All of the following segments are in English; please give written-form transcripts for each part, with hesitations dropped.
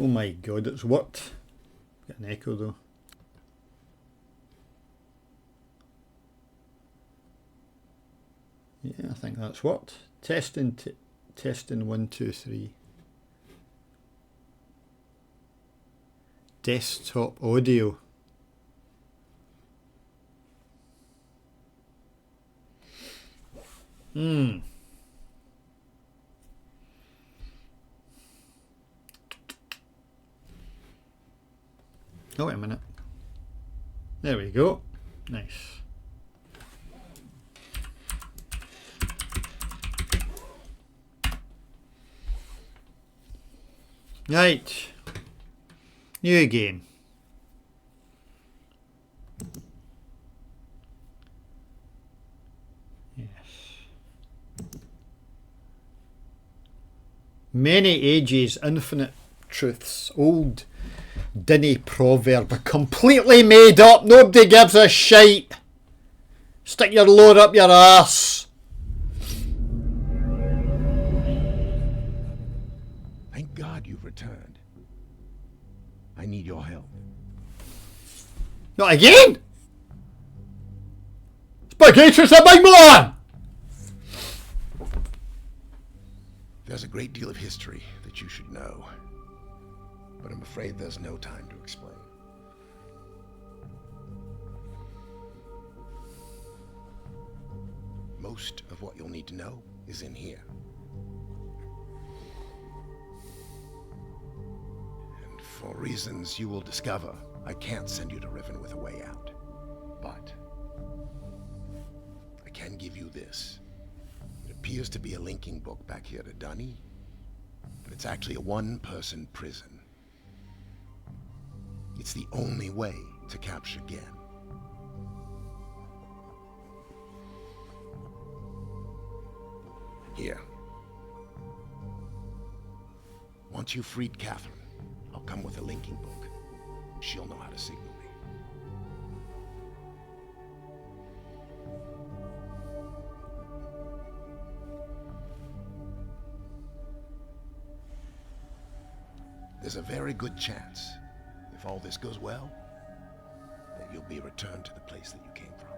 Oh my god, it's worked. Got an echo though. Yeah, I think that's worked. Testing, testing 1, 2, 3. Desktop audio. Oh, wait a minute. There we go. Nice. Right. New game. Yes. Many ages, infinite truths. Old Dinny proverb. Completely made up. Nobody gives a shite. Stick your load up your ass. Thank God you've returned. I need your help. Not again? Spaghetti's a big man! There's a great deal of history that you should know, but I'm afraid there's no time to explain. Most of what you'll need to know is in here. And for reasons you will discover, I can't send you to Riven with a way out. But I can give you this. It appears to be a linking book back here to Dunny, but it's actually a one-person prison. It's the only way to capture Gen. Here. Once you've freed Catherine, I'll come with a linking book. She'll know how to signal me. There's a very good chance, if all this goes well, that you'll be returned to the place that you came from.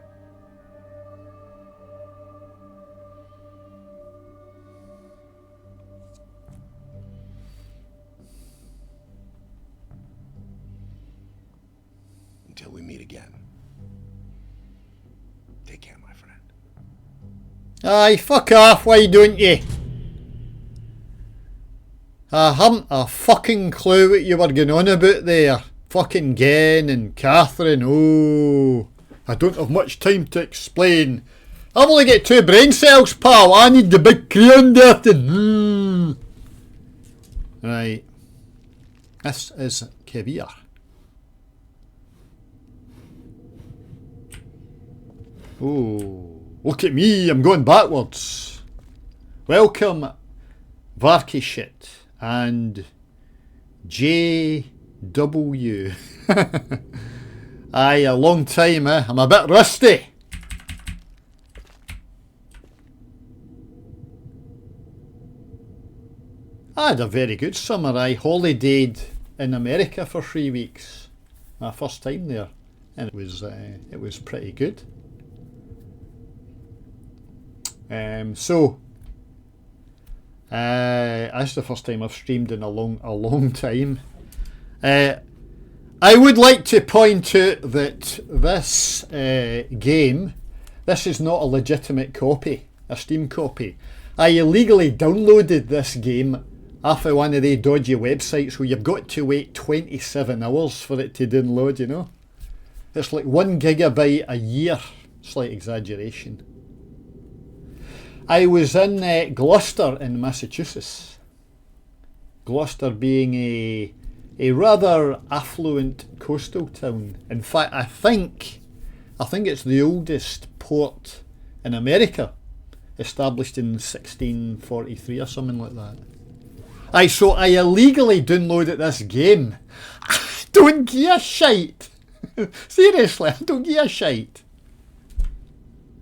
Until we meet again. Take care, my friend. Aye, fuck off, why don't you? I haven't a fucking clue what you were going on about there. Fucking Gen and Catherine, oh. I don't have much time to explain. I've only got 2 brain cells, pal. I need the big crayon there. Right. This is Kavir. Oh, look at me, I'm going backwards. Welcome, Varky shit and JW. Aye, a long time, eh? I'm a bit rusty. I had a very good summer. I holidayed in America for 3 weeks. My first time there, and it was pretty good. That's the first time I've streamed in a long time. I would like to point out that this game, this is not a legitimate copy, a Steam copy. I illegally downloaded this game off of one of the dodgy websites where you've got to wait 27 hours for it to download, you know. It's like 1 gigabyte a year. Slight exaggeration. I was in Gloucester in Massachusetts. Gloucester being a rather affluent coastal town. In fact, I think it's the oldest port in America, established in 1643 or something like that. Aye, so I illegally downloaded this game. I don't give a shite. Seriously, I don't give a shite.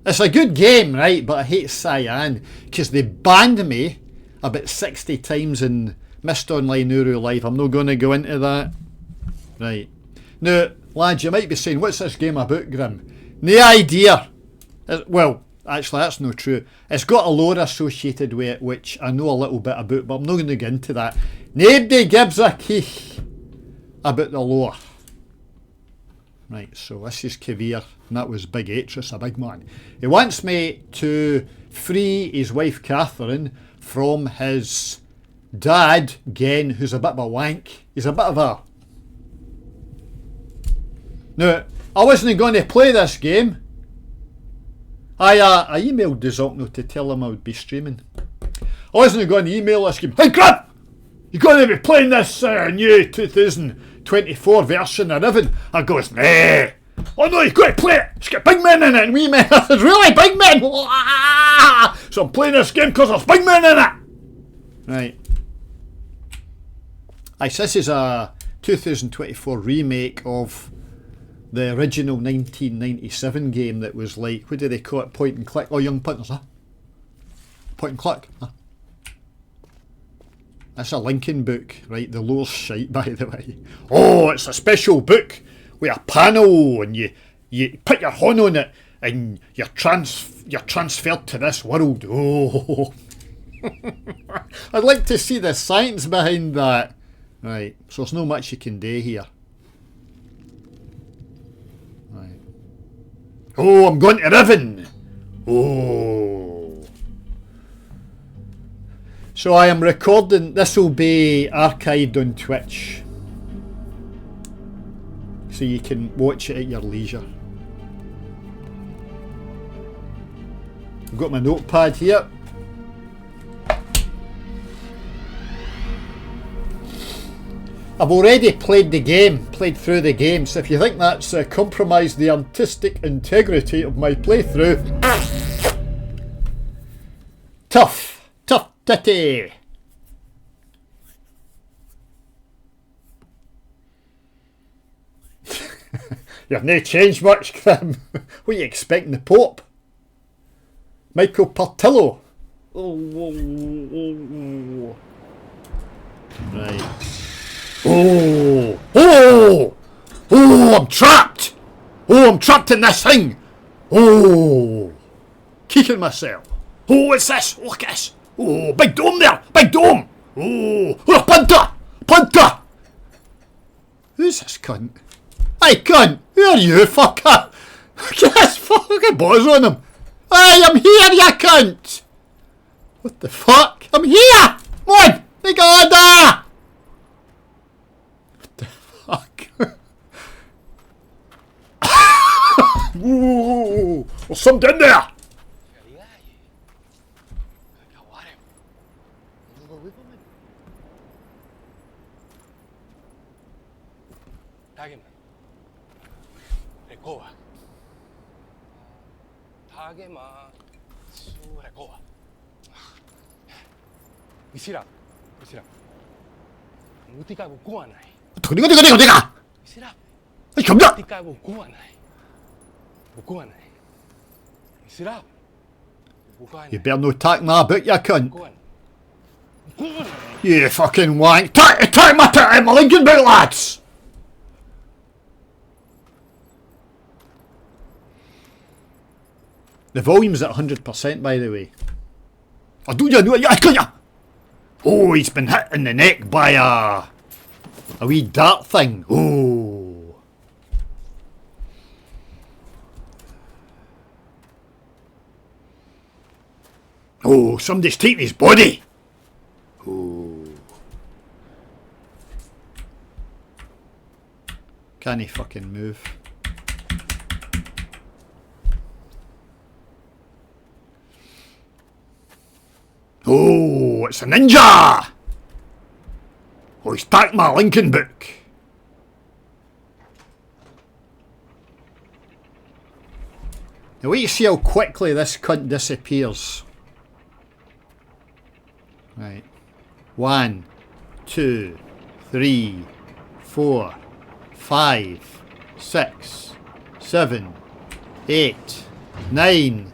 It's a good game, right, but I hate Cyan because they banned me about 60 times in Missed Online Uru Live. I'm not going to go into that. Right. Now, lads, you might be saying, what's this game about, Grim? No idea. Well, actually, that's not true. It's got a lore associated with it, which I know a little bit about, but I'm not going to get into that. Nobody gives a keech about the lore. Right, so this is Kavir, and that was Big Atris, a big man. He wants me to free his wife Catherine from his dad, Gen, who's a bit of a wank. He's a bit of a... Now, I wasn't going to play this game. I emailed Dizokno to tell him I would be streaming. I wasn't going to email this game. Hey, Grant! You're going to be playing this new 2024 version of Riven. I goes, nah. Oh no, you've got to play it. It's got big men in it and wee men. There's really big men. So I'm playing this game because there's big men in it. Right. This is a 2024 remake of the original 1997 game that was like, what do they call it? Point and click. Oh, Young Punters, huh? Point and click, huh? That's a Lincoln book, right? The lore's shite, by the way. Oh, it's a special book with a panel, and you put your horn on it, and you're transferred to this world. Oh, I'd like to see the science behind that. Right, so there's not much you can do here. Right. Oh, I'm going to Riven. Oh. So I am recording, this will be archived on Twitch, so you can watch it at your leisure. I've got my notepad here. I've already played through the game, so if you think that's compromised the artistic integrity of my playthrough, tough titty. You've no changed much, Grim. What are you expecting, the Pope? Michael Portillo. Oh. Right. Oh, I'm trapped. Oh, I'm trapped in this thing. Oh, kicking myself. Oh, what's this? Look at this. Oh, big dome there. Big dome. Oh, punter. Who's this cunt? Hey, cunt. Who are you, fucker? Get this fucking buzz on him. Hey, I'm here, you cunt. What the fuck? I'm here. Come on. They got fuck. Ooh, there's something in there. Isira. Mutika ko kuhaない。 Teka. Isira. Hey, come here. Mutika ko kuhaない。kuhaない。Isira. You better not talk my book, you cunt. Kuhaない。 You fucking wank. Take my Lincoln boot, lads. The volume's at 100%, by the way. I do you know it? Oh, he's been hit in the neck by a wee dart thing. Oh. Oh, somebody's taken his body. Oh. Can he fucking move? Oh, it's a ninja! Oh, he's taken my Lincoln book. Now wait to see how quickly this cunt disappears. Right. 1, 2, 3, 4, 5, 6, 7, 8, 9.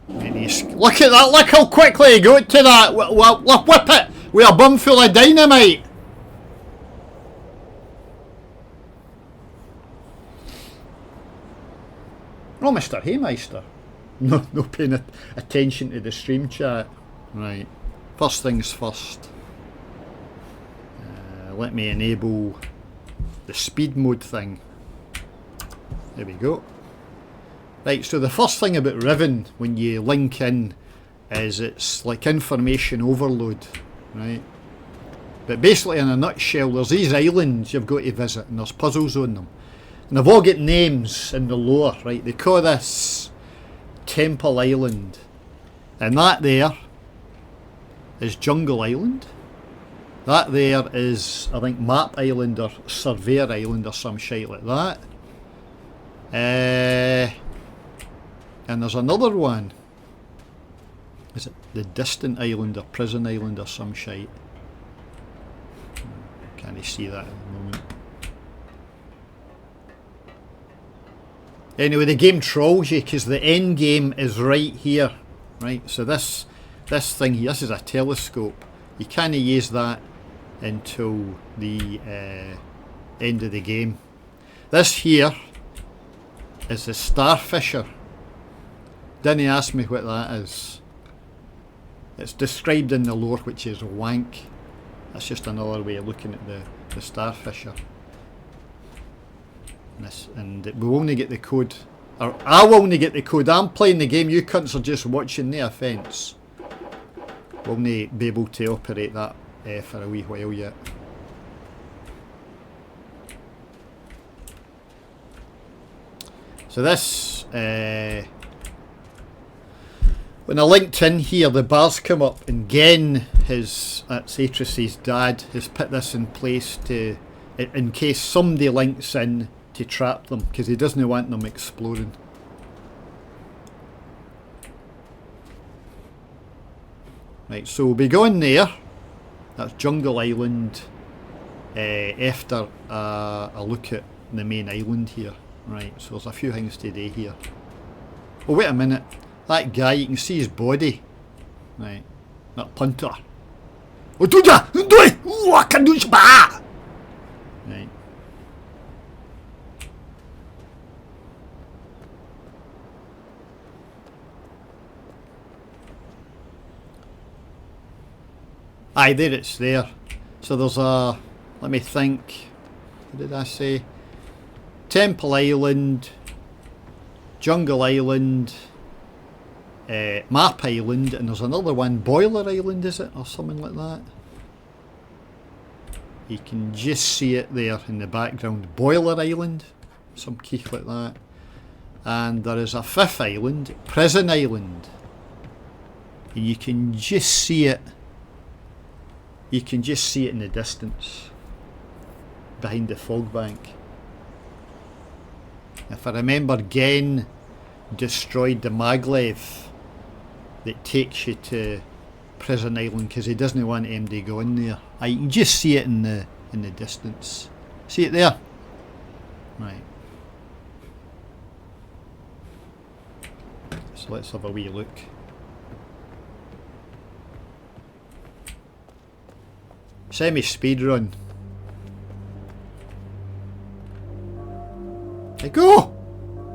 Look at that, look how quickly he got to that. Whip it with a bum full of dynamite. Oh, Mr. Haymeister. No paying attention to the stream chat. Right. First things first. Let me enable the speed mode thing. There we go. Right, so the first thing about Riven when you link in is it's like information overload, right? But basically in a nutshell, there's these islands you've got to visit and there's puzzles on them. And they've all got names in the lore, right? They call this Temple Island. And that there is Jungle Island. That there is, I think, Map Island or Surveyor Island or some shit like that. And there's another one. Is it the Distant Island or Prison Island or some shite? Can't see that at the moment. Anyway, the game trolls you because the end game is right here, right? So this thing here, this is a telescope. You can't use that until the end of the game. This here is the Starfisher. Didn't ask me what that is. It's described in the lore, which is wank. That's just another way of looking at the Starfisher. And we'll only get the code, or I will only get the code. I'm playing the game, you cunts are just watching, no offence. We'll not be able to operate that for a wee while yet. So this, when I linked in here, the bars come up, and Gen, that's Atreus's dad, has put this in place to, in case somebody links in to trap them, because he doesn't want them exploring. Right, so we'll be going there. That's Jungle Island. After a look at the main island here. Right, so there's a few things to do here. Oh, wait a minute. That guy, you can see his body. Right, that punter. Oh, do that! Do it! Oh, I can do it! Right. Aye, there it's there. So there's a, let me think, what did I say? Temple Island, Jungle Island, Map Island, and there's another one, Boiler Island, is it? Or something like that. You can just see it there in the background. Boiler Island, some keek like that. And there is a fifth island, Prison Island. And you can just see it. You can just see it in the distance, behind the fog bank. If I remember, Gen destroyed the maglev that takes you to Prison Island because he doesn't want MD going there. You can just see it in the distance. See it there? Right. So let's have a wee look. Semi-speed run. There you go!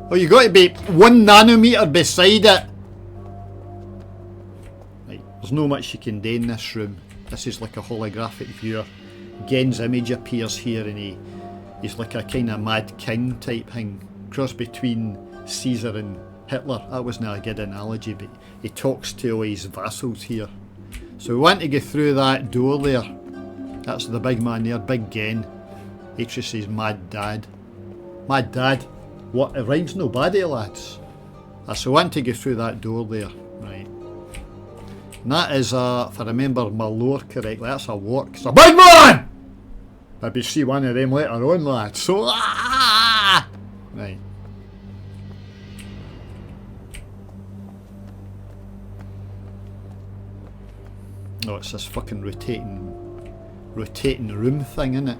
Oh, you got to be 1 nanometer beside it. Right, there's no much you can do in this room. This is like a holographic viewer. Gen's image appears here and he's like a kind of mad king type thing. Cross between Caesar and Hitler. That wasn't a good analogy, but he talks to all his vassals here. So we want to go through that door there. That's the big man there, Big Gen. Atreus's mad dad. Mad dad? What? It rhymes no baddie, lads. So I want to go through that door there. Right. And that is if I remember my lore correctly, that's a walk. It's a big man! Maybe see one of them later on, lads. So, right. Oh, it's this fucking rotating room thing, isn't it?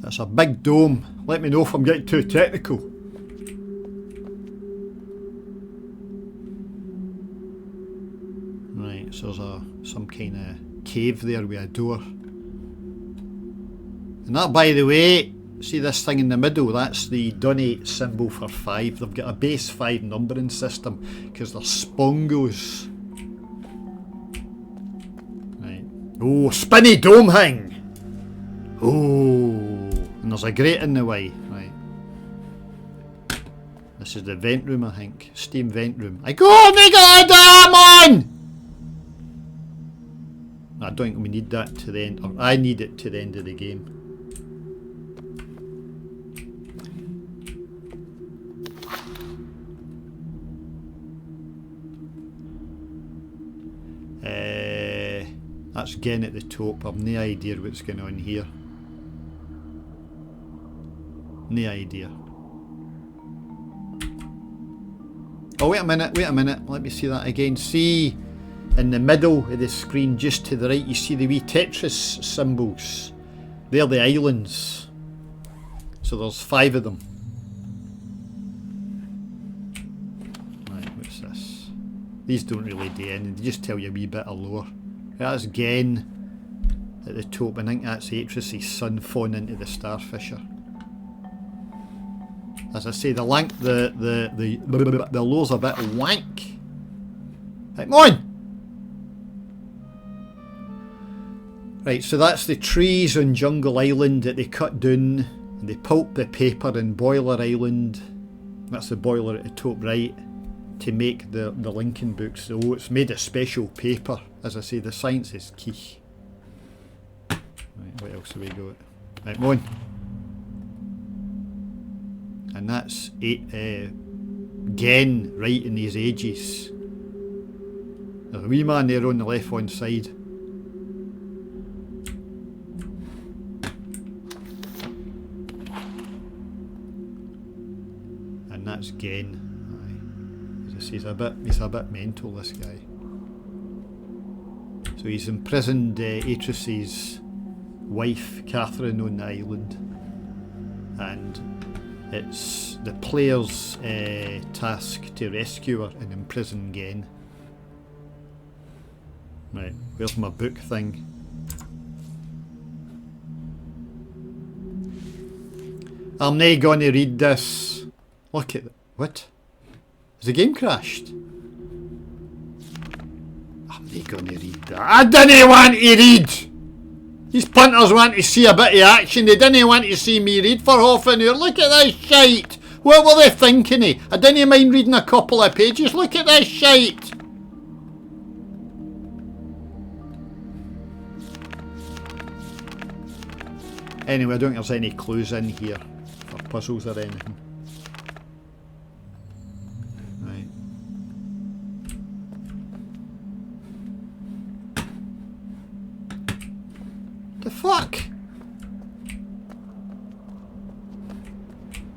It's a big dome. Let me know if I'm getting too technical. Right, so there's some kind of cave there with a door. And that, by the way, see this thing in the middle? That's the donate symbol for 5. They've got a base 5 numbering system because they're spongos. Right. Oh, spinny dome thing! Oh, and there's a grate in the way. Right. This is the vent room, I think. Steam vent room. I go, nigga, damn on! I don't think we need that to the end, or I need it to the end of the game. That's again at the top. I've no idea what's going on here. No idea. Oh, wait a minute, let me see that again. See, in the middle of the screen, just to the right, you see the wee Tetris symbols. They're the islands. So there's 5 of them. Right, what's this? These don't really do anything, they just tell you a wee bit of lore. That's Gen at the top. I think that's Atreus' son falling into the Starfisher. As I say, the lore's a bit wank. Right, come on! Right, so that's the trees on Jungle Island that they cut down and they pulp the paper in Boiler Island. That's the boiler at the top right to make the Lincoln books. So it's made of special paper. As I say, the science is key. Right, what else have we got? Right, come on. And that's Gen right in these ages. There's a wee man there on the left hand side. And that's Gen. Aye. As I say, he's a bit mental, this guy. So he's imprisoned Atreus' wife, Catherine, on the island. And it's the player's task to rescue her and imprison Gen. Right, where's my book thing? I'm not gonna read this. Look at what? Has the game crashed? I'm not gonna read that. I didn't want to read! These punters want to see a bit of action. They didn't want to see me read for half an hour. Look at this shite. What were they thinking of? I didn't mind reading a couple of pages. Look at this shite. Anyway, I don't think there's any clues in here for puzzles or anything. Right. The fuck?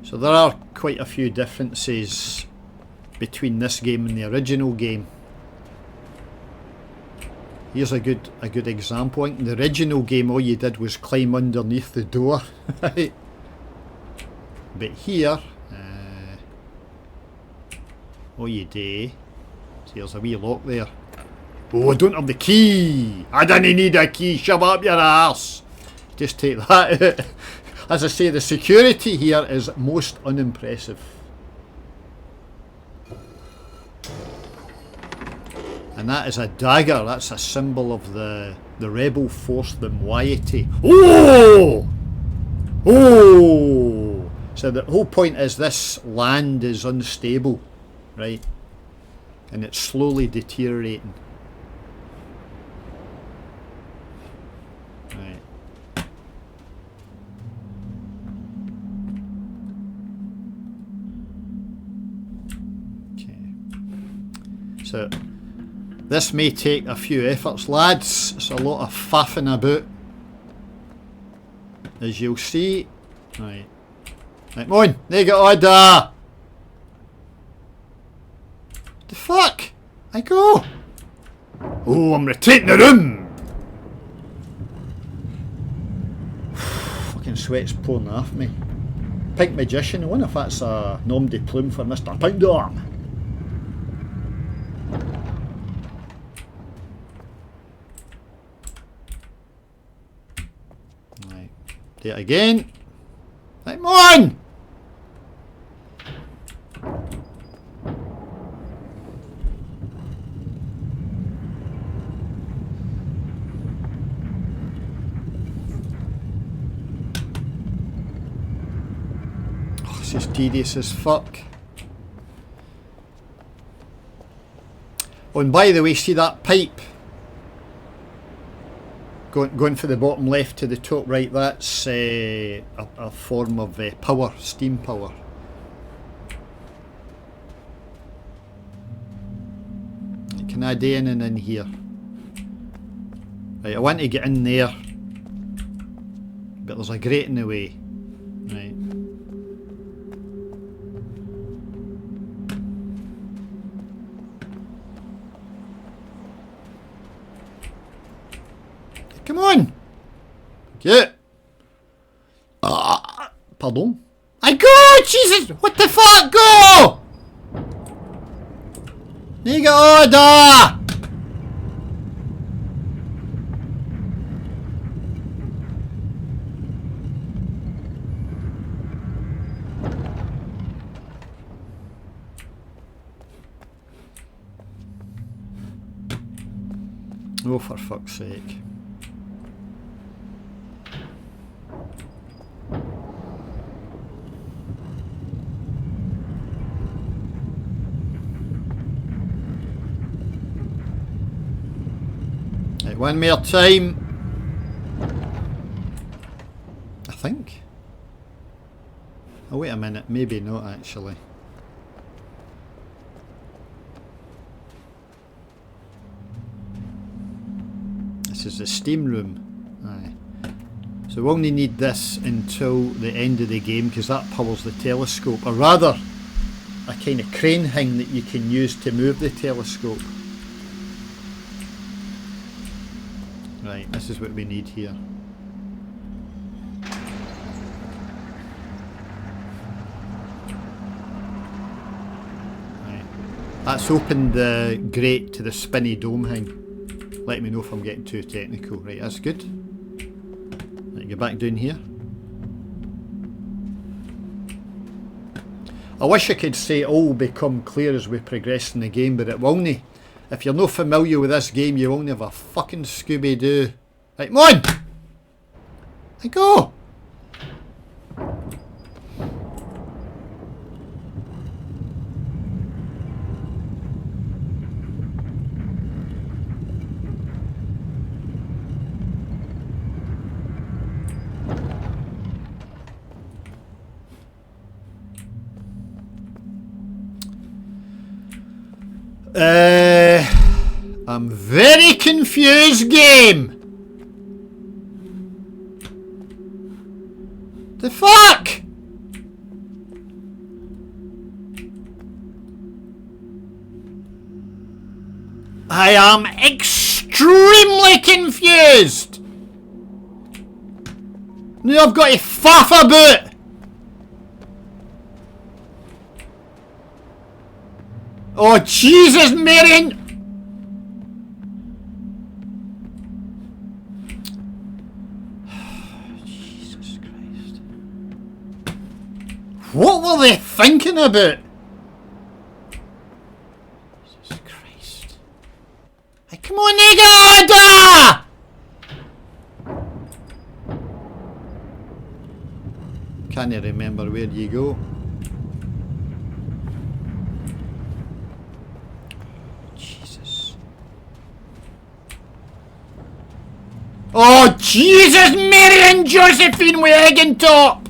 So there are quite a few differences between this game and the original game. Here's a good example. In the original game, all you did was climb underneath the door, right? But here, all you do, see, there's a wee lock there. Oh, I don't have the key! I didn't need a key, shove up your arse! Just take that. As I say, the security here is most unimpressive. And that is a dagger. That's a symbol of the rebel force, the moiety. Oh! Oh! So the whole point is this land is unstable, right? And it's slowly deteriorating. Right. Okay. So this may take a few efforts, lads. It's a lot of faffing about, as you'll see. Right. Right, come on, nigga order! The fuck? I go! Oh, I'm rotating the room! fucking sweat's pouring off me. Pink Magician, I wonder if that's a nom de plume for Mr. Pink Dorm. Right, do it again. Right, come on! This is tedious as fuck. Oh, and by the way, see that pipe? Going for the bottom left to the top right, that's a form of power, steam power. Can I do anything in here? Right, I want to get in there, but there's a grate in the way. Right. Come on! Get! Pardon? I go! Jesus! What the fuck? Go! Nigga order! Oh, for fuck's sake. One more time. I think. Oh, wait a minute. Maybe not, actually. This is the steam room. Aye. So we only need this until the end of the game, because that powers the telescope. Or rather, a kind of crane thing that you can use to move the telescope. Right, this is what we need here. Right. That's opened the grate to the spinny dome thing. Let me know if I'm getting too technical. Right, that's good. Right, go back down here. I wish I could say it all become clear as we progress in the game, but it won't. If you're not familiar with this game, you won't have a fucking Scooby-Doo. Right, come on! Let go! I'm very confused, game. The fuck? I am extremely confused. Now I've got to faff about. Oh Jesus, Marion! Jesus Christ. What were they thinking about? Jesus Christ. Hey, come on, nigga! Can't you remember where you go? Oh, Jesus, Mary and Josephine with egg and top!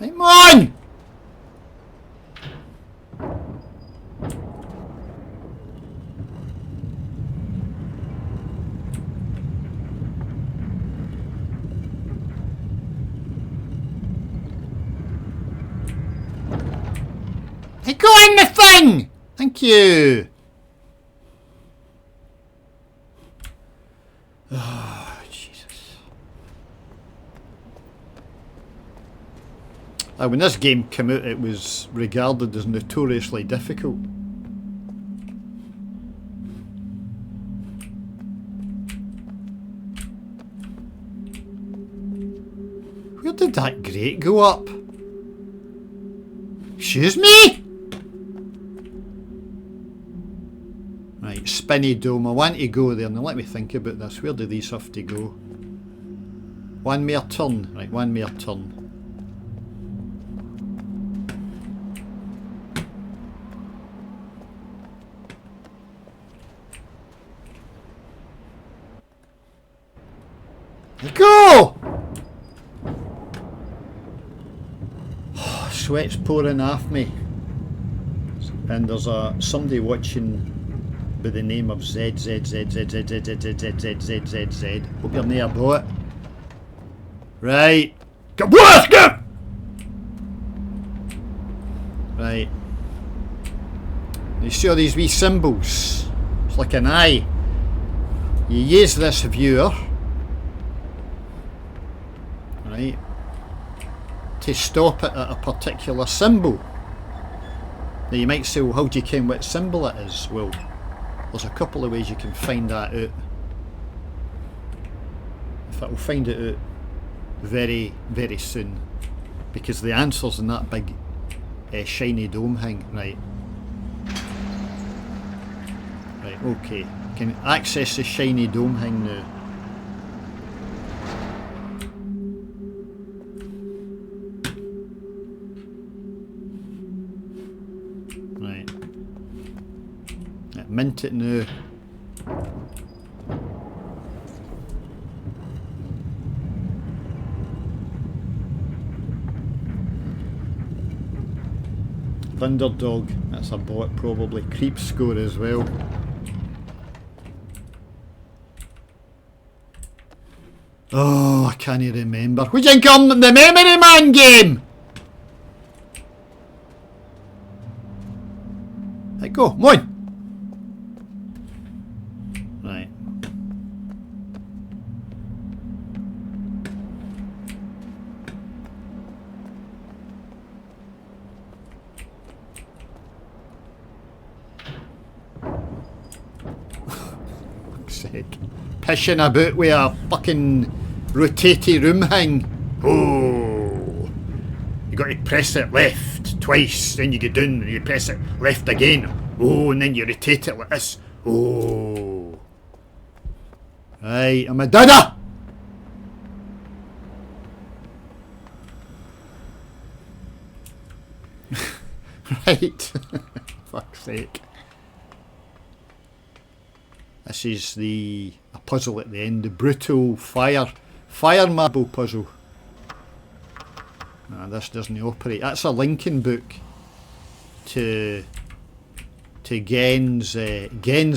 Come on! Hey, go in the thing! Thank you. Oh, Jesus. When this game came out, it was regarded as notoriously difficult. Where did that grate go up? Excuse me? Right, spinny dome. I want to go there. Now let me think about this. Where do these have to go? One more turn. Right, one more turn. Go! Oh, sweat's pouring off me. And there's somebody watching by the name of ZZZZZZZZZZZZ. Hope you're near about it. Right. Go! Right. You see all these wee symbols? It's like an eye. You use this viewer, right, to stop it at a particular symbol. Now you might say, well, how do you ken what symbol it is? Well, there's a couple of ways you can find that out. In fact, we'll find it out very, very soon, because the answer's in that big shiny dome thing. Right. Right, okay. Can access the shiny dome thing now. Right. Mint it now. Thunderdog, that's a bot probably. Creep score as well. Oh, I can't remember. Would you come the Memory Man game? Right, go, come on. Right. Fuck's sake. Pishing about with a fucking rotatey room thing. Oh, you got to press it left twice, then you get down and you press it left again. Oh, and then you rotate it like this. Oh, right, I'm a dada. Right. Fuck's sake. This is a puzzle at the end, the brutal fire marble puzzle. Nah, this doesn't operate. That's a linking book to Gen's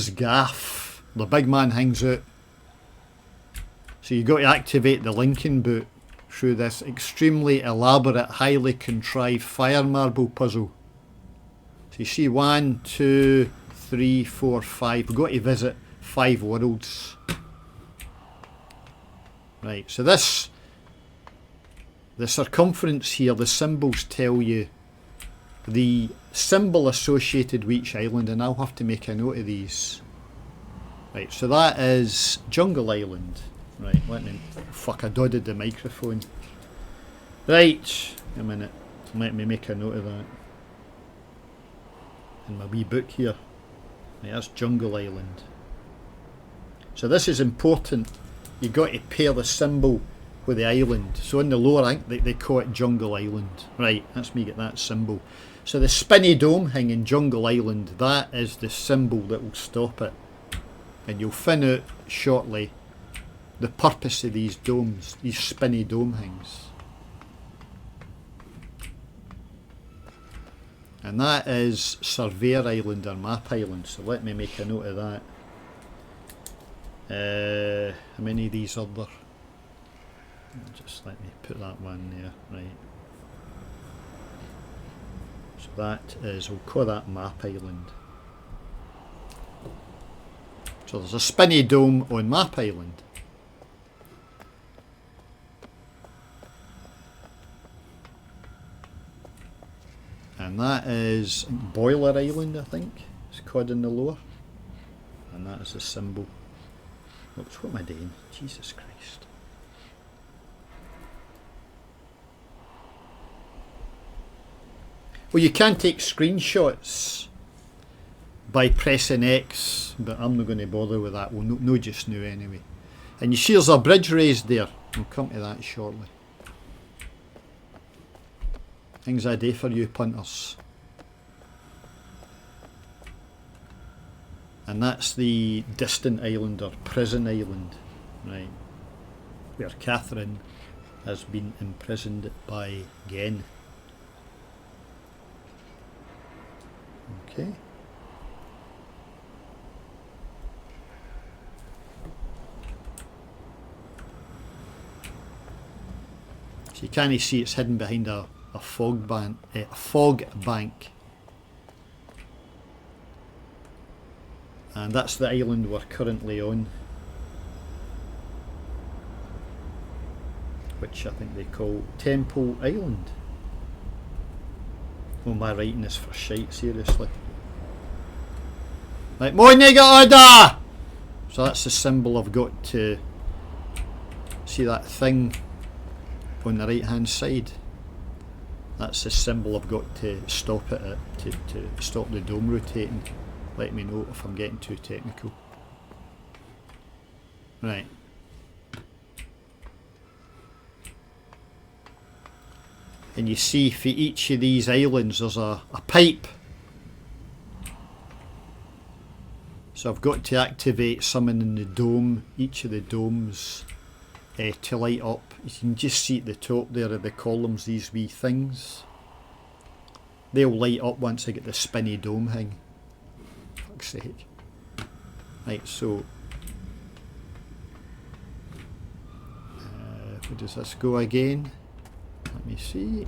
gaff. The big man hangs out. So you got to activate the linking book through this extremely elaborate, highly contrived fire marble puzzle. So you see 1, 2, 3, 4, 5. We've got to visit 5 worlds. Right, so the circumference here, the symbols tell you the symbol associated with each island, and I'll have to make a note of these. Right, so that is Jungle Island. Right, fuck, I dodged the microphone. Right, a minute, let me make a note of that in my wee book here. Right, that's Jungle Island. So this is important. You got to pair the symbol with the island. So in the lower rank they call it Jungle Island. Right, that's me get that symbol. So the spinny dome thing in Jungle Island, that is the symbol that will stop it. And you'll find out shortly the purpose of these domes, these spinny dome things. And that is Surveyor Island or Map Island, so let me make a note of that. How many of these are there? Just let me put that one there, right. So that is, we'll call that Map Island. So there's a spinny dome on Map Island. And that is Boiler Island, I think. It's called in the lore. And that is the symbol. Oops, what am I doing? Jesus Christ. Well, you can take screenshots by pressing X, but I'm not going to bother with that. Well, no just now anyway. And you see there's a bridge raised there. We'll come to that shortly. Things I do for you punters. And that's the distant island, or prison island, right, where Catherine has been imprisoned by Gen. Okay. So you can't see it's hidden behind a fog bank. And that's the island we're currently on, which I think they call Temple Island. Oh, my writing is for shite, seriously. Right, order! So that's the symbol I've got to see, that thing on the right hand side. That's the symbol I've got to stop it at, to stop the dome rotating. Let me know if I'm getting too technical. Right. And you see for each of these islands there's a pipe. So I've got to activate something in the dome, each of the domes, to light up. You can just see at the top there of the columns these wee things. They'll light up once I get the spinny dome thing. Fuck's sake. Right, so where does this go again? Let me see.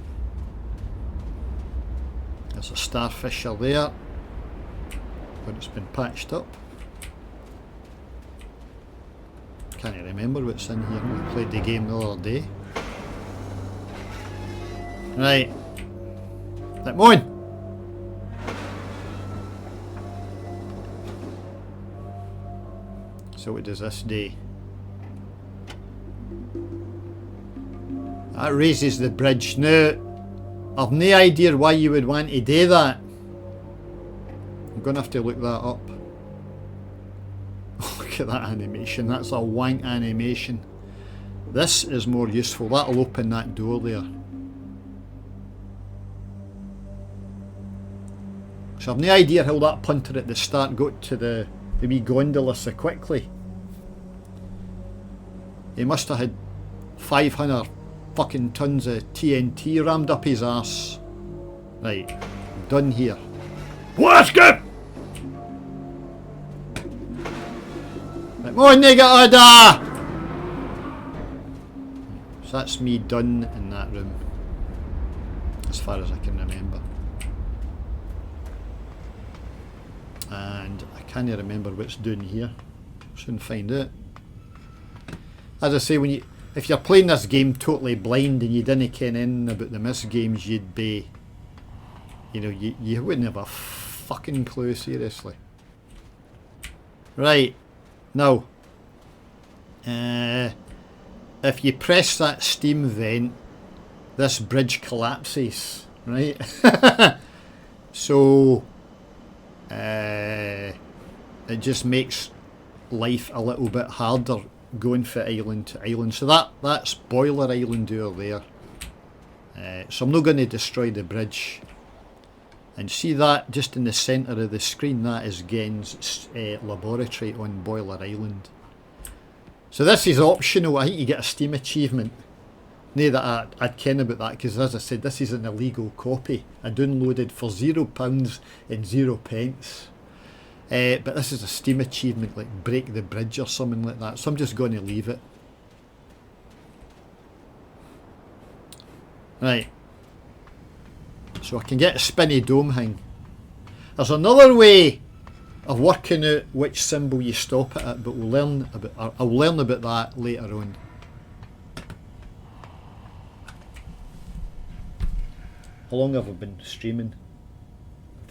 There's a starfisher there, but it's been patched up. Can't remember what's in here. We played the game the other day. Right. Come on! So what does this do? That raises the bridge. Now, I've no idea why you would want to do that. I'm going to have to look that up. Look at that animation. That's a wank animation. This is more useful. That'll open that door there. So I've no idea how that punter at the start got to the wee gondola so quickly. He must have had 500 fucking tons of TNT rammed up his arse. Right, I'm done here. Let's go! Right, more nigga order! So that's me done in that room, as far as I can remember. And I can't remember what's doing here. Soon find out. As I say, if you're playing this game totally blind and you didn't ken in about the misgames, you'd be, you wouldn't have a fucking clue, seriously. Right, now, if you press that steam vent, this bridge collapses, right? So, it just makes life a little bit harder going from island to island. So that's Boiler Island over there. So I'm not going to destroy the bridge. And see that just in the centre of the screen, that is Gen's laboratory on Boiler Island. So this is optional. I think you get a Steam achievement. No that I'd ken about that, because as I said, this is an illegal copy. I downloaded for £0 and 0 pence. But this is a Steam achievement, like break the bridge or something like that. So I'm just going to leave it. Right. So I can get a spinny dome thing. There's another way of working out which symbol you stop it at, but I'll learn about that later on. How long have I been streaming?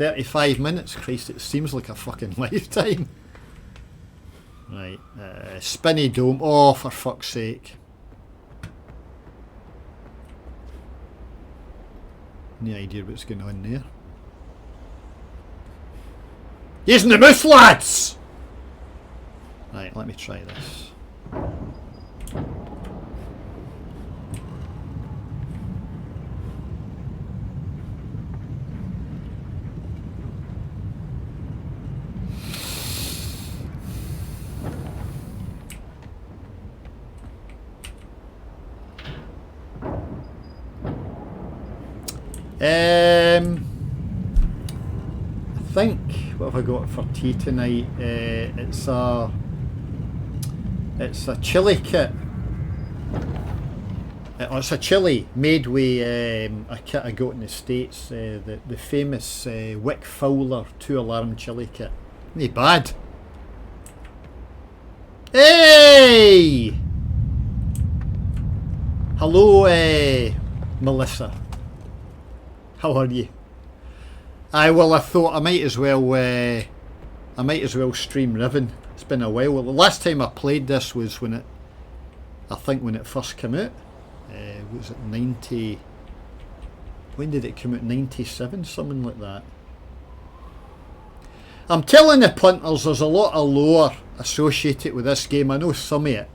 35 minutes. Christ, it seems like a fucking lifetime. Right, spinny dome. Oh, for fuck's sake. No idea what's going on there. Using the moose, lads! Right, let me try this. I think, what have I got for tea tonight? It's a chili kit. It's a chili made with a kit I got in the States, the famous Wick Fowler 2-alarm chili kit. Ain't bad. Hey! Hello, Melissa. How are you? Well, I thought I might as well stream Riven. It's been a while. Well, the last time I played this was when it first came out. Was it 90? When did it come out? 97, something like that. I'm telling the punters, there's a lot of lore associated with this game. I know some of it,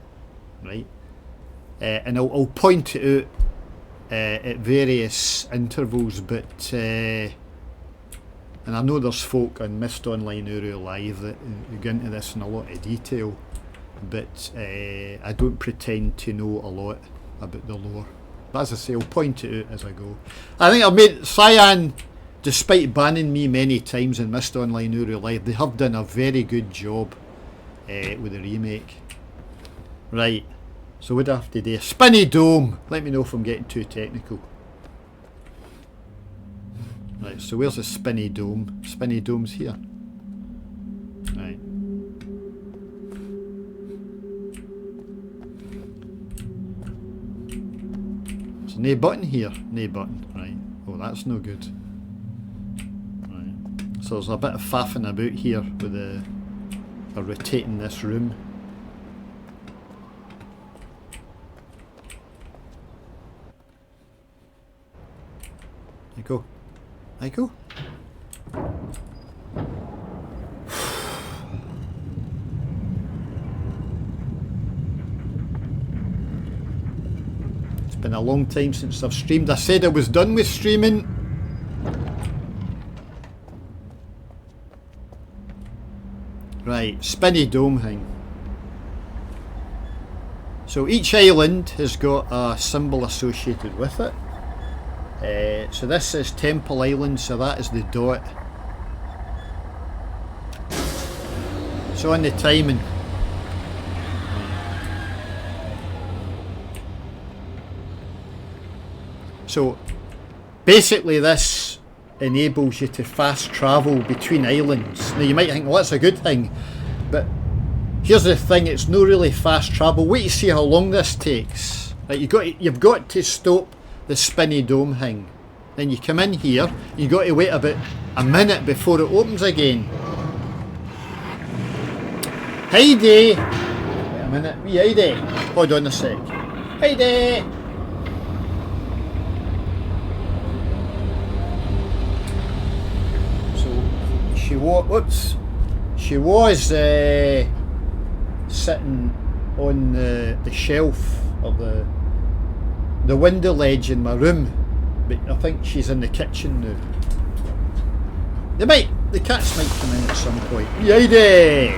right? And I'll point it out at various intervals, but and I know there's folk on Mist Online Uru Live that go into this in a lot of detail, but I don't pretend to know a lot about the lore. But as I say, I'll point it out as I go. I think I've made Cyan, despite banning me many times in Mist Online Uru Live, they have done a very good job with the remake. Right, so what do I have to do? Spinny dome! Let me know if I'm getting too technical. Right, so where's the spinny dome? Spinny dome's here. Right. So no button here. No button. Right. Oh, that's no good. Right. So there's a bit of faffing about here with rotating this room. There you go. There you go. It's been a long time since I've streamed. I said I was done with streaming. Right, spinny dome thing. So each island has got a symbol associated with it. So this is Temple Island, so that is the dot. So on the timing. So basically this enables you to fast travel between islands. Now you might think, well, that's a good thing, but here's the thing, it's not really fast travel. Wait to see how long this takes. Right, you've got to stop the spinny dome thing. Then you come in here, you got to wait about a minute before it opens again. Heidi! Wait a minute, wee Heidi. Hold on a sec. Heidi! So she was sitting on the shelf of the window ledge in my room, but I think she's in the kitchen now. The cats might come in at some point. Yidey!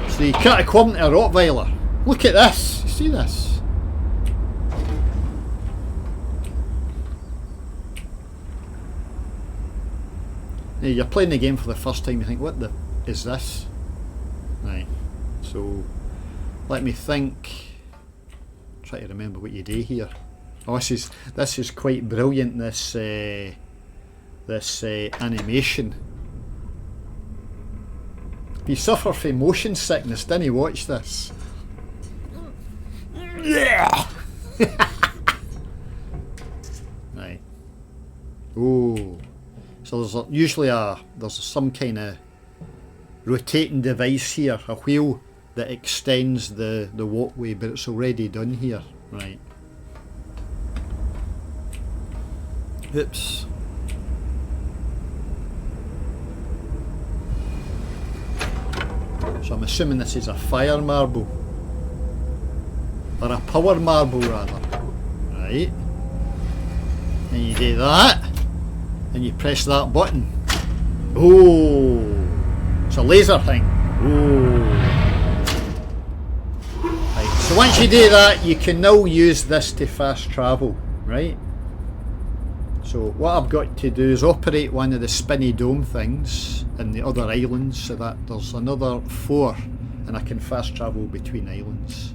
So you can't equivalent to a Rottweiler. Look at this. You see this? Now you're playing the game for the first time, you think, what the is this? Right. So let me think. Try to remember what you do here. Oh, this is quite brilliant. This animation. If you suffer from motion sickness, then you watch this. Yeah. Right. Oh, So there's usually there's some kind of rotating device here, a wheel that extends the walkway, but it's already done here. Right. Oops. So I'm assuming this is a fire marble. Or a power marble rather. Right. And you do that. And you press that button. Oh, it's a laser thing. Oh. Right. So once you do that, you can now use this to fast travel. Right. So what I've got to do is operate one of the spinny dome things in the other islands, so that there's another 4 and I can fast travel between islands.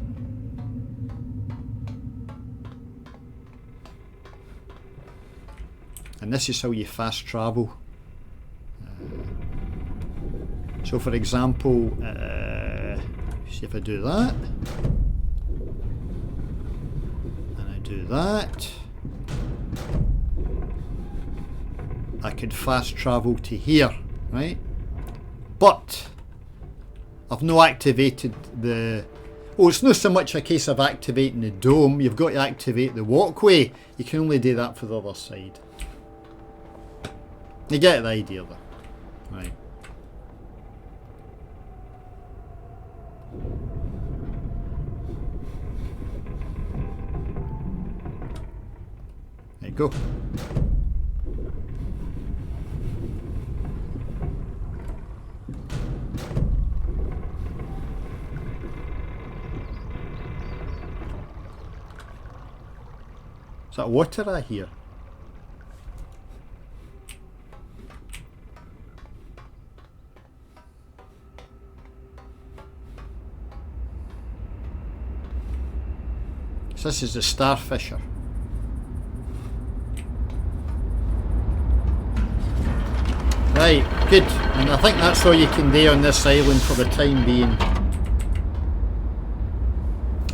And this is how you fast travel. So for example, see if I do that, and I do that, I could fast travel to here, right? But I've not activated the... Oh, it's not so much a case of activating the dome, you've got to activate the walkway. You can only do that for the other side. You get the idea though. Right. There you go. Is that water I hear? So this is the starfisher. Right, good. And I think that's all you can do on this island for the time being.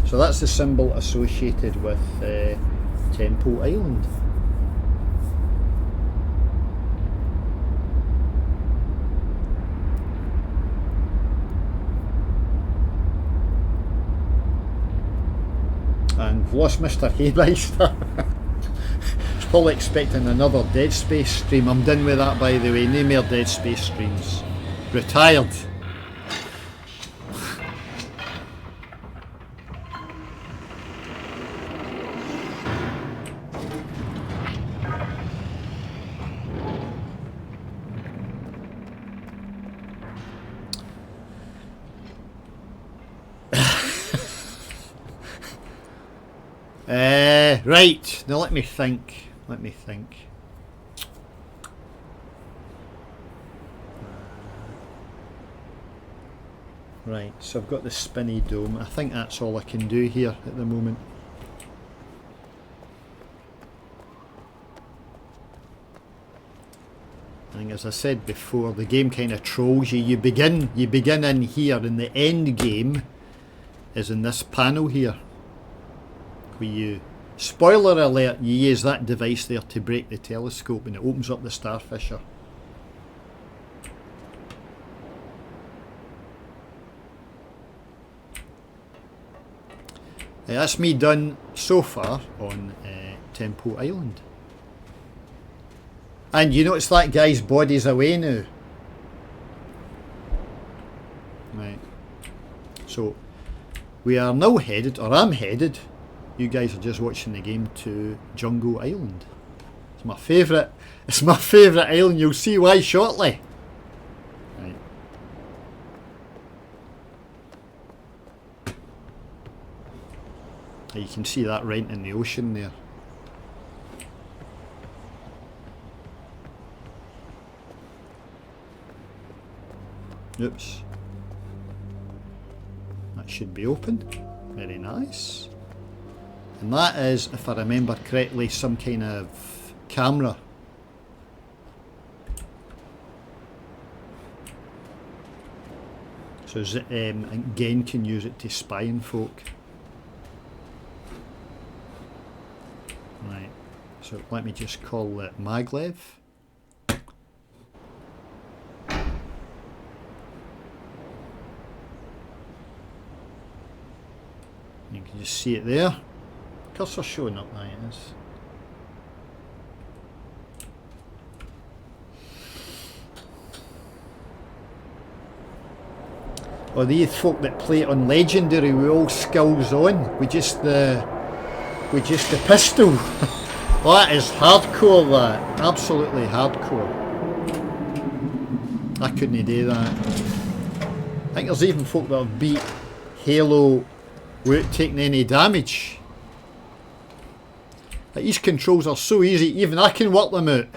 So that's the symbol associated with Temple Island. And we've lost Mr. Haymeister. He's probably expecting another Dead Space stream. I'm done with that, by the way. No more Dead Space streams. Retired. Right, now let me think. Right, so I've got the spinny dome. I think that's all I can do here at the moment. I think, as I said before, the game kind of trolls you. You begin in here, and the end game is in this panel here. Where you, spoiler alert, you use that device there to break the telescope and it opens up the starfisher. That's me done so far on Temple Island. And you notice that guy's body's away now. Right. So we are now headed, or I'm headed, you guys are just watching the game, to Jungle Island. It's my favourite island, you'll see why shortly. Right. You can see that rent in the ocean there. Oops. That should be open. Very nice. And that is, if I remember correctly, some kind of camera. So Gen can use it to spy on folk. Right, so let me just call it Maglev. You can just see it there. Cursor showing up, there it is. Or these folk that play on Legendary with all skills on, with just the pistol. That is hardcore, that. Absolutely hardcore. I couldn't do that. I think there's even folk that have beat Halo without taking any damage. Like, these controls are so easy, even I can work them out.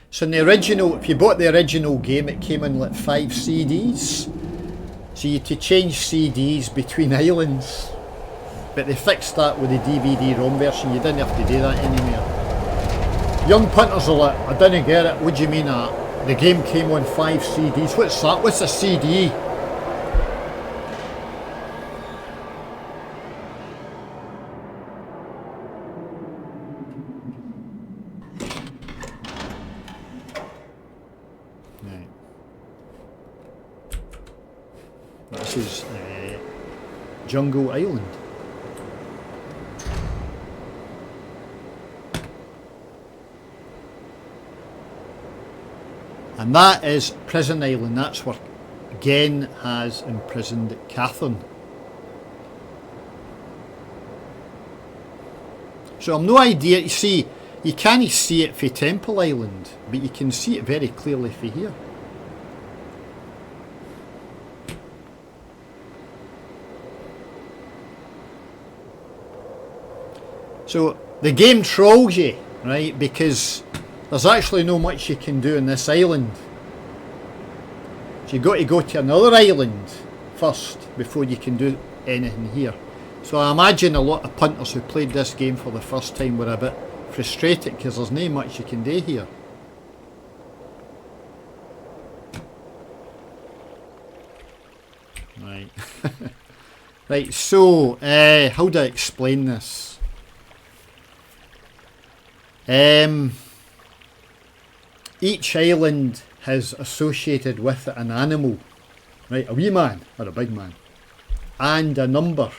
So in the original, if you bought the original game, it came in like 5 CDs. So you had to change CDs between islands. But they fixed that with the DVD-ROM version. You didn't have to do that anymore. Young punters are like, I didn't get it. What do you mean that? The game came on 5 CDs. What's that? What's a CD? This is Jungle Island. And that is Prison Island. That's where Gen has imprisoned Catherine. So I've no idea. You see, you can't see it for Temple Island, but you can see it very clearly for here. So the game trolls you, right, because there's actually no much you can do in this island. So you've got to go to another island first before you can do anything here. So I imagine a lot of punters who played this game for the first time were a bit frustrated because there's not much you can do here. Right. Right, so how do I explain this? Each island has associated with it an animal, right? A wee man or a big man, and a number.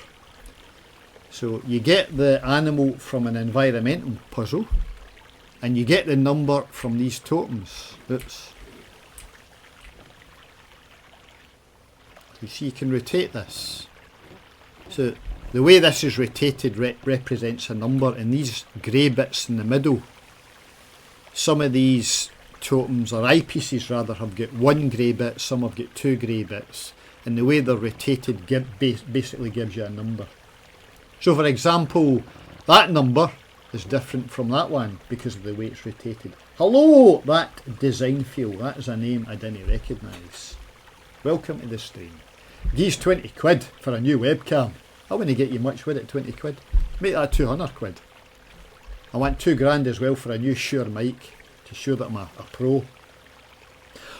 So you get the animal from an environmental puzzle, and you get the number from these totems. Oops. You see, you can rotate this. So the way this is rotated represents a number, and these grey bits in the middle, some of these totems, or eyepieces rather, have got 1 grey bit, some have got 2 grey bits, and the way they're rotated basically gives you a number. So for example, that number is different from that one because of the way it's rotated. Hello, that design feel, that is a name I didn't recognise. Welcome to the stream. Geez, 20 quid for a new webcam. I wouldn't get you much with it, 20 quid. Make that 200 quid. I want 2 grand as well for a new Shure mic to show that I'm a pro.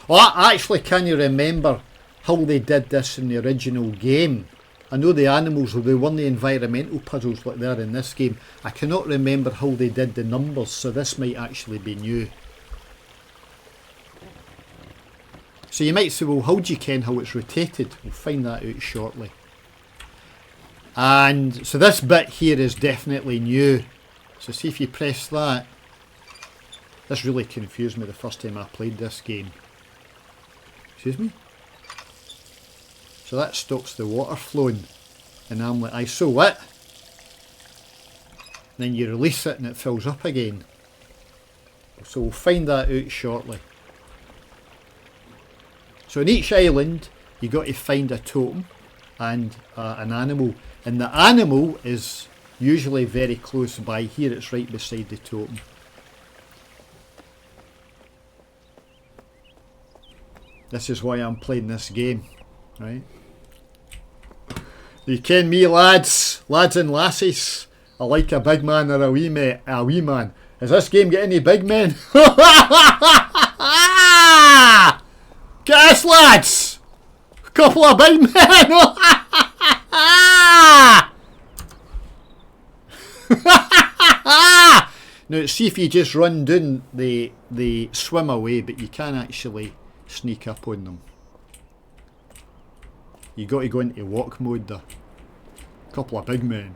Oh, I actually can't remember how they did this in the original game. I know the animals, they weren't the environmental puzzles like they are in this game. I cannot remember how they did the numbers, so this might actually be new. So you might say, well, how do you ken how it's rotated? We'll find that out shortly. And so this bit here is definitely new. So see if you press that. This really confused me the first time I played this game. Excuse me? So that stops the water flowing. And I'm like, so what? Then you release it and it fills up again. So we'll find that out shortly. So in each island, you got to find a totem and an animal. And the animal is usually very close by. Here it's right beside the totem. This is why I'm playing this game, right? You ken me, lads and lassies. I like a big man or a wee man. Has this game got any big men? Get us, lads! A couple couple of big men! Now, see if you just run down, they swim away, but you can actually sneak up on them. You got to go into walk mode there. Couple of big men.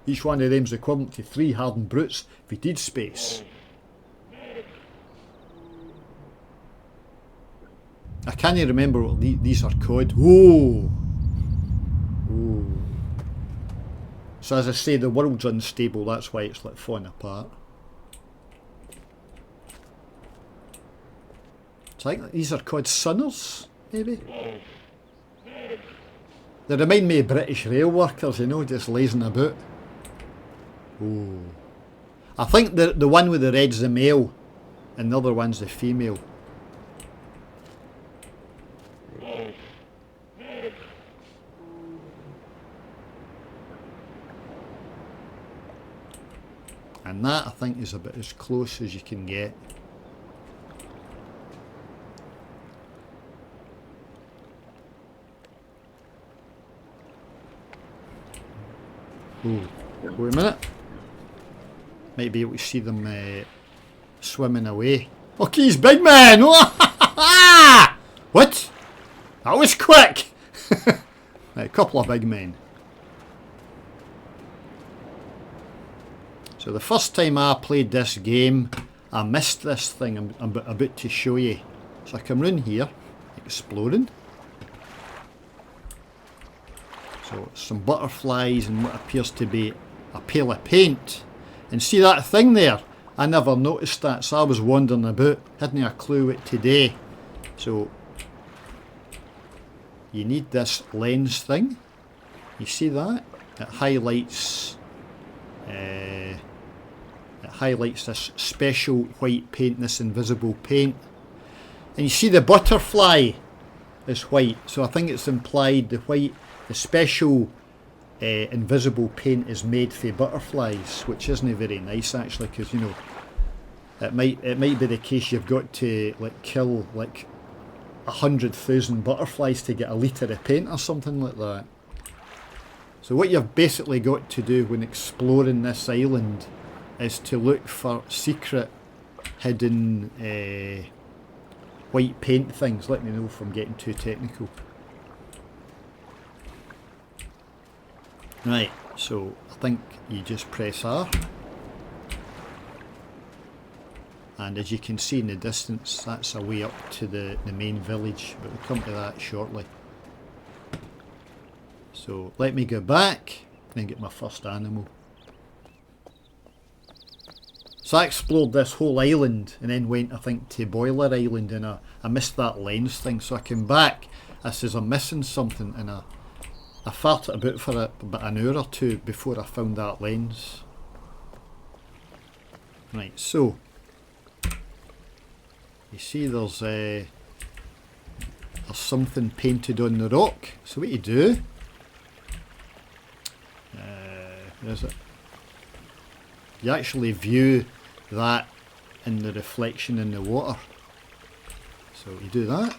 Each one of them's equivalent to 3 hardened brutes if you did space. I can't remember what these are called. Whoa! Whoa. So as I say, the world's unstable, that's why it's like falling apart. So I think these are called Sunners, maybe? They remind me of British rail workers, you know, just lazing about. Ooh. I think the one with the red's the male and the other one's the female. And that, I think, is about as close as you can get. Ooh, wait a minute. Might be able to see them swimming away. Look, he's big man! What? That was quick! Right, a couple of big men. So the first time I played this game, I missed this thing I'm about to show you. So I come round here, exploring. So some butterflies and what appears to be a pail of paint. And see that thing there? I never noticed that, so I was wandering about, hadn't a clue what to do. So you need this lens thing. You see that? It highlights this special white paint, this invisible paint. And you see the butterfly is white, so I think it's implied the special invisible paint is made for butterflies, which isn't very nice actually, because you know it might be the case you've got to like kill like 100,000 butterflies to get a litre of paint or something like that. So what you've basically got to do when exploring this island is to look for secret hidden white paint things. Let me know if I'm getting too technical. Right, so I think you just press R, and as you can see in the distance, that's a way up to the main village, but we'll come to that shortly. So let me go back and get my first animal. So I explored this whole island and then went, I think, to Boiler Island, and I missed that lens thing, so I came back. I says I'm missing something, and I farted about for about an hour or two before I found that lens. Right, so you see there's something painted on the rock. So what you do, where is it? You actually view that in the reflection in the water. So you do that.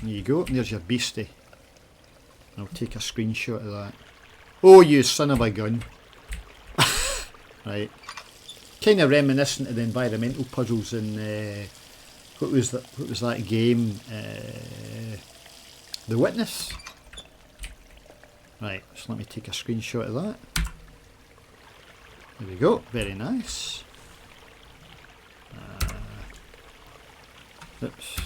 There you go, and there's your beastie. I'll take a screenshot of that. Oh, you son of a gun. Right. Kind of reminiscent of the environmental puzzles in, what was that game? The Witness. Right, so let me take a screenshot of that. There we go, very nice. Oops.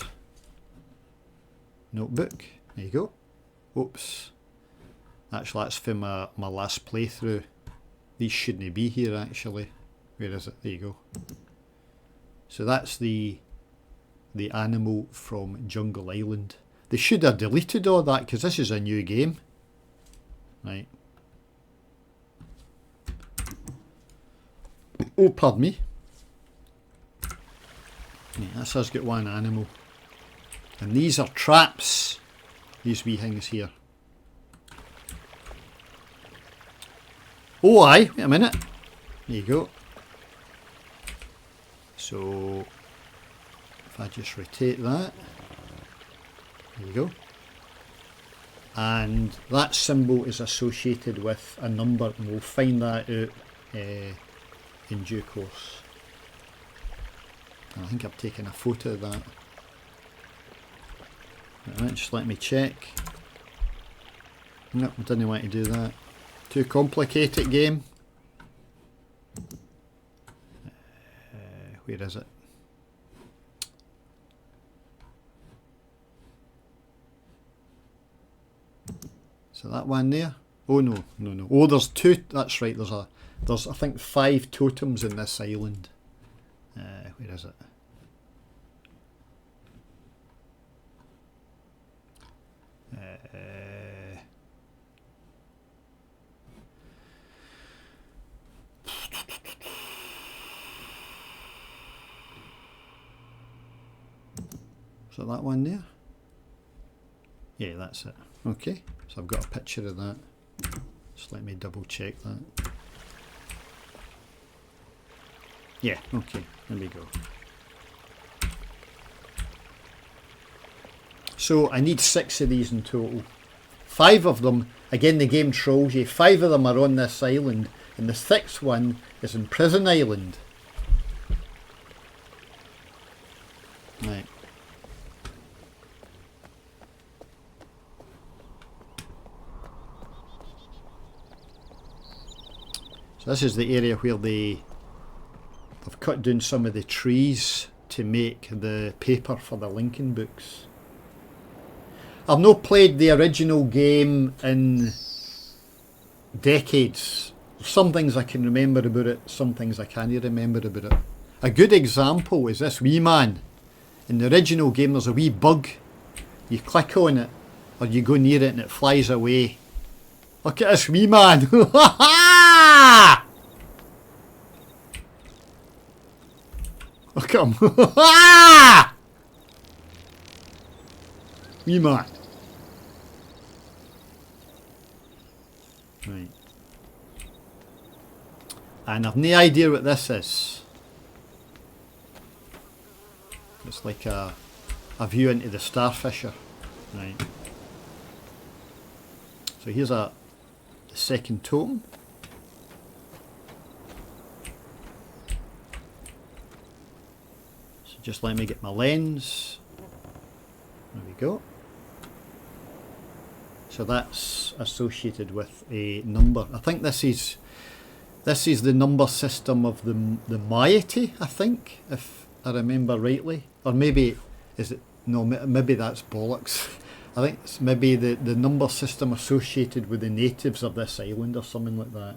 Notebook, there you go. Oops. Actually, that's from my last playthrough. These shouldn't be here actually. Where is it? There you go. So that's the animal from Jungle Island. They should have deleted all that because this is a new game. Right. Oh, pardon me. Yeah, this has got one animal. And these are traps. These wee things here. Oh aye, wait a minute. There you go. So if I just rotate that, there you go. And that symbol is associated with a number, and we'll find that out in due course. And I think I've taken a photo of that. Right, just let me check. Nope, I didn't want to do that. Too complicated game. Where is it? So that one there? Oh no, no, no. Oh, there's two. That's right. There's I think 5 totems in this island. Where is it? Is that one there? Yeah, that's it. Okay, so I've got a picture of that. Just let me double check that. Yeah, okay, there we go. So I need 6 of these in total. 5 of them, again the game trolls you, 5 of them are on this island, and the 6th one is in Prison Island. Right. So this is the area where they've cut down some of the trees to make the paper for the Lincoln books. I've not played the original game in decades. Some things I can remember about it, some things I can't remember about it. A good example is this wee man. In the original game there's a wee bug. You click on it, or you go near it and it flies away. Look at this wee man. Look at him. Wee man. Right. And I've no idea what this is. It's like a view into the Starfisher. Right. So here's the second totem. So just let me get my lens. There we go. So that's associated with a number. I think this is the number system of the moiety, I think, if I remember rightly. Or maybe, is it, no, maybe that's bollocks. I think it's maybe the number system associated with the natives of this island or something like that.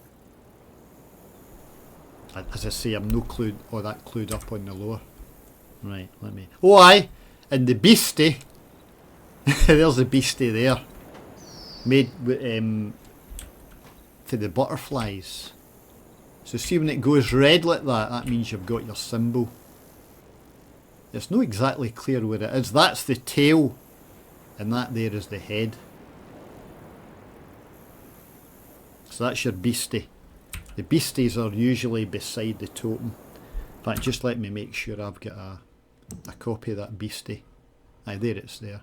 As I say, I'm no clue, or that clued up on the lore. Right, let me, oh aye, and the beastie, there's the beastie there, made for the butterflies. So see when it goes red like that, that means you've got your symbol. It's not exactly clear where it is. That's the tail, and that there is the head. So that's your beastie. The beasties are usually beside the totem. In fact, just let me make sure I've got a copy of that beastie. Aye, there it's there.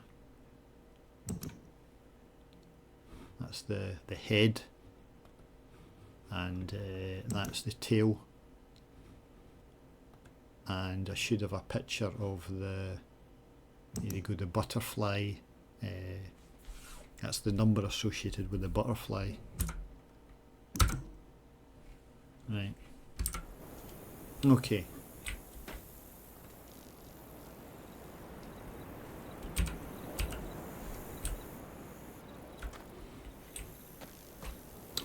That's the head, and that's the tail. And I should have a picture of there you go, the butterfly. That's the number associated with the butterfly. Right. Okay.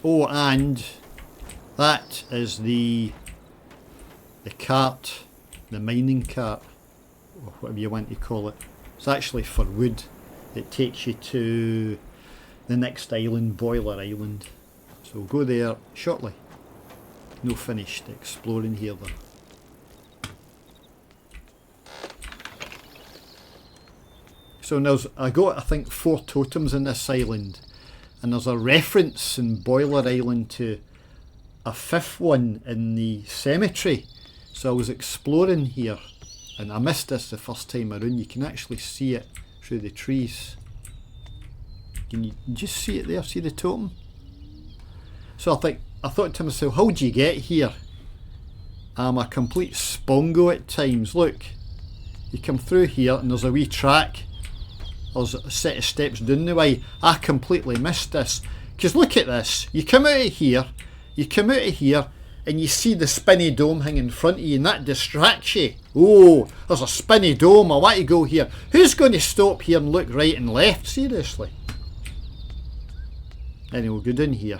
Oh, and that is the cart, the mining cart, or whatever you want to call it. It's actually for wood. It takes you to the next island, Boiler Island. So we'll go there shortly. No finished exploring here though. So I got, I think, 4 totems in this island, and there's a reference in Boiler Island to a 5th one in the cemetery. So I was exploring here, and I missed this the first time around. You can actually see it through the trees. Can you just see it there? See the totem? So I thought to myself, how do you get here? I'm a complete spongo at times. Look, you come through here and there's a wee track. There's a set of steps down the way. I completely missed this. Because look at this. You come out of here, and you see the spinny dome hanging in front of you, and that distracts you. Oh, there's a spinny dome. I want to go here. Who's going to stop here and look right and left? Seriously. Anyway, we'll go down here.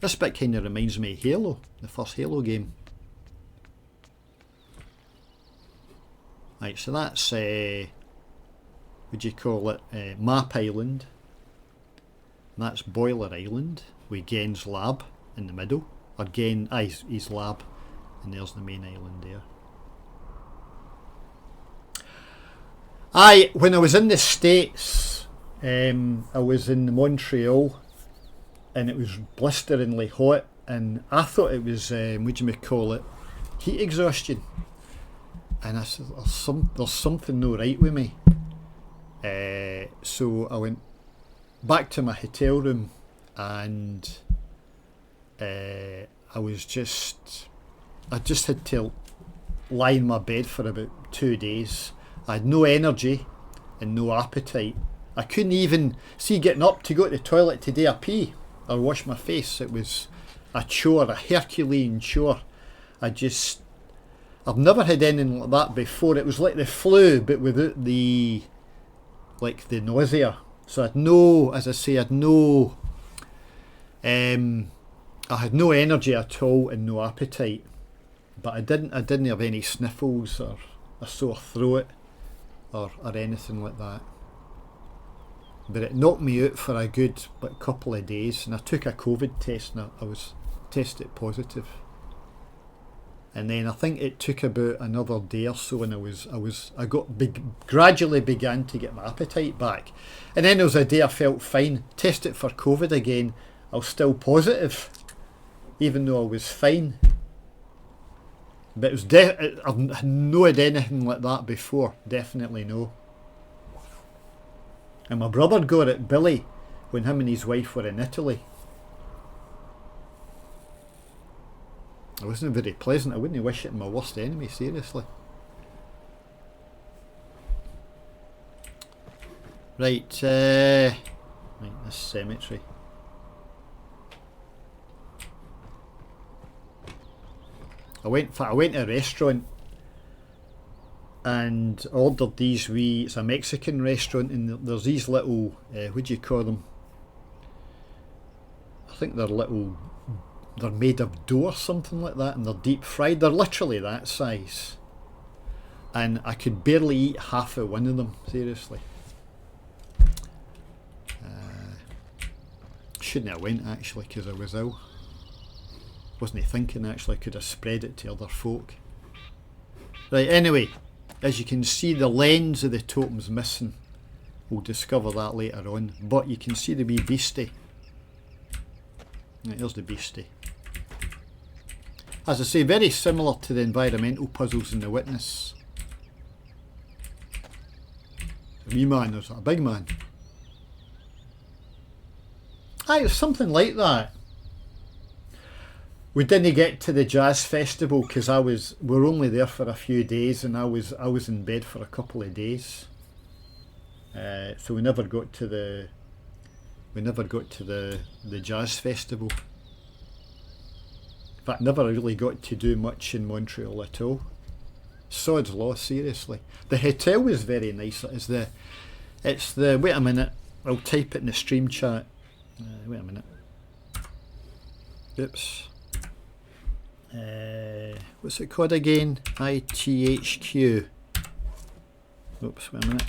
This bit kind of reminds me of Halo, the first Halo game. Right, so that's, what do you call it, Map Island. And that's Boiler Island, with Gen's lab in the middle. Or Gen, his lab, and there's the main island there. When I was in the States, I was in Montreal, and it was blisteringly hot, and I thought it was, what do you call it, heat exhaustion. And I said, there's something no right with me. So I went back to my hotel room, and I just had to lie in my bed for about 2 days. I had no energy and no appetite. I couldn't even see getting up to go to the toilet to do a pee or wash my face. It was a chore, a Herculean chore. I've never had anything like that before. It was like the flu, but without the nausea. So I had no energy at all and no appetite. But I didn't have any sniffles or a sore throat or anything like that. But it knocked me out for a good couple of days, and I took a COVID test and I was tested positive. And then I think it took about another day or so, and gradually began to get my appetite back. And then there was a day I felt fine, tested for COVID again, I was still positive, even though I was fine. But it was I've not had anything like that before, definitely no. And my brother got it, Billy, when him and his wife were in Italy. It wasn't very pleasant. I wouldn't wish it on my worst enemy, seriously. Right, this cemetery. I went to a restaurant and ordered these it's a Mexican restaurant, and there's these little, what do you call them? I think they're made of dough or something like that, and they're deep fried. They're literally that size. And I could barely eat half of one of them, seriously. Shouldn't have went actually, because I was ill. Wasn't thinking actually I could have spread it to other folk. Right, anyway, as you can see, the lens of the totem's missing. We'll discover that later on. But you can see the wee beastie. Right, there's the beastie. As I say, very similar to the environmental puzzles in The Witness. A wee man, there's a big man. Aye, it was something like that. We didn't get to the jazz festival because we were only there for a few days, and I was in bed for a couple of days. So we never got to the jazz festival. In fact, never really got to do much in Montreal at all. Sod's law, seriously. The hotel was very nice. It's the wait a minute, I'll type it in the stream chat. Wait a minute. Oops. What's it called again? ITHQ. Oops, wait a minute.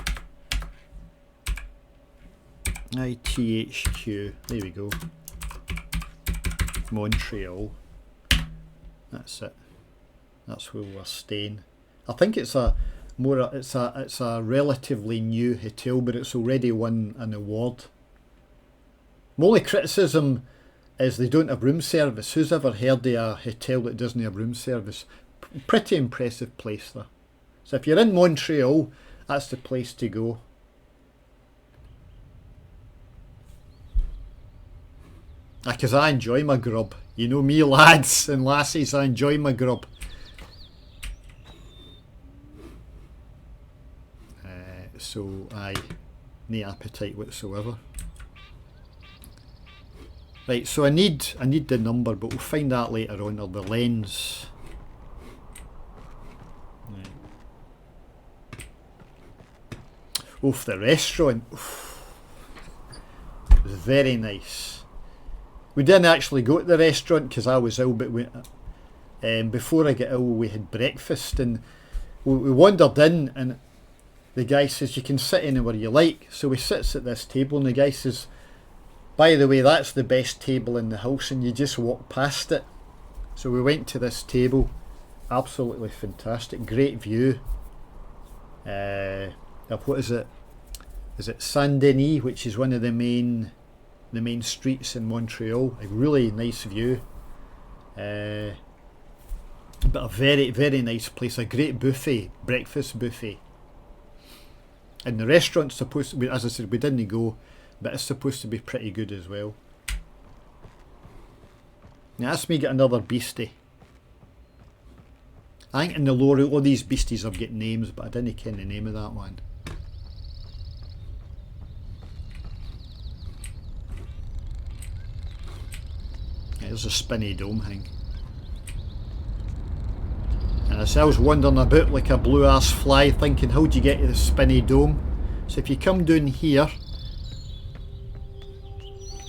ITHQ. There we go. Montreal. That's it. That's where we're staying. I think it's a relatively new hotel, but it's already won an award. My only criticism is they don't have room service. Who's ever heard of a hotel that doesn't have room service? Pretty impressive place there. So if you're in Montreal, that's the place to go. Because I enjoy my grub. You know me, lads and lassies, I enjoy my grub. So aye, no appetite whatsoever. Right, so I need the number, but we'll find that later on, or the lens. Right. Oof, the restaurant. Oof. It was very nice. We didn't actually go to the restaurant because I was ill, but before I got ill we had breakfast, and we wandered in, and the guy says you can sit anywhere you like. So we sits at this table, and the guy says, by the way, that's the best table in the house, and you just walk past it. So we went to this table, absolutely fantastic, great view of what is it Saint Denis, which is one of the main streets in Montreal. A really nice view, but a very, very nice place. A great buffet, breakfast buffet. And the restaurant's supposed to be, as I said, we didn't go, but it's supposed to be pretty good as well. Now that's me get another beastie. I think in the lore all these beasties have got names, but I didn't ken the name of that one. There's a spinny dome thing. And as I was wandering about like a blue ass fly thinking, how do you get to the spinny dome? So if you come down here,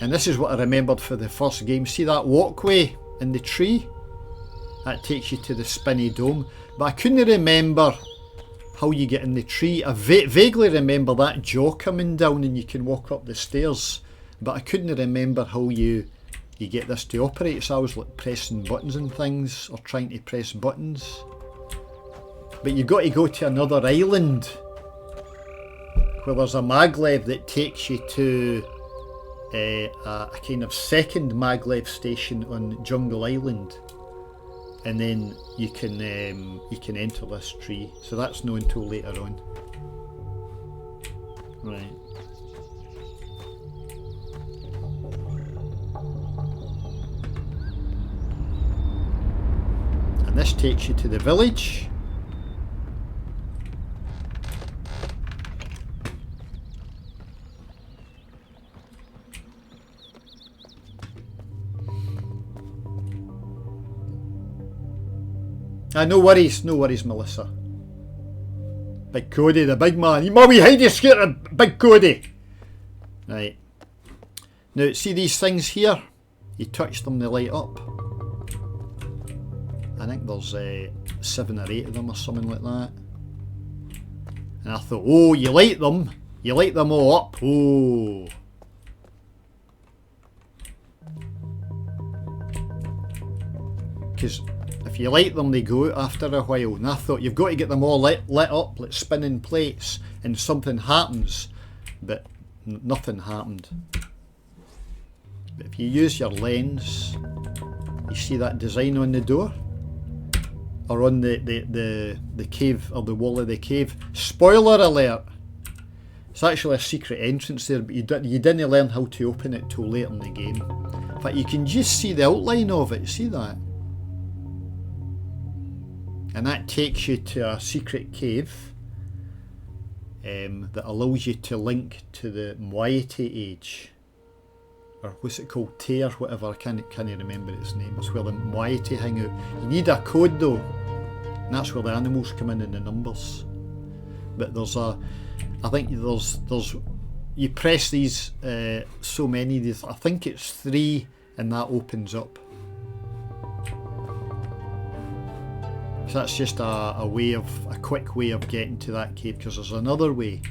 and this is what I remembered for the first game, see that walkway in the tree? That takes you to the spinny dome. But I couldn't remember how you get in the tree. I vaguely remember that jaw coming down and you can walk up the stairs, but I couldn't remember how you get this to operate. So I was like pressing buttons and things, or trying to press buttons. But you've got to go to another island where there's a maglev that takes you to a kind of second maglev station on Jungle Island, and then you can enter this tree. So that's not until later on. Right. And this takes you to the village. No worries, Melissa. Big Cody, the big man. You mummy, hide your scooter, Big Cody. Right. Now, see these things here? You touch them, they light up. I think there's 7 or 8 of them or something like that. And I thought, oh, you light them all up. Oh. Because if you light them, they go out after a while. And I thought, you've got to get them all lit up like spinning plates, and something happens. But nothing happened. But if you use your lens, you see that design on the door? Or on the cave, or the wall of the cave. Spoiler alert! It's actually a secret entrance there, but you didn't learn how to open it till later in the game. In fact, you can just see the outline of it, see that? And that takes you to a secret cave that allows you to link to the Moiety Age. Or what's it called? Tear, whatever, I can't remember its name. It's where the Moiety hang out. You need a code though, and that's where the animals come in and the numbers. But I think there's you press these so many, I think it's 3, and that opens up. So that's just a quick way of getting to that cave, because there's another way.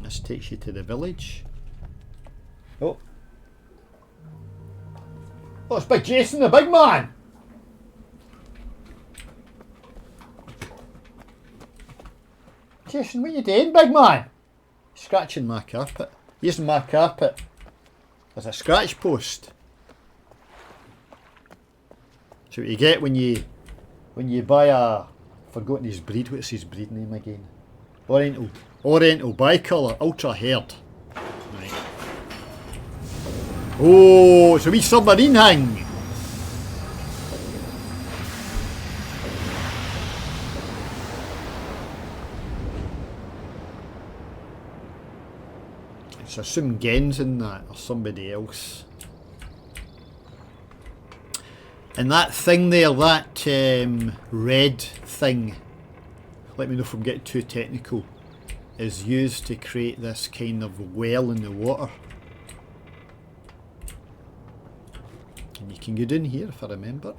This takes you to the village. Oh, it's Big Jason, the big man. Jason, what are you doing, big man? Scratching my carpet. Using my carpet. There's a scratch post. So what you get when you buy a, forgotten his breed, what's his breed name again? Oriental bicolour, ultra haired. Right. Oh, it's a wee submarine hang. I assume Gen's in that, or somebody else. And that thing there, that red thing, let me know if I'm getting too technical, is used to create this kind of well in the water. And you can go down here if I remember.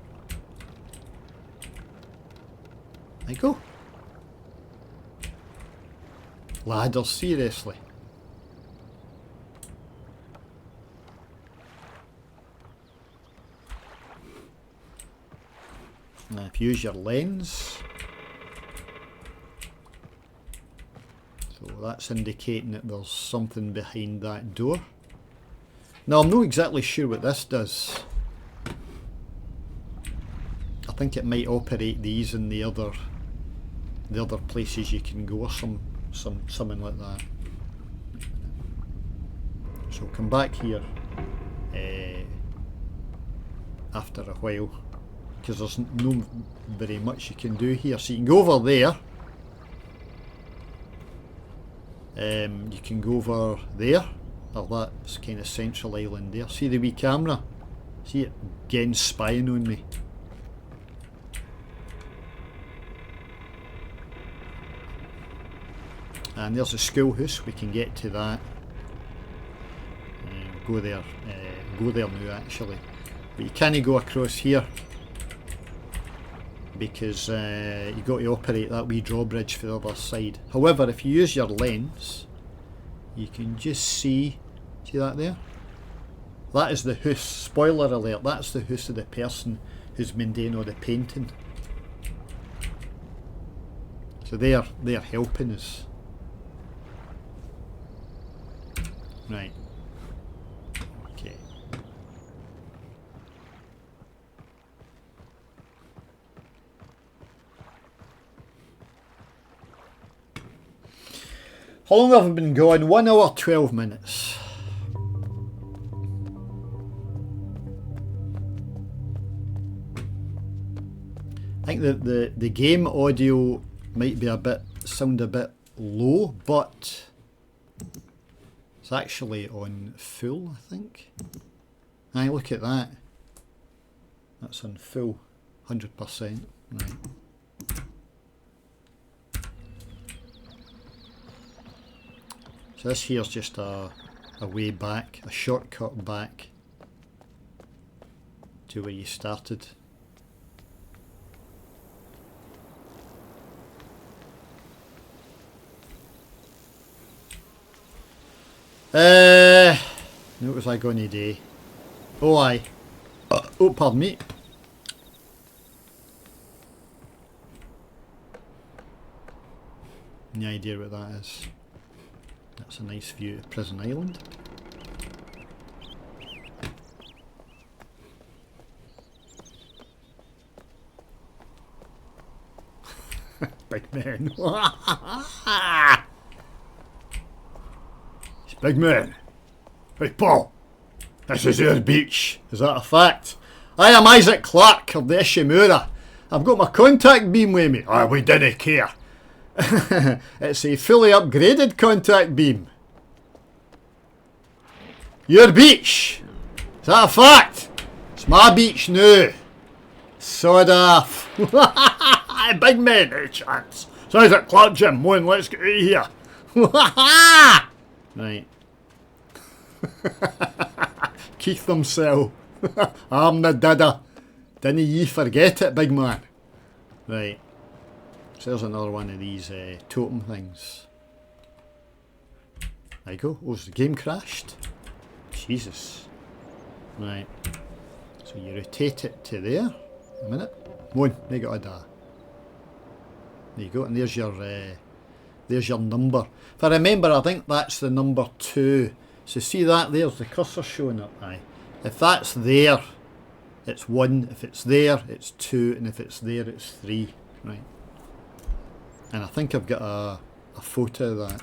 There you go. Ladders, seriously. Now if you use your lens, so that's indicating that there's something behind that door. Now I'm not exactly sure what this does. I think it might operate these in the other places you can go, or something like that. So come back here after a while, because there's no very much you can do here. So you can go over there. You can go over there, or that's kind of central island there. See the wee camera? See it again spying on me. And there's a schoolhouse, we can get to that. Go there now actually. But you can't go across here, because you've got to operate that wee drawbridge for the other side. However, if you use your lens, you can just see that there? That is the house, spoiler alert, that's the house of the person who's been doing all the painting. So they're helping us. Right. Okay. How long have I been going? 1 hour 12 minutes. I think that the game audio might be sound a bit low, but it's actually on full, I think. Aye, look at that. That's on full, 100%. Right. So this here's just a way back, a shortcut back to where you started. What was I going to do? Oh, aye. Oh, pardon me. Any idea what that is? That's a nice view of Prison Island. Big man. It's big man. Hey Paul, this is our beach. Is that a fact? I am Isaac Clarke of the Ishimura. I've got my contact beam with me. Oh, we didn't care. It's a fully upgraded contact beam. Your beach. Is that a fact? It's my beach now. Sod off. Big man, no chance. So Isaac Clarke, Jim, one, let's get out of here. Right. Keith himself. I'm the dada. Didn't ye forget it, big man? Right. So there's another one of these totem things. There you go. Oh, has the game crashed? Jesus. Right. So you rotate it to there. A minute. One. They got a da. There you go. And there's your number. If I remember, I think that's the number 2 So see that there's the cursor showing up. Aye. If that's there, it's 1. If it's there, it's 2. And if it's there, it's 3. Right. And I think I've got a photo of that.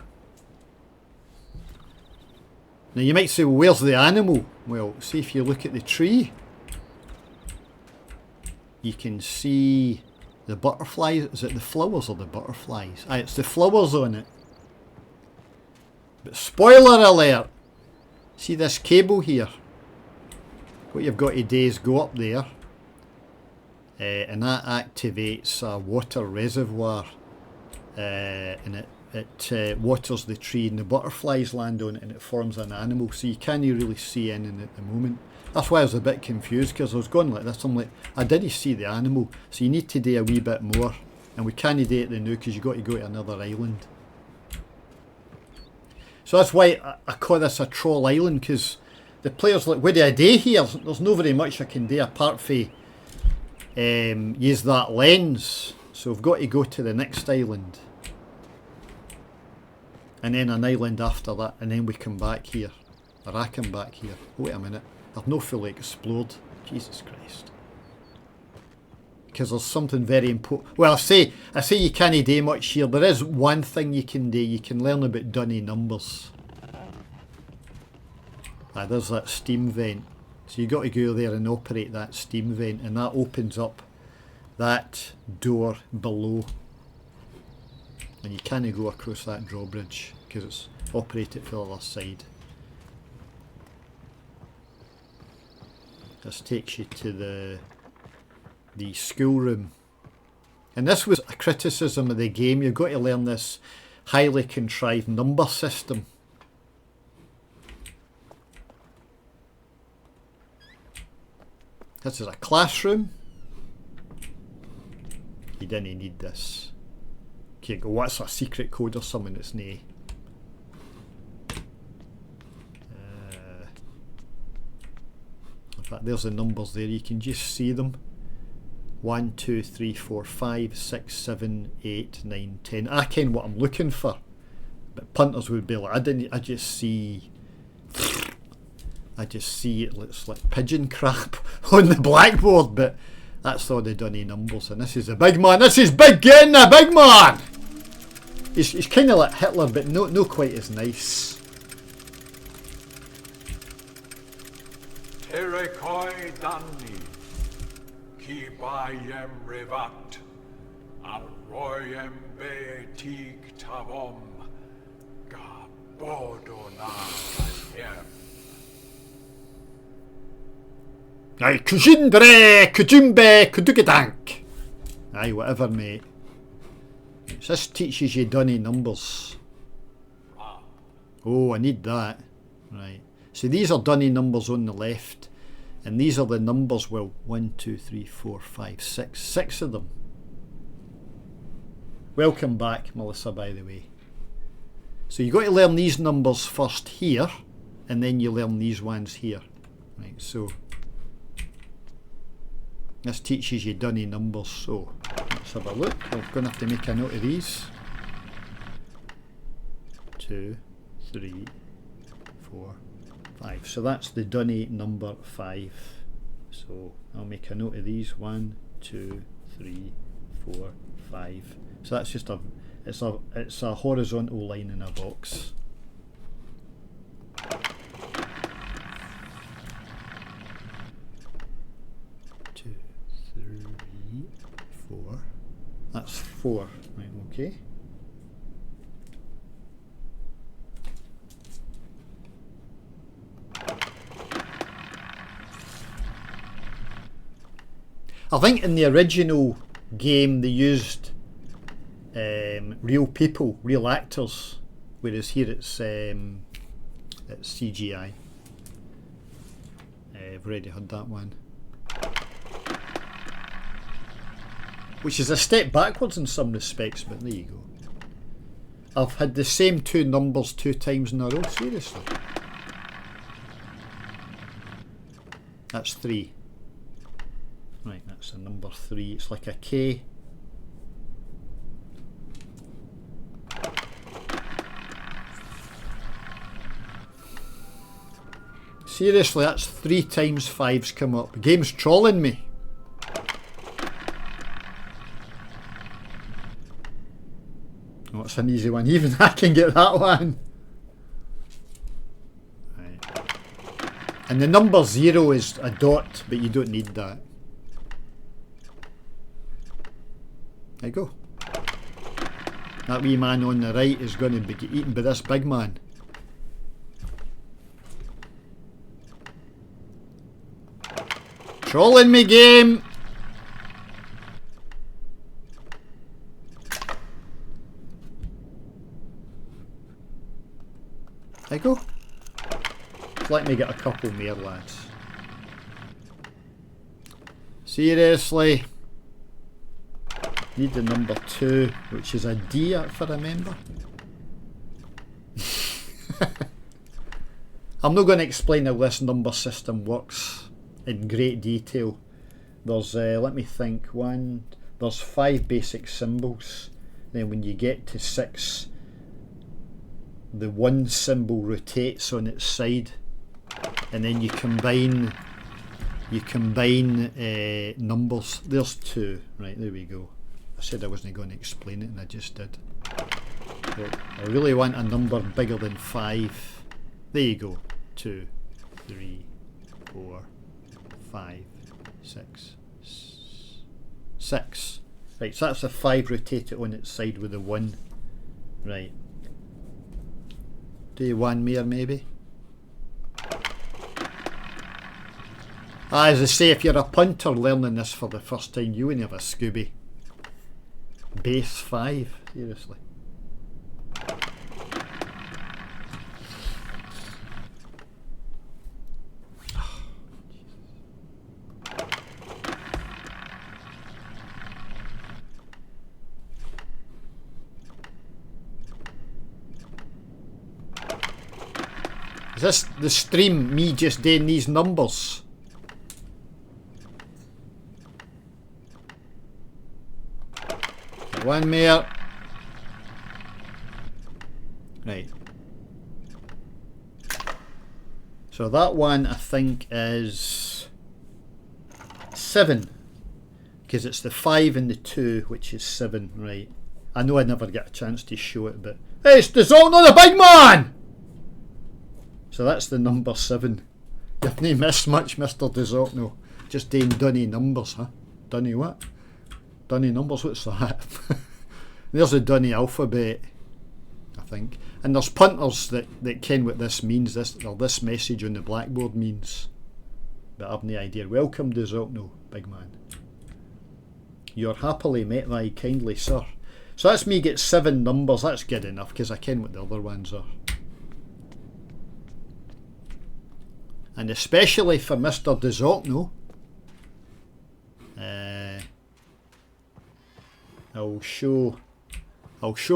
Now you might say, well, where's the animal? Well, see if you look at the tree, you can see the butterflies. Is it the flowers or the butterflies? Aye, it's the flowers on it. But spoiler alert! See this cable here? What you've got to do is go up there, and that activates a water reservoir, and it waters the tree, and the butterflies land on it, and it forms an animal. So you can't really see anything at the moment. That's why I was a bit confused, because I was going like this. I'm like, I didn't see the animal. So you need to do a wee bit more, and we can't do it now because you've got to go to another island. So that's why I call this a troll island, because the player's like, what do I do here? There's no very much I can do apart from use that lens. So I've got to go to the next island. And then an island after that, and then we come back here. Or I come back here. Wait a minute. I've not fully explored. Jesus Christ. Because there's something very important. Well, I say you can't do much here. There is one thing you can do. You can learn about dunny numbers. Ah, there's that steam vent. So you've got to go there and operate that steam vent, and that opens up that door below. And you can't go across that drawbridge because it's operated from the other side. This takes you to the schoolroom. And this was a criticism of the game. You've got to learn this highly contrived number system. This is a classroom. You didn't need this. Okay, go, what's a secret code or something that's nae? In fact, there's the numbers there. You can just see them. 1, 2, 3, 4, 5, 6, 7, 8, 9, 10. I ken what I'm looking for. But punters would be like, I just see it looks like pigeon crap on the blackboard, but that's all the dunny numbers. And this is a big man. This is big getting a big man. He's kind of like Hitler, but no quite as nice. Terekoi Danni, Kibayem Revat, Arroyem Betik Tavom, Gabodona Kayem. Aye, Kujindre, Kujumbe, Kudugadank. Aye, whatever, mate. This teaches you dunny numbers. Oh, I need that. Right. So these are dunny numbers on the left. And these are the numbers, well, 1, 2, 3, 4, 5, 6. 6 of them. Welcome back, Melissa, by the way. So you've got to learn these numbers first here. And then you learn these ones here. Right, so this teaches you dunny numbers, so let's have a look. I'm going to have to make a note of these. 2, 3, 4, 5. So that's the dunny number 5. So I'll make a note of these. 1, 2, 3, 4, 5. So that's just it's a horizontal line in a box. 4. That's 4. Right, okay. I think in the original game they used real people, real actors, whereas here it's CGI. I've already heard that one. Which is a step backwards in some respects, but there you go. I've had the same 2 numbers 2 times in a row, seriously. That's 3. Right, that's a number 3. It's like a K. Seriously, that's 3 times 5's come up. The game's trolling me. Oh, it's an easy one. Even I can get that one. Right. And the number 0 is a dot, but you don't need that. There you go. That wee man on the right is going to be eaten by this big man. Trolling me, game! There you go. Let me get a couple more, lads. Seriously. Need the number 2, which is a D if I remember. I'm not going to explain how this number system works in great detail. There's, let me think, there's 5 basic symbols. Then when you get to 6, the 1 symbol rotates on its side, and then you combine numbers. There's 2, right, there we go. I said I wasn't going to explain it and I just did. But I really want a number bigger than 5. There you go. 2, 3, 4, 5, 6. 6. Right, so that's a 5 rotated on its side with a 1. Right. Do you one more maybe? As I say, if you're a punter learning this for the first time, you wouldn't have a Scooby. Base 5, seriously. Is this the stream, me just doing these numbers? One more. Right. So that one I think is 7. Because it's the 5 and the 2, which is 7, right. I know I never get a chance to show it, but hey, it's the Zone of the big man! So that's the number 7. You've not missed much, Mr. DeZocno. Just doing dunny numbers, huh? Dunny what? Dunny numbers, what's that? There's the dunny alphabet, I think. And there's punters that ken what this means, or this message on the blackboard means. But I've no idea. Welcome, DeZocno, big man. You're happily met thy kindly sir. So that's me get 7 numbers. That's good enough, because I ken what the other ones are. And especially for Mr. DeZocno, I'll show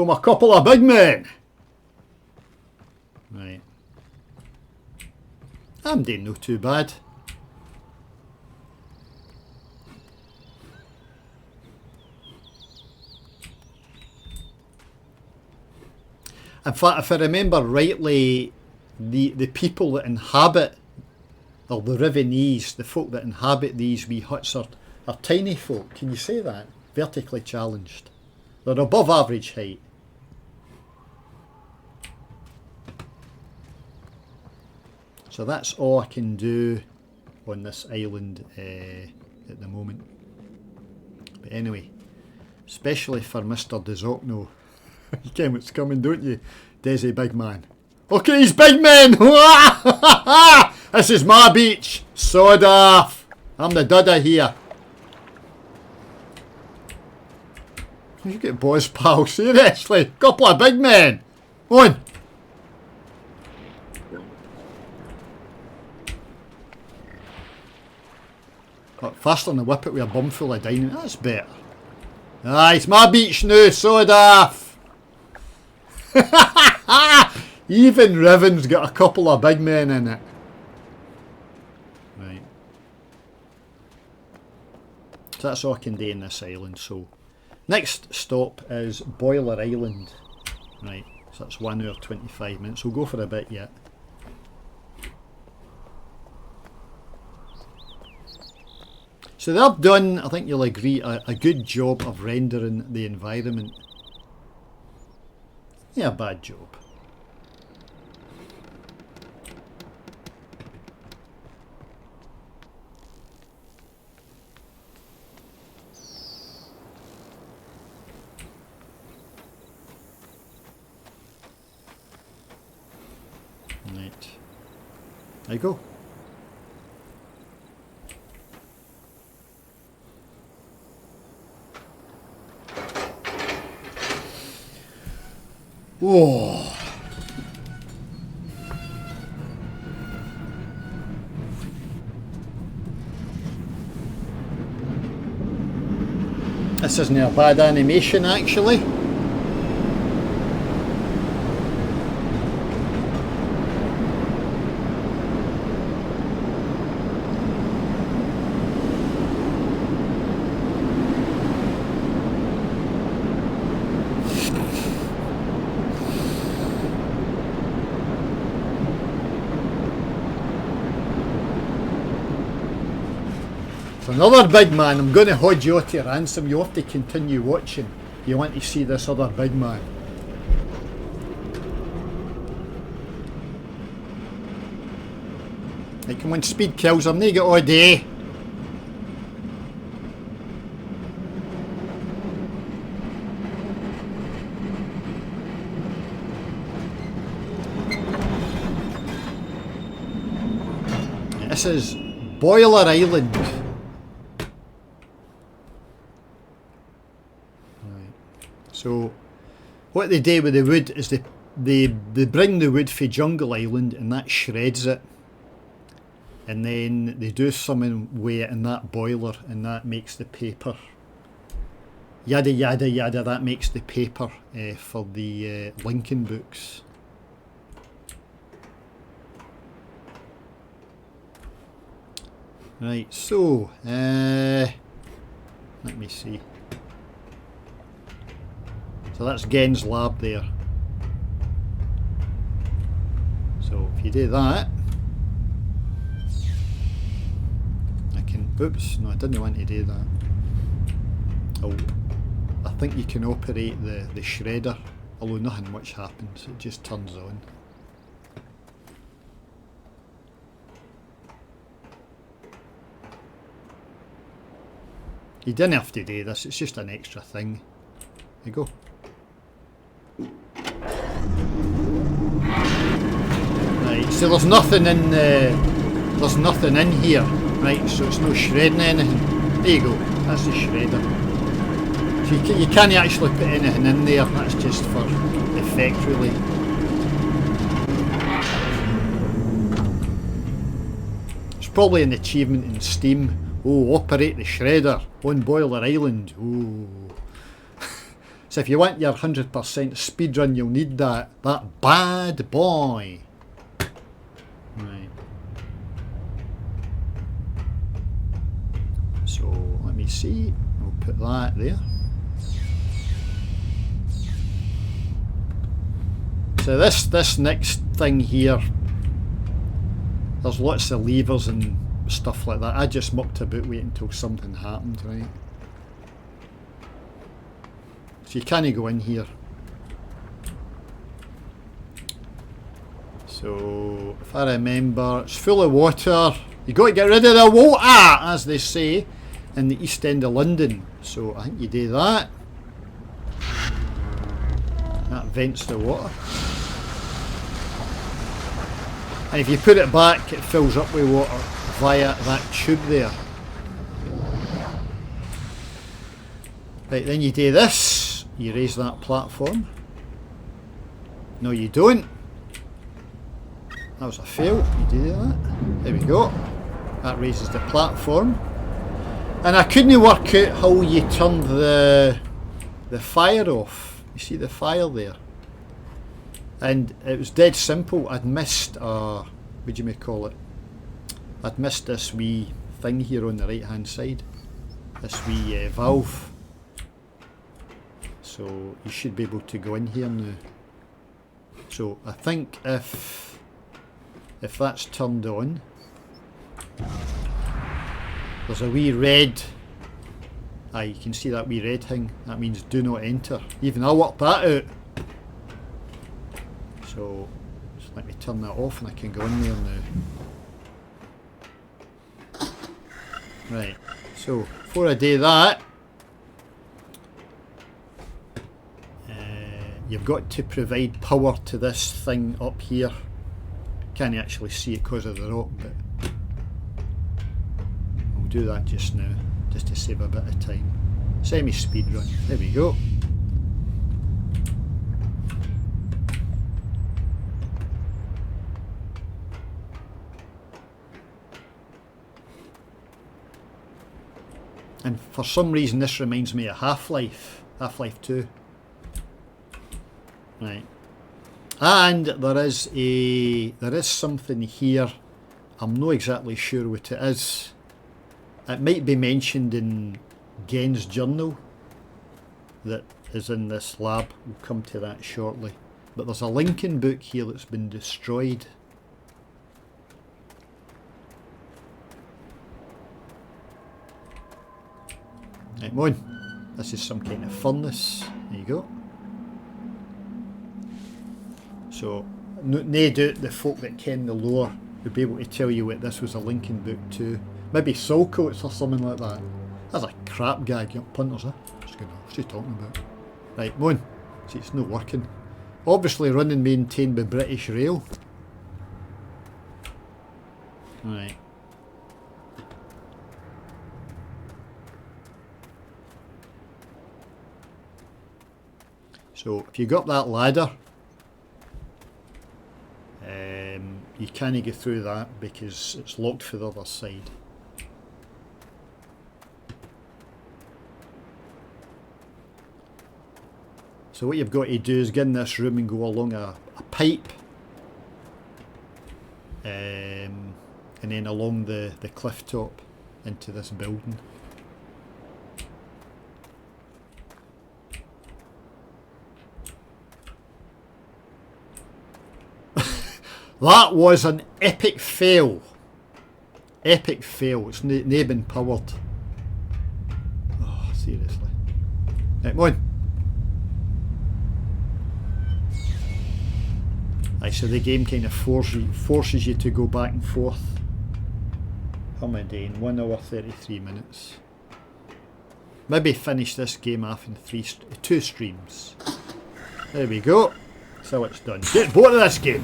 him a couple of big men. Right. I'm doing no too bad. In fact, if I remember rightly, the people that inhabit, or the Rivenese, the folk that inhabit these wee huts are tiny folk. Can you say that? Vertically challenged. They're above average height. So that's all I can do on this island at the moment. But anyway, especially for Mr. DeZocno. You ken what's coming, don't you? Desi big man. Look at these big men! This is my beach! Sod off! I'm the dudder here. You get boys, pal, seriously. Couple of big men. On. Got faster than the whippet with a bum full of dining. That's better. Aye, it's my beach now, sod off. Even Riven's got a couple of big men in it. Right. So that's all I can do in this island, so. Next stop is Boiler Island. Right, so that's 1 hour 25 minutes. We'll go for a bit yet. So they've done, I think you'll agree, a good job of rendering the environment. Yeah, a bad job. Right. There you go. Whoa. This isn't a bad animation actually. Another big man. I'm going to hold you to ransom. You have to continue watching. You want to see this other big man. Like, come on, speed kills him. They get all day. This is Boiler Island. So, what they do with the wood is they bring the wood from Jungle Island and that shreds it. And then they do something with it in that boiler and that makes the paper. Yada yada yada, that makes the paper for the Lincoln books. Right, so, let me see. So that's Gen's lab there. So if you do that, I can, oops, no I didn't want to do that. Oh, I think you can operate the shredder, although nothing much happens, it just turns on. You didn't have to do this, it's just an extra thing. There you go. Right, so there's nothing in here, right? So it's no shredding anything. There you go. That's the shredder. So you can't actually put anything in there. That's just for effect, really. It's probably an achievement in Steam. Oh, operate the shredder on Boiler Island. Oh. So if you want your 100% speedrun, you'll need that bad boy. Right. So let me see. I'll put that there. So this next thing here, there's lots of levers and stuff like that. I just mucked about waiting until something happened, right? So you can't go in here. So if I remember, it's full of water. You got to get rid of the water, as they say in the East End of London. So I think you do that. That vents the water. And if you put it back, it fills up with water via that tube there. Right, then you do this. You raise that platform. No, you don't. That was a fail. You do that. There we go. That raises the platform. And I couldn't work out how you turned the fire off. You see the fire there? And it was dead simple. I'd missed what do you call it? I'd missed this wee thing here on the right hand side. This wee valve. So you should be able to go in here now. So I think if that's turned on, There's a wee red. You can see that wee red thing. That means do not enter. Even I worked that out. So just let me turn that off and I can go in there now. Right, so before I do that, you've got to provide power to this thing up here. Can't actually see it because of the rock, but we'll do that just now, just to save a bit of time. Semi-speed run. There we go. And for some reason this reminds me of Half-Life 2. Right. And there is something here. I'm not exactly sure what it is. It might be mentioned in Gen's journal that is in this lab. We'll come to that shortly. But there's a Lincoln book here that's been destroyed. Right, come on. This is some kind of furnace. There you go. So, no doubt the folk that ken the lore would be able to tell you what this was a Lincoln book too. Maybe soul coats or something like that. That's a crap gag, you punters, huh? What's he talking about? Right, come on. See, it's not working. Obviously run and maintained by British Rail. Right. So, if you go up that ladder, you can't get through that because it's locked for the other side. So what you've got to do is get in this room and go along a pipe, and then along the cliff top into this building. That was an epic fail. Epic fail. It's not been powered. Oh, seriously. Right, come on. Aye, so the game kind of forces you to go back and forth. How am I doing? 1 hour 33 minutes. Maybe finish this game off in 2 streams. There we go. So it's done. Get bored of this game.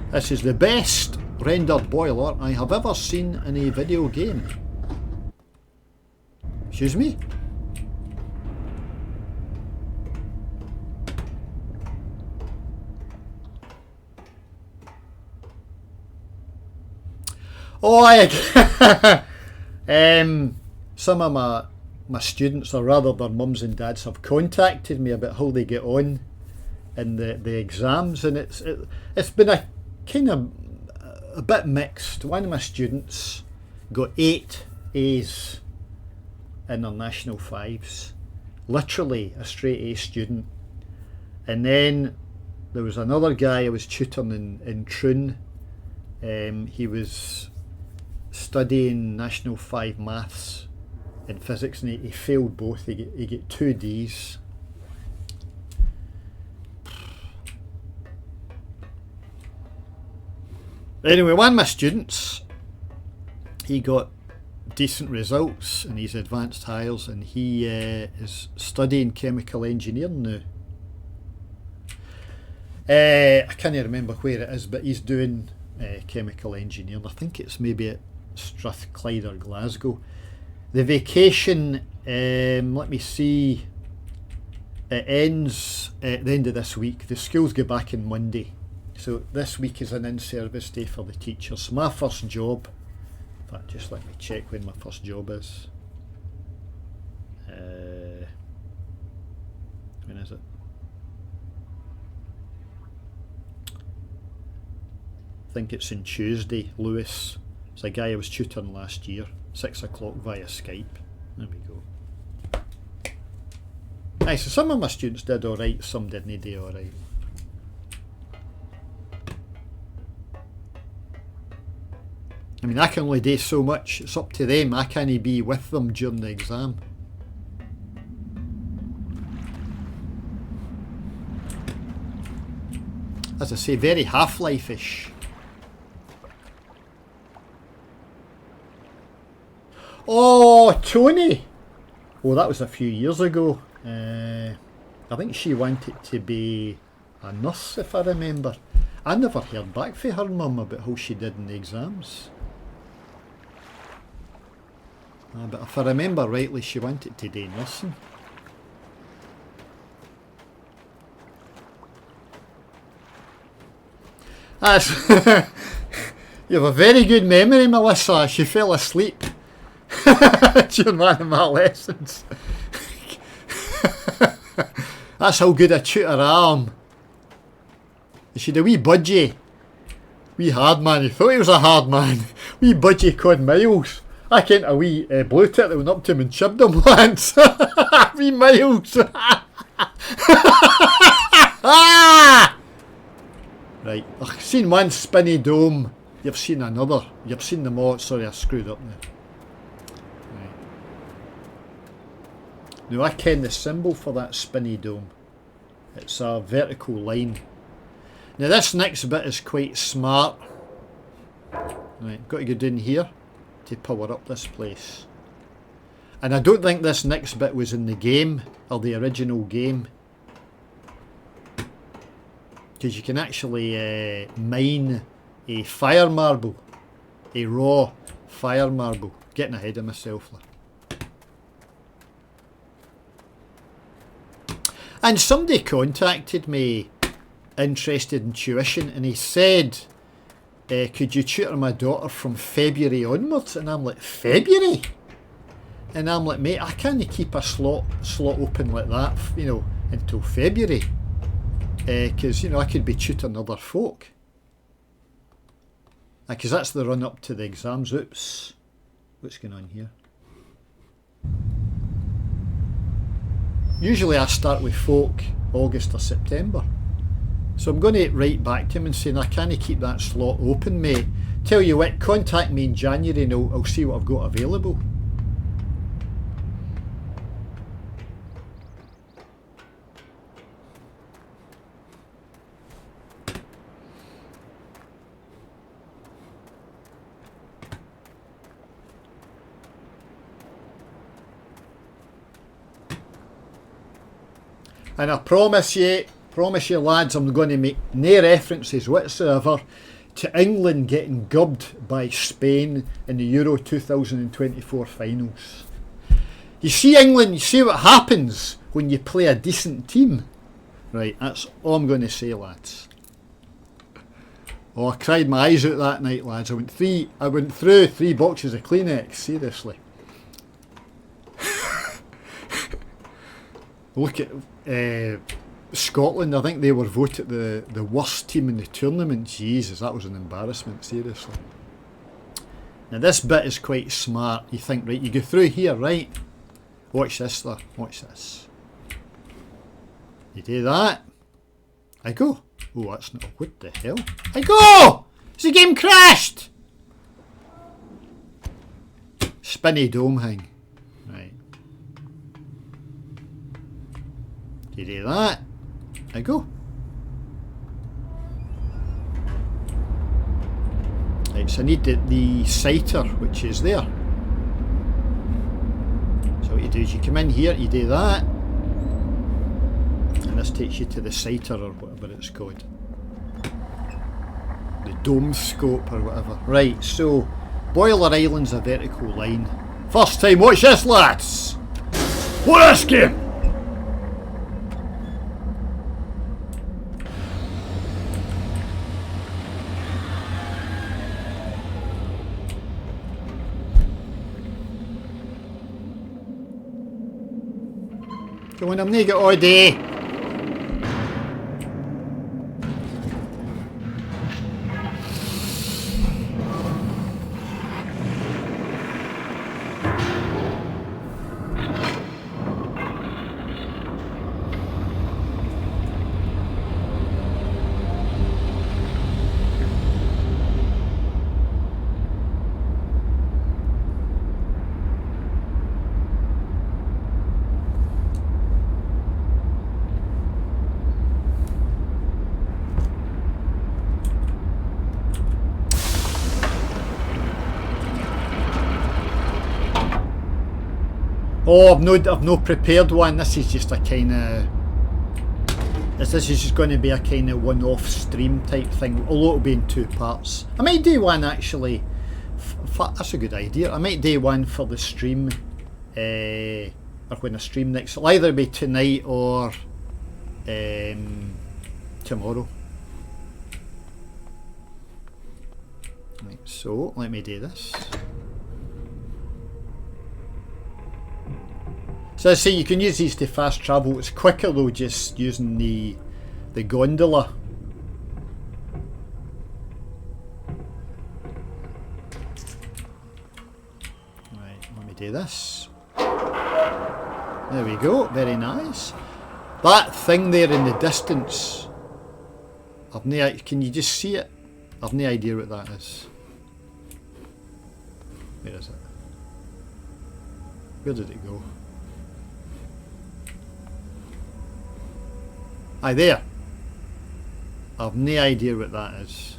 This is the best rendered boiler I have ever seen in a video game. Excuse me? Oh, some of my students, or rather their mums and dads, have contacted me about how they get on in the exams, and it's been a kind of a bit mixed. One of my students got 8 A's in their National 5s, literally a straight A student. And then there was another guy I was tutoring in Troon. He was studying National 5 maths and physics, and he failed both. He got 2 D's. Anyway, one of my students, he got decent results in his advanced hires, and he is studying chemical engineering now. I can't remember where it is, but he's doing chemical engineering. I think it's maybe at Strathclyde or Glasgow. The vacation, let me see, it ends at the end of this week. The schools go back on Monday. So this week is an in-service day for the teachers. So my first job, in fact, just let me check when my first job is. When is it? I think it's on Tuesday. Lewis, it's a guy I was tutoring last year. 6 o'clock via Skype. There we go. Nice. So some of my students did alright, some didn't do alright. I mean, I can only do so much. It's up to them. I can't be with them during the exam. As I say, very Half-Life-ish. Oh, Tony! Oh, that was a few years ago. I think she wanted to be a nurse, if I remember. I never heard back from her mum about how she did in the exams. But if I remember rightly, she wanted to do nursing. That's you have a very good memory, Melissa. She fell asleep during one of my lessons. That's how good I chewed her arm. She had a wee budgie. Wee hard man. He thought he was a hard man. Wee budgie called Miles. I kent a wee blue tit that went up to him and chibbed him once. Wee Miles. Right, I've seen one spinny dome. You've seen another. You've seen them all. Sorry, I screwed up there. Right. Now I ken the symbol for that spinny dome. It's a vertical line. Now this next bit is quite smart. Right, got to go down here to power up this place. And I don't think this next bit was in the game, or the original game. Because you can actually mine a fire marble. A raw fire marble. Getting ahead of myself there. And somebody contacted me interested in tuition, and he said, could you tutor my daughter from February onwards? And I'm like, February? And I'm like, mate, I can't keep a slot open like that, you know, until February. Because, you know, I could be tutoring other folk. Because that's the run up to the exams. Oops. What's going on here? Usually I start with folk August or September. So I'm going to write back to him and saying, I can't keep that slot open, mate. Tell you what, contact me in January and I'll see what I've got available. And I promise you lads, I'm going to make no references whatsoever to England getting gubbed by Spain in the Euro 2024 finals. You see England, you see what happens when you play a decent team. Right, that's all I'm going to say, lads. Oh, I cried my eyes out that night, lads. I went through 3 boxes of Kleenex, seriously. Look at Scotland, I think they were voted the worst team in the tournament. Jesus, that was an embarrassment, seriously. Now this bit is quite smart. You think, right, you go through here, right? Watch this there, watch this. You do that. I go. Oh, that's not, what the hell? I go! The game crashed! Spinny dome thing. Right. You do that. I go. Right, so I need the citer, which is there. So what you do is you come in here, you do that, and this takes you to the citer or whatever it's called. The dome scope or whatever. Right, so Boiler Island's a vertical line. First time, watch this, lads! What this game? Go on, I'm not got all day. Oh, I've no prepared one. This is just a kind of... This is just going to be a kind of one-off stream type thing, although it'll be in 2 parts. I might do one actually. That's a good idea. I might do one for the stream, or when I stream next. It'll either be tonight or tomorrow. Right, so let me do this. So I say you can use these to fast travel. It's quicker though just using the gondola. Right, let me do this. There we go, very nice. That thing there in the distance, can you just see it? I've no idea what that is. Where is it? Where did it go? Aye, there. I've no idea what that is.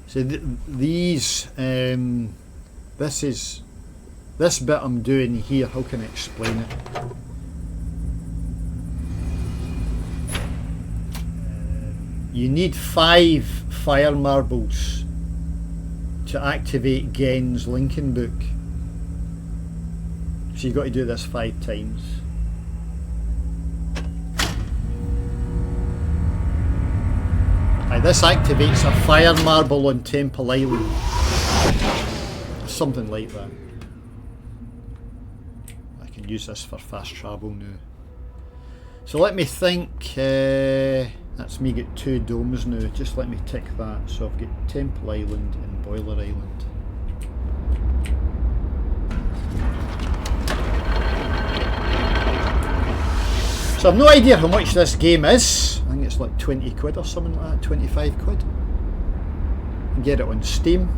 So these, this bit I'm doing here, how can I explain it? You need 5 fire marbles to activate Gen's Lincoln book. So you've got to do this 5 times. Aye, this activates a fire marble on Temple Island. Something like that. I can use this for fast travel now. So let me think, that's me get 2 domes now, just let me tick that. So I've got Temple Island and Boiler Island. So I've no idea how much this game is. I think it's like 20 quid or something like that, 25 quid. You can get it on Steam.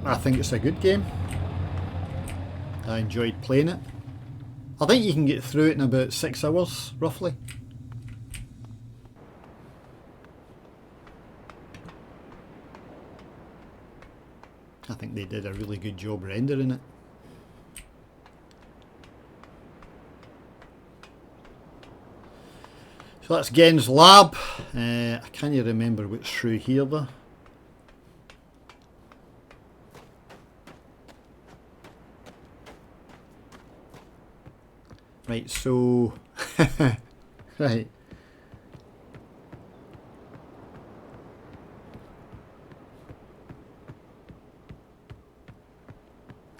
I think it's a good game. I enjoyed playing it. I think you can get through it in about 6 hours, roughly. I think they did a really good job rendering it. So that's Gen's lab. I can't remember what's through here though. Right, so right.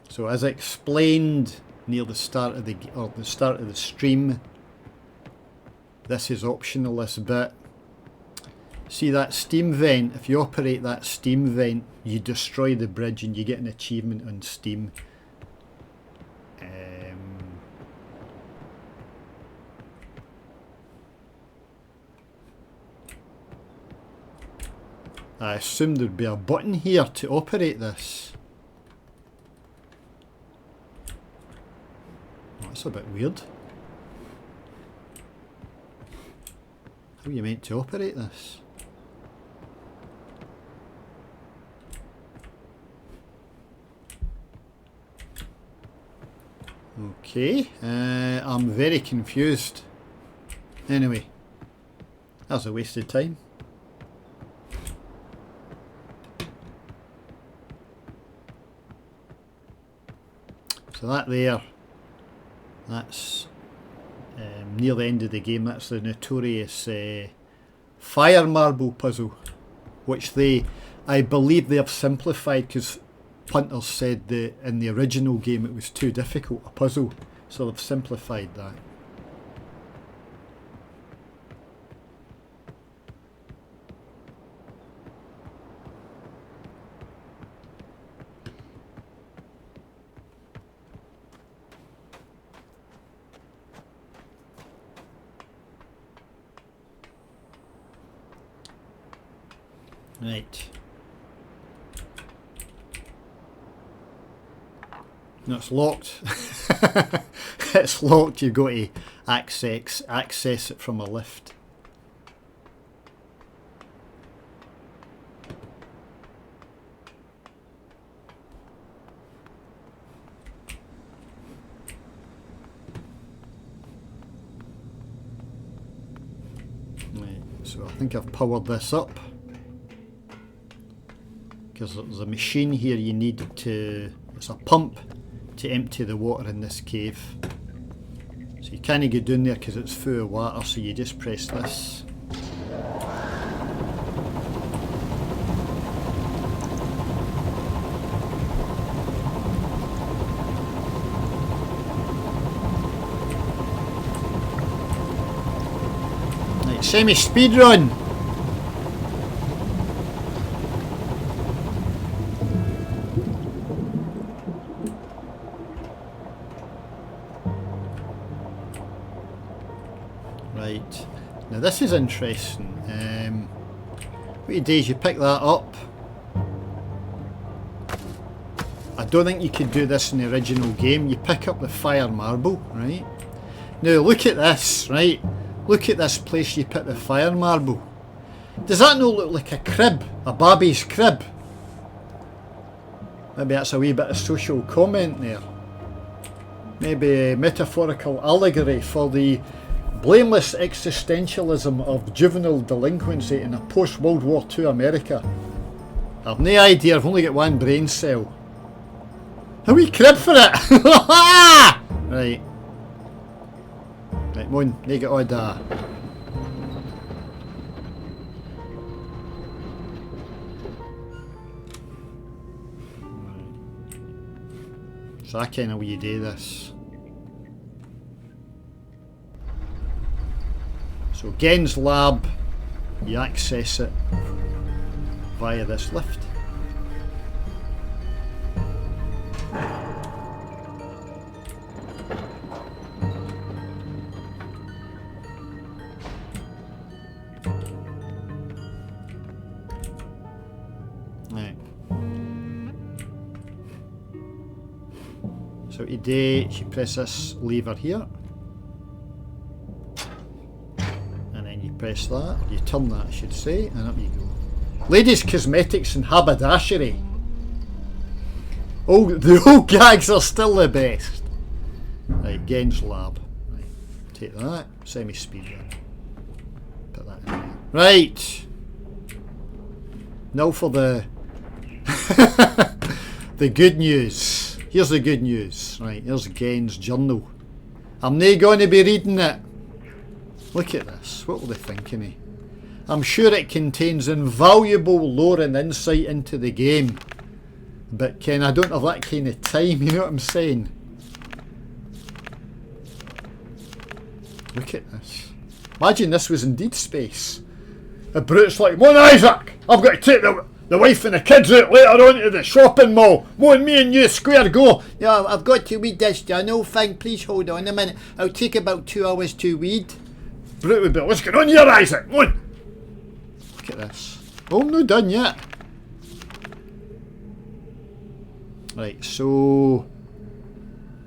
So as I explained near the start of the stream, this is optional, this bit. See that steam vent? If you operate that steam vent, you destroy the bridge and you get an achievement on Steam. I assume there'd be a button here to operate this. Oh, that's a bit weird. How are you meant to operate this? Okay, I'm very confused. Anyway, that's a wasted time. So that there, that's near the end of the game. That's the notorious fire marble puzzle, which I believe they have simplified because punters said that in the original game it was too difficult a puzzle, so they've simplified that. Right. No, it's locked. It's locked. You've got to access it from a lift. Right, so I think I've powered this up. Because there's a machine here you need to... It's a pump to empty the water in this cave. So you can't get down there because it's full of water, so you just press this. Right, semi-speed run! Right, now this is interesting. What you do is you pick that up. I don't think you could do this in the original game. You pick up the fire marble, right? Now look at this, right? Look at this place you put the fire marble. Does that not look like a crib? A baby's crib? Maybe that's a wee bit of social comment there. Maybe a metaphorical allegory for the blameless existentialism of juvenile delinquency in a post-World War II America. I've no idea, I've only got one brain cell. A wee crib for it! Right. Right, Moon, they get all that. So I kinda wee do this. So Gen's lab, you access it via this lift. Right. So today you press this lever here. Press that, or you turn that I should say, and up you go. Ladies Cosmetics and Haberdashery. Oh, the old gags are still the best. Right, Gen's lab. Right, take that, semi-speed run. Put that in there. Right. Now for the the good news. Here's the good news. Right, here's Gen's journal. I'm not going to be reading it. Look at this, what will they think of me? I'm sure it contains invaluable lore and insight into the game. But Ken, I don't have that kind of time, you know what I'm saying? Look at this. Imagine this was indeed space. The brute's like, "Mon Isaac, I've got to take the wife and the kids out later on to the shopping mall. Mon, me and you square go." "Yeah, I've got to weed this, John. Thing, please hold on a minute. I'll take about 2 hours to weed." Brute would be, "What's going on here, Isaac? Come on." Look at this. Oh, I'm not done yet. Right, so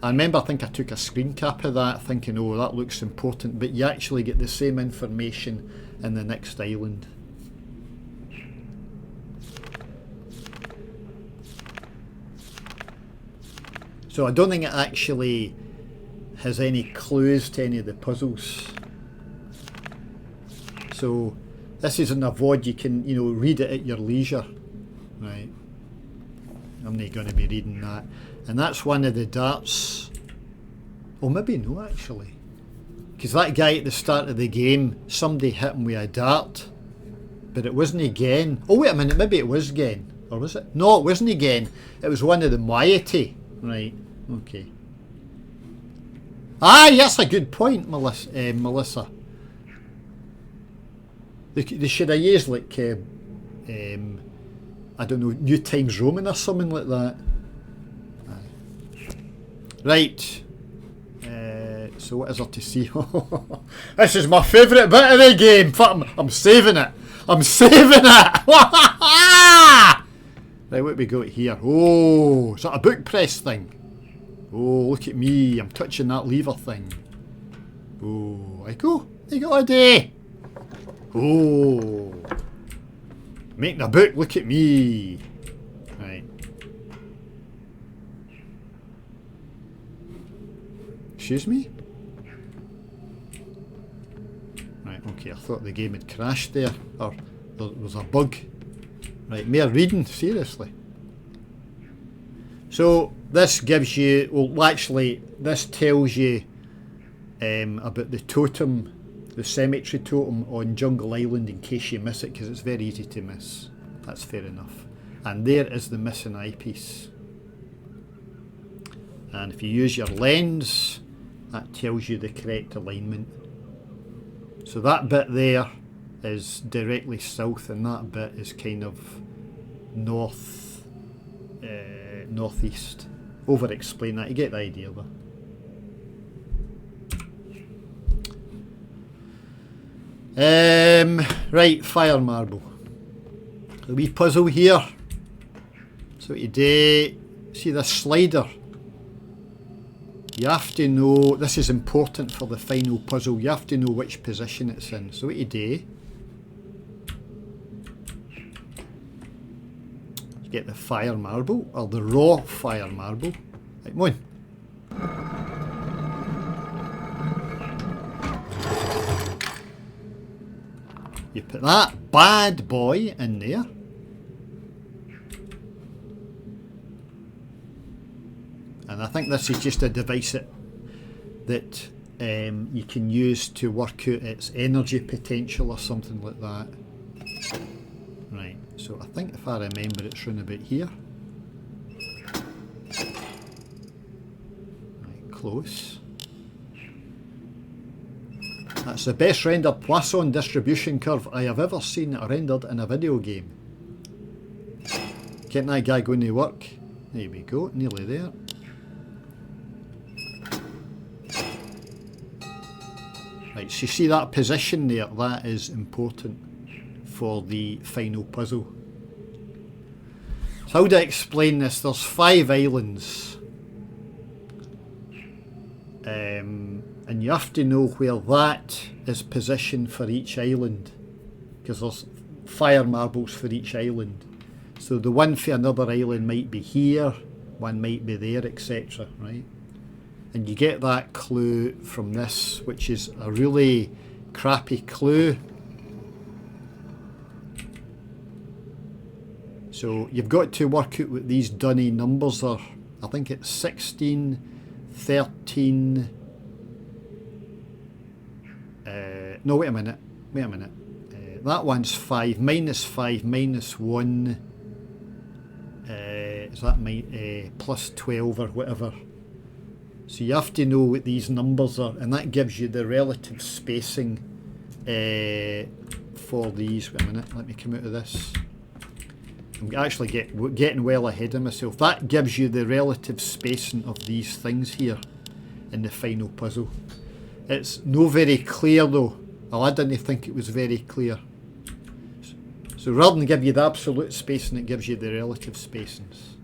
I remember I think I took a screen cap of that thinking, oh, that looks important, but you actually get the same information in the next island. So I don't think it actually has any clues to any of the puzzles. So this isn't a VOD, you can, you know, read it at your leisure. Right. I'm not going to be reading that. And that's one of the darts. Oh, maybe no actually. Because that guy at the start of the game, somebody hit him with a dart. But it wasn't Gen. Oh wait a minute, maybe it was Gen. Or was it? No, it wasn't Gen. It was one of the moiety. Right, okay. Ah, yes, a good point, Melissa. They should have used like, I don't know, New Times Roman or something like that. Right. So what is there to see? This is my favourite bit of the game. I'm saving it. I'm saving it! Right, what we got here? Oh, is that a book press thing? Oh, look at me. I'm touching that lever thing. Oh, I go. I got a day. Oh. Making a book, look at me. Right. Excuse me? Right, okay, I thought the game had crashed there. Or there was a bug. Right, mere reading, seriously. So, this gives you, well actually, this tells you about the totem, the cemetery totem on Jungle Island in case you miss it, because it's very easy to miss. That's fair enough. And there is the missing eyepiece. And if you use your lens, that tells you the correct alignment. So that bit there is directly south, and that bit is kind of northeast. Over explain that, you get the idea though. Right, fire marble. The wee puzzle here. So what you do, see this slider? You have to know, this is important for the final puzzle, you have to know which position it's in. So what you do, you get the fire marble, or the raw fire marble. Right, come on. You put that bad boy in there. And I think this is just a device that you can use to work out its energy potential or something like that. Right, so I think if I remember it's round about here. Right, close. That's the best rendered Poisson distribution curve I have ever seen rendered in a video game. Getting that guy going to work. There we go, nearly there. Right, so you see that position there, that is important for the final puzzle. So how do I explain this? There's 5 islands. And you have to know where that is positioned for each island, because there's fire marbles for each island. So the one for another island might be here, one might be there, etc. Right? And you get that clue from this, which is a really crappy clue. So you've got to work out what these dunny numbers are. I think it's 16, 13... no, wait a minute. That one's 5, minus 5, minus 1. Is that plus 12 or whatever? So you have to know what these numbers are, and that gives you the relative spacing for these. Wait a minute, let me come out of this. I'm actually getting well ahead of myself. That gives you the relative spacing of these things here in the final puzzle. It's no very clear though. Well, I didn't think it was very clear. So rather than give you the absolute spacing, it gives you the relative spacings.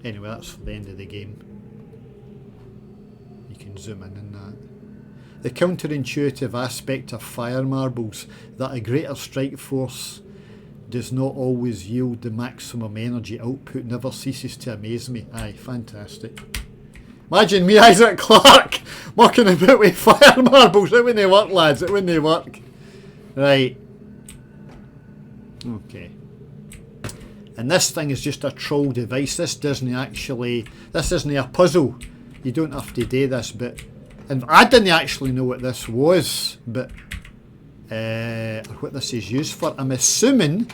Anyway, that's the end of the game. You can zoom in that. The counterintuitive aspect of fire marbles, that a greater strike force does not always yield the maximum energy output, never ceases to amaze me. Aye, fantastic. Imagine me, Isaac Clarke, mucking about with fire marbles. It wouldn't work, lads, it wouldn't work. Right. Okay. And this thing is just a troll device. This isn't a puzzle. You don't have to do this, but... And I didn't actually know what this was, but... what this is used for. I'm assuming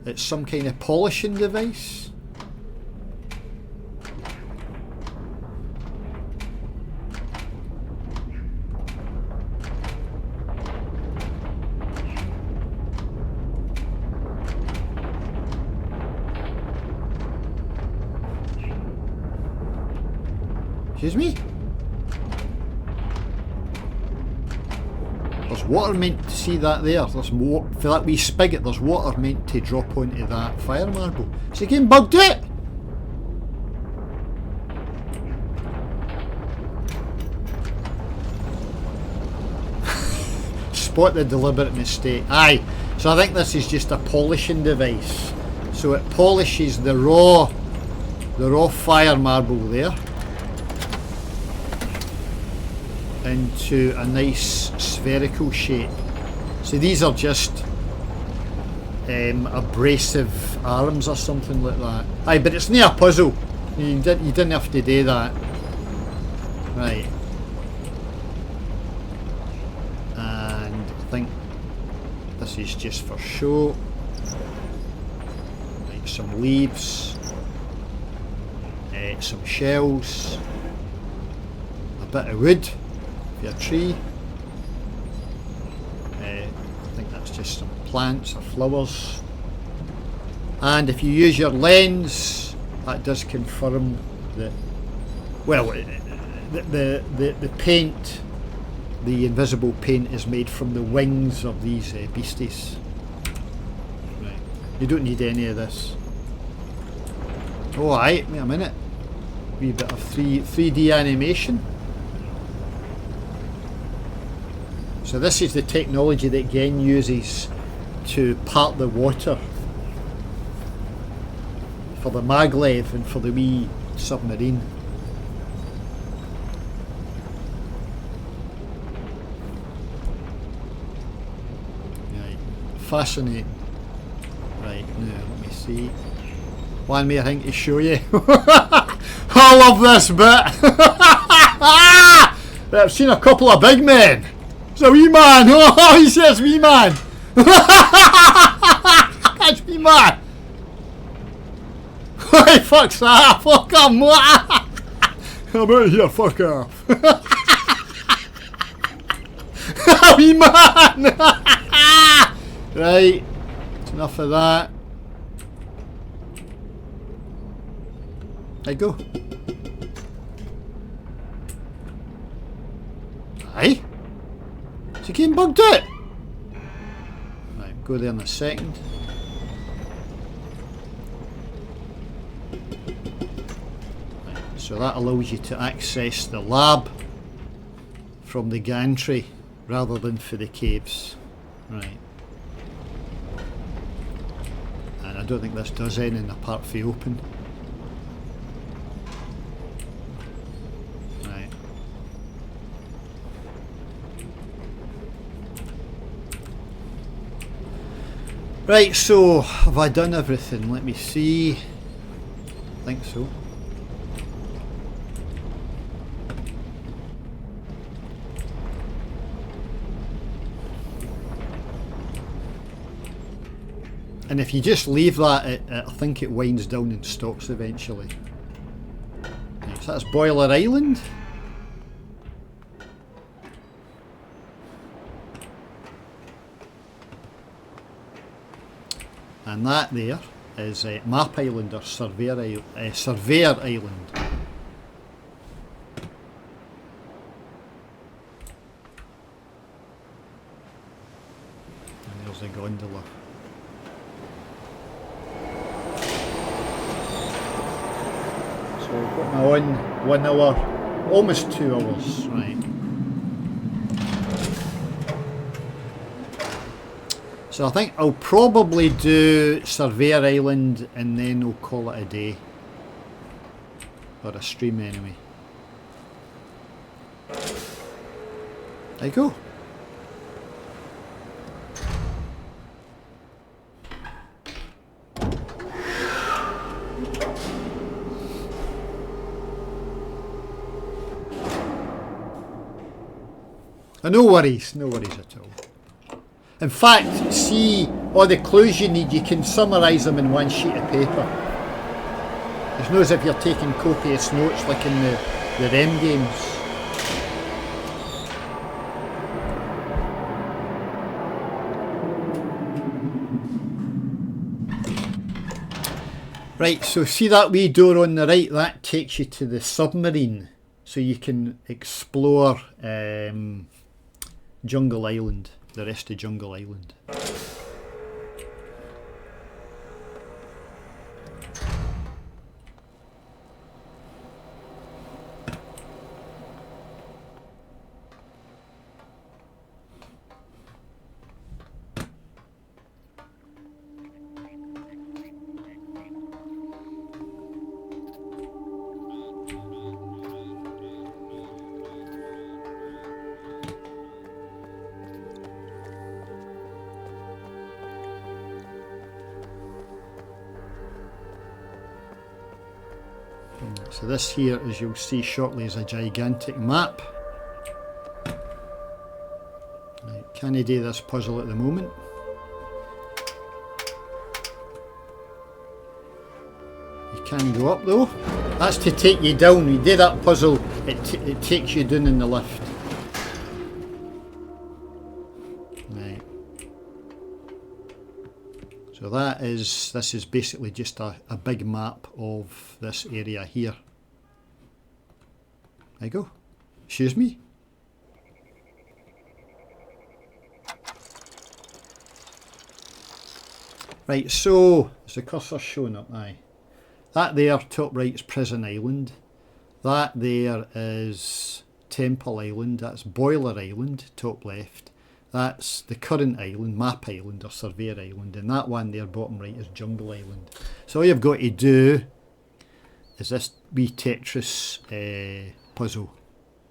it's some kind of polishing device. Excuse me? There's water meant to see that there. There's more for that wee spigot. There's water meant to drop onto that fire marble. Is he getting bugged out? Spot the deliberate mistake. Aye. So I think this is just a polishing device. So it polishes the raw fire marble there into a nice spherical shape. So these are just abrasive arms or something like that. Aye, but it's not a puzzle. You didn't have to do that. Right. And I think this is just for show. Right, some leaves, some shells, a bit of wood. A tree. I think that's just some plants or flowers. And if you use your lens, that does confirm that, well, the paint, the invisible paint, is made from the wings of these beasties. Right. You don't need any of this. Oh, aye, wait a minute. Wee bit of 3D animation. So this is the technology that Gen uses to part the water for the maglev and for the wee submarine. Right, fascinating. Right, now let me see. One more thing to show you. I love this bit. I've seen a couple of big men. It's a wee man! Oh, he says wee man! That's wee man! Hey, fuck's that! Fuck him! I'm out here, fuck off! Wee man! Right, that's enough of that. There you go. Aye? Is he getting bugged out? Right, go there in a second. Right, so that allows you to access the lab from the gantry rather than for the caves. Right. And I don't think this does anything apart from open. Right, so have I done everything? Let me see. I think so. And if you just leave that, I think it winds down and stops eventually. Right, so that's Boiler Island. And that there is Map Island or Surveyor Island. And there's the gondola. So we've got my own 1 hour, almost 2 hours, right. So I think I'll probably do Surveyor Island and then we'll call it a day. Or a stream anyway. There you go. No worries at all. In fact, see all the clues you need, you can summarise them in one sheet of paper. It's not as if you're taking copious notes like in the REM games. Right, so see that wee door on the right, that takes you to the submarine. So you can explore Jungle Island, the rest of Jungle Island. So this here, as you'll see shortly, is a gigantic map. Right, can I do this puzzle at the moment? You can go up though. That's to take you down. You do that puzzle, it takes you down in the lift. Right. So this is basically just a big map of this area here. There you go. Excuse me. Right, so is the cursor showing up? Aye. That there, top right, is Prison Island. That there is Temple Island. That's Boiler Island, top left. That's the current island, Map Island or Surveyor Island. And that one there, bottom right, is Jungle Island. So all you've got to do is this wee Tetris puzzle,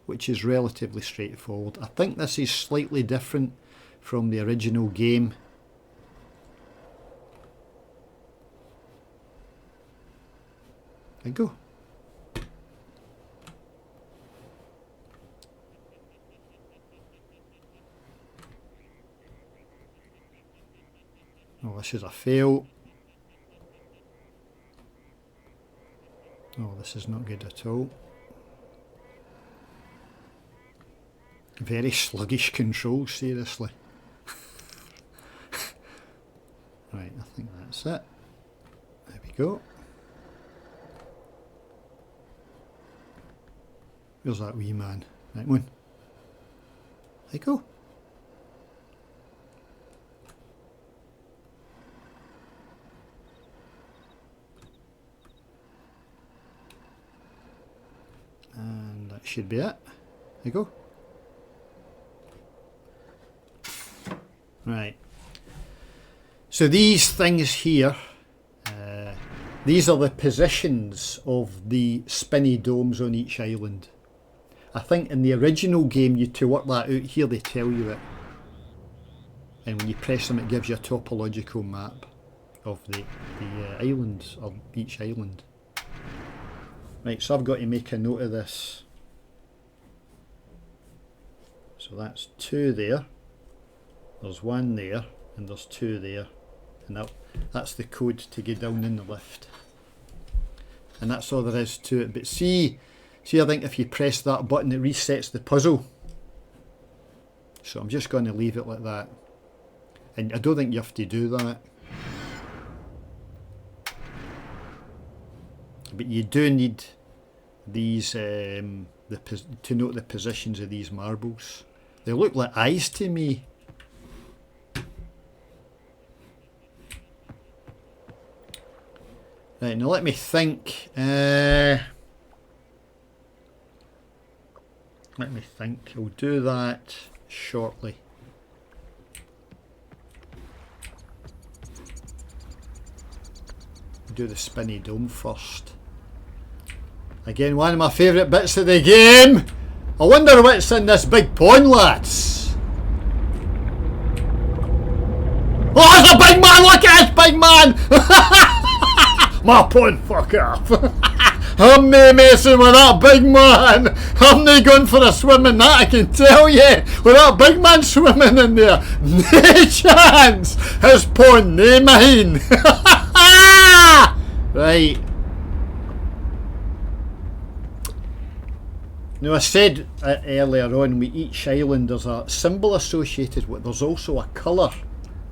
which is relatively straightforward. I think this is slightly different from the original game. There you go. Oh, this is a fail. Oh, this is not good at all. Very sluggish controls, seriously. Right, I think that's it. There we go. Where's that wee man? Right one. There you go. And that should be it. There you go. Right. So these things here, these are the positions of the spinny domes on each island. I think in the original game, to work that out here, they tell you it. And when you press them, it gives you a topological map of the islands, of each island. Right, so I've got to make a note of this. So that's 2 there. There's 1 there, and there's 2 there. And that's the code to get down in the lift. And that's all there is to it. But see, I think if you press that button, it resets the puzzle. So I'm just going to leave it like that. And I don't think you have to do that. But you do need these to note the positions of these marbles. They look like eyes to me. Right, now let me think. Let me think. I'll do that shortly. Do the spinny dome first. Again, one of my favourite bits of the game. I wonder what's in this big pond, lads. Oh, there's a big man! Look at this big man! My pond, fuck off. I'm not messing with that big man. I'm not going for a swim in that, I can tell you. With that big man swimming in there, no chance. His pond, no mine. Right. Now I said earlier on, with each island there's a symbol associated with it. There's also a colour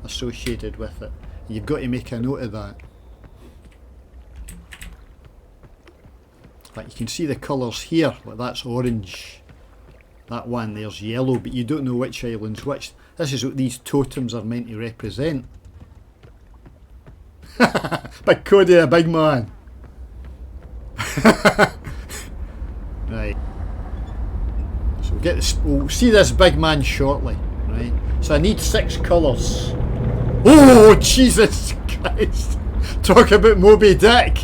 associated with it. You've got to make a note of that. But you can see the colours here, like that's orange. That one there's yellow, but you don't know which island's which. This is what these totems are meant to represent. Big Cody, a big man. Right. So we'll see this big man shortly. Right. So I need 6 colours. Oh, Jesus Christ. Talk about Moby Dick.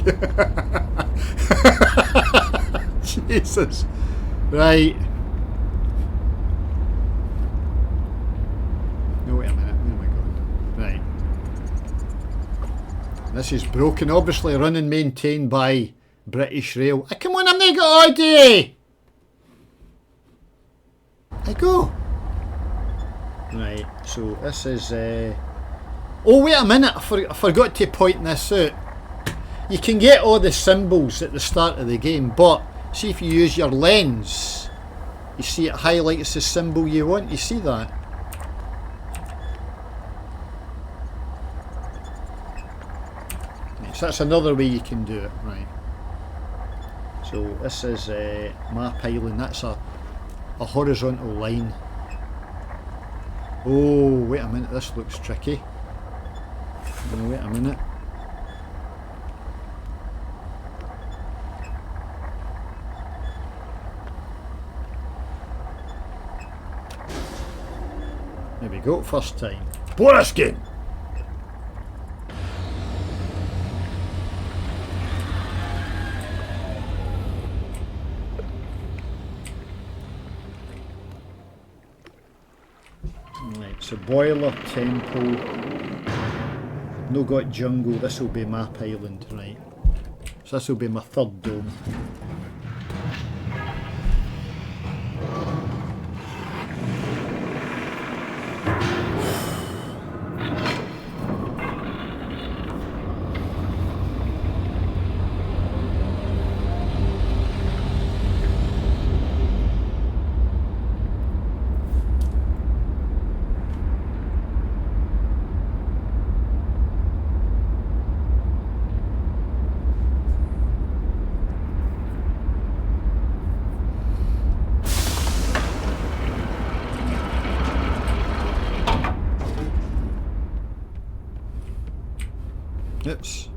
Jesus. Right. No, wait a minute. Where am I going? Right. This is broken. Obviously run and maintained by British Rail. Come on, I'm not got Audi. I go. Right. So this is... Oh, wait a minute. I forgot to point this out. You can get all the symbols at the start of the game, but see if you use your lens, you see it highlights the symbol you want. You see that? Right, so that's another way you can do it. Right. So this is Map Island. That's a horizontal line. Oh, wait a minute. This looks tricky. No, wait a minute. There we go, first time. Bonus game! Right, so Boiler, Temple, no got Jungle, this will be Map Island, right. So this will be my third dome. Oops.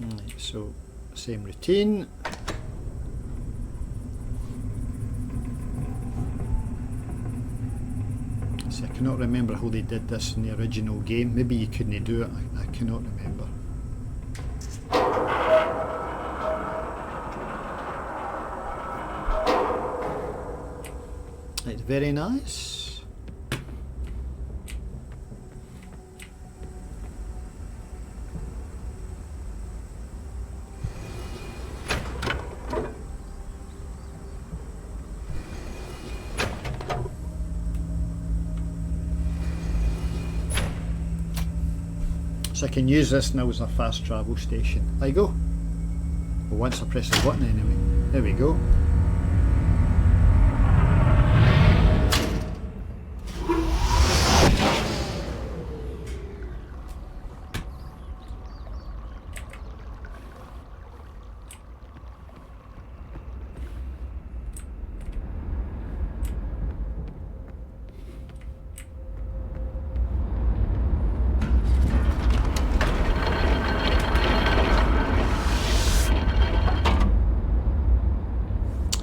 Right, so same routine. See, I cannot remember how they did this in the original game. Maybe you couldn't do it. I cannot remember. It's very nice. So I can use this now as a fast travel station. There you go. Well, once I press the button anyway. There we go.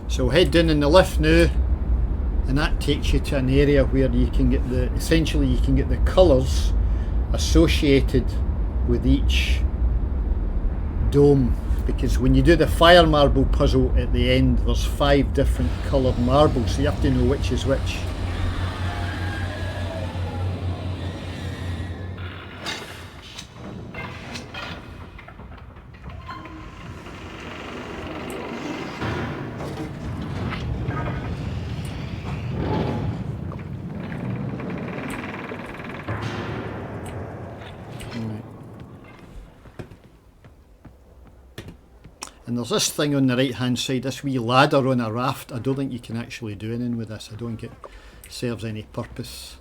So head down in the lift now, and that takes you to an area where you can get essentially you can get the colours associated with each dome, because when you do the fire marble puzzle at the end, there's 5 different coloured marbles, so you have to know which is which. And there's this thing on the right hand side, this wee ladder on a raft. I don't think you can actually do anything with this. I don't think it serves any purpose.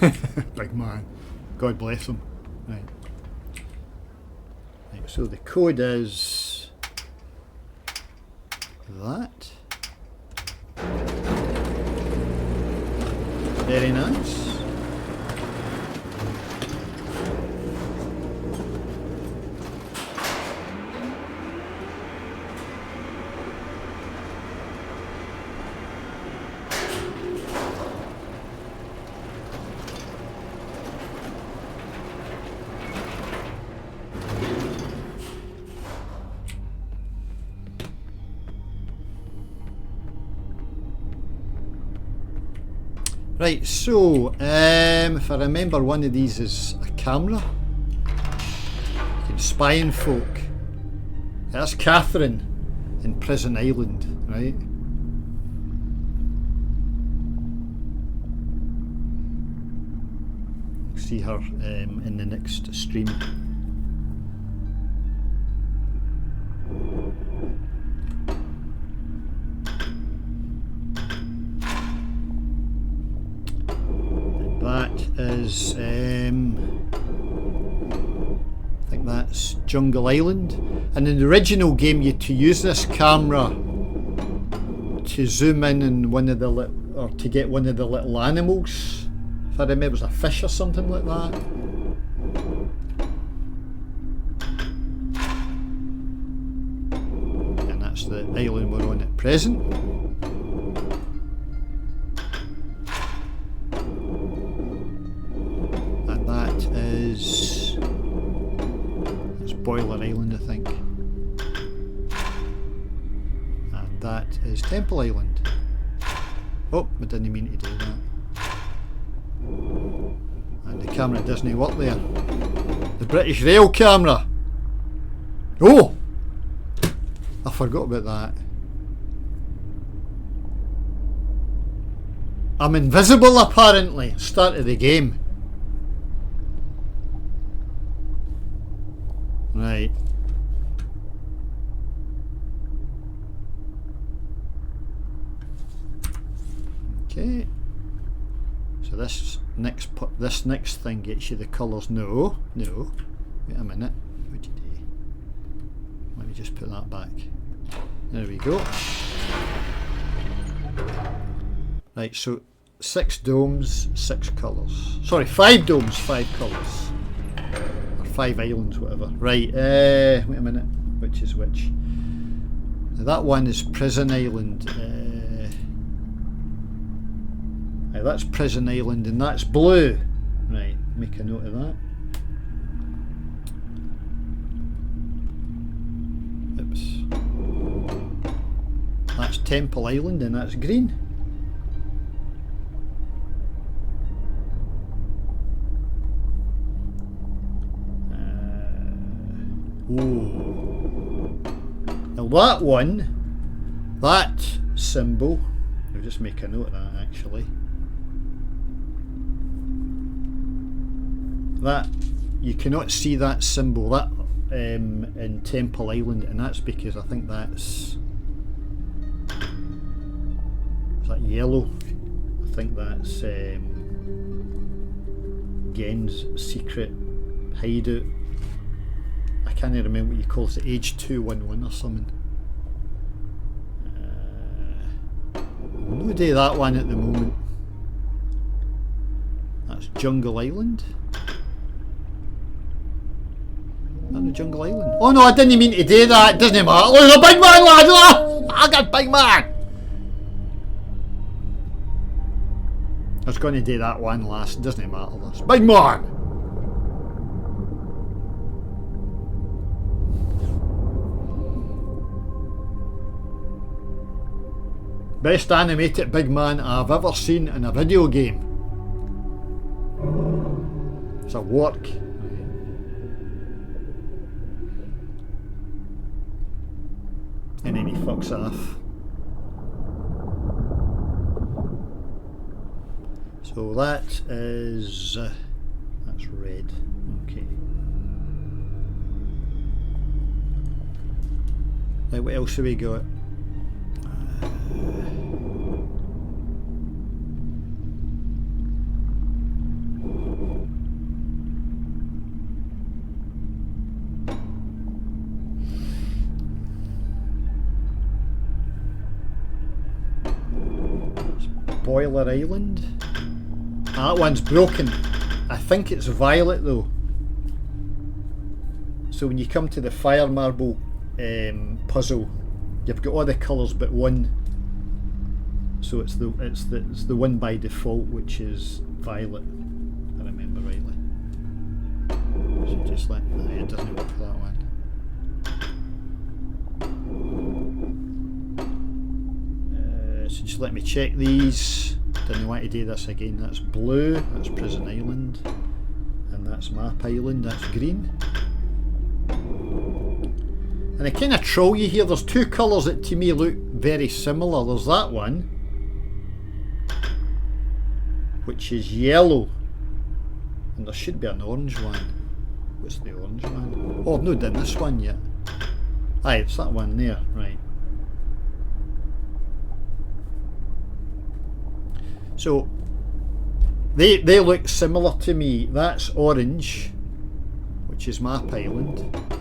Big man. God bless him. Right. Right, so the code is that. Very nice. Right, so if I remember, one of these is a camera. You can spy on folk. That's Catherine in Prison Island, right? See her in the next stream. That is, I think that's Jungle Island. And in the original game, you had to use this camera to zoom in on one of the or to get one of the little animals. If I remember, it was a fish or something like that. And that's the island we're on at present. It's Boiler Island, I think. And that is Temple Island. Oh, I didn't mean to do that. And the camera doesn't work there. The British Rail camera! Oh! I forgot about that. I'm invisible apparently. Start of the game. Right. Okay. So this next thing gets you the colours. No. Wait a minute. What did you do? Let me just put that back. There we go. Right. So 6 domes, 6 colours. Sorry, 5 domes, 5 colours. 5 islands, whatever. Right, wait a minute. Which is which? Now that one is Prison Island. That's Prison Island and that's blue. Right, make a note of that. Oops. That's Temple Island and that's green. Ooh. Now that one, that symbol, I'll just make a note of that actually. That, you cannot see that symbol, that in Temple Island, and that's because I think that's, is that yellow? I think that's Gen's secret hideout. I can't remember what you call it, H211 or something. No do that one at the moment. That's Jungle Island. Is that the Jungle Island? Oh no, I didn't mean to do that. It doesn't matter. Look, a big man, lad! I got big man! I was going to do that one last. It doesn't matter. This big man! Best animated big man I've ever seen in a video game. It's a work. And then he fucks off. So that is... that's red. Okay. Right, what else have we got? Boiler Island. Ah, that one's broken. I think it's violet though. So when you come to the fire marble puzzle, you've got all the colours but one. So it's the one by default, which is violet. If I remember rightly. So just let it doesn't work for that one. So just let me check these. Didn't want to do this again. That's blue. That's Prison Island, and that's Map Island. That's green. And I kind of troll you here. There's two colours that to me look very similar. There's that one, which is yellow, and there should be an orange one. What's the orange one? Oh, I've not done this one yet. Aye, it's that one there, right. So they look similar to me. That's orange, which is Map Island,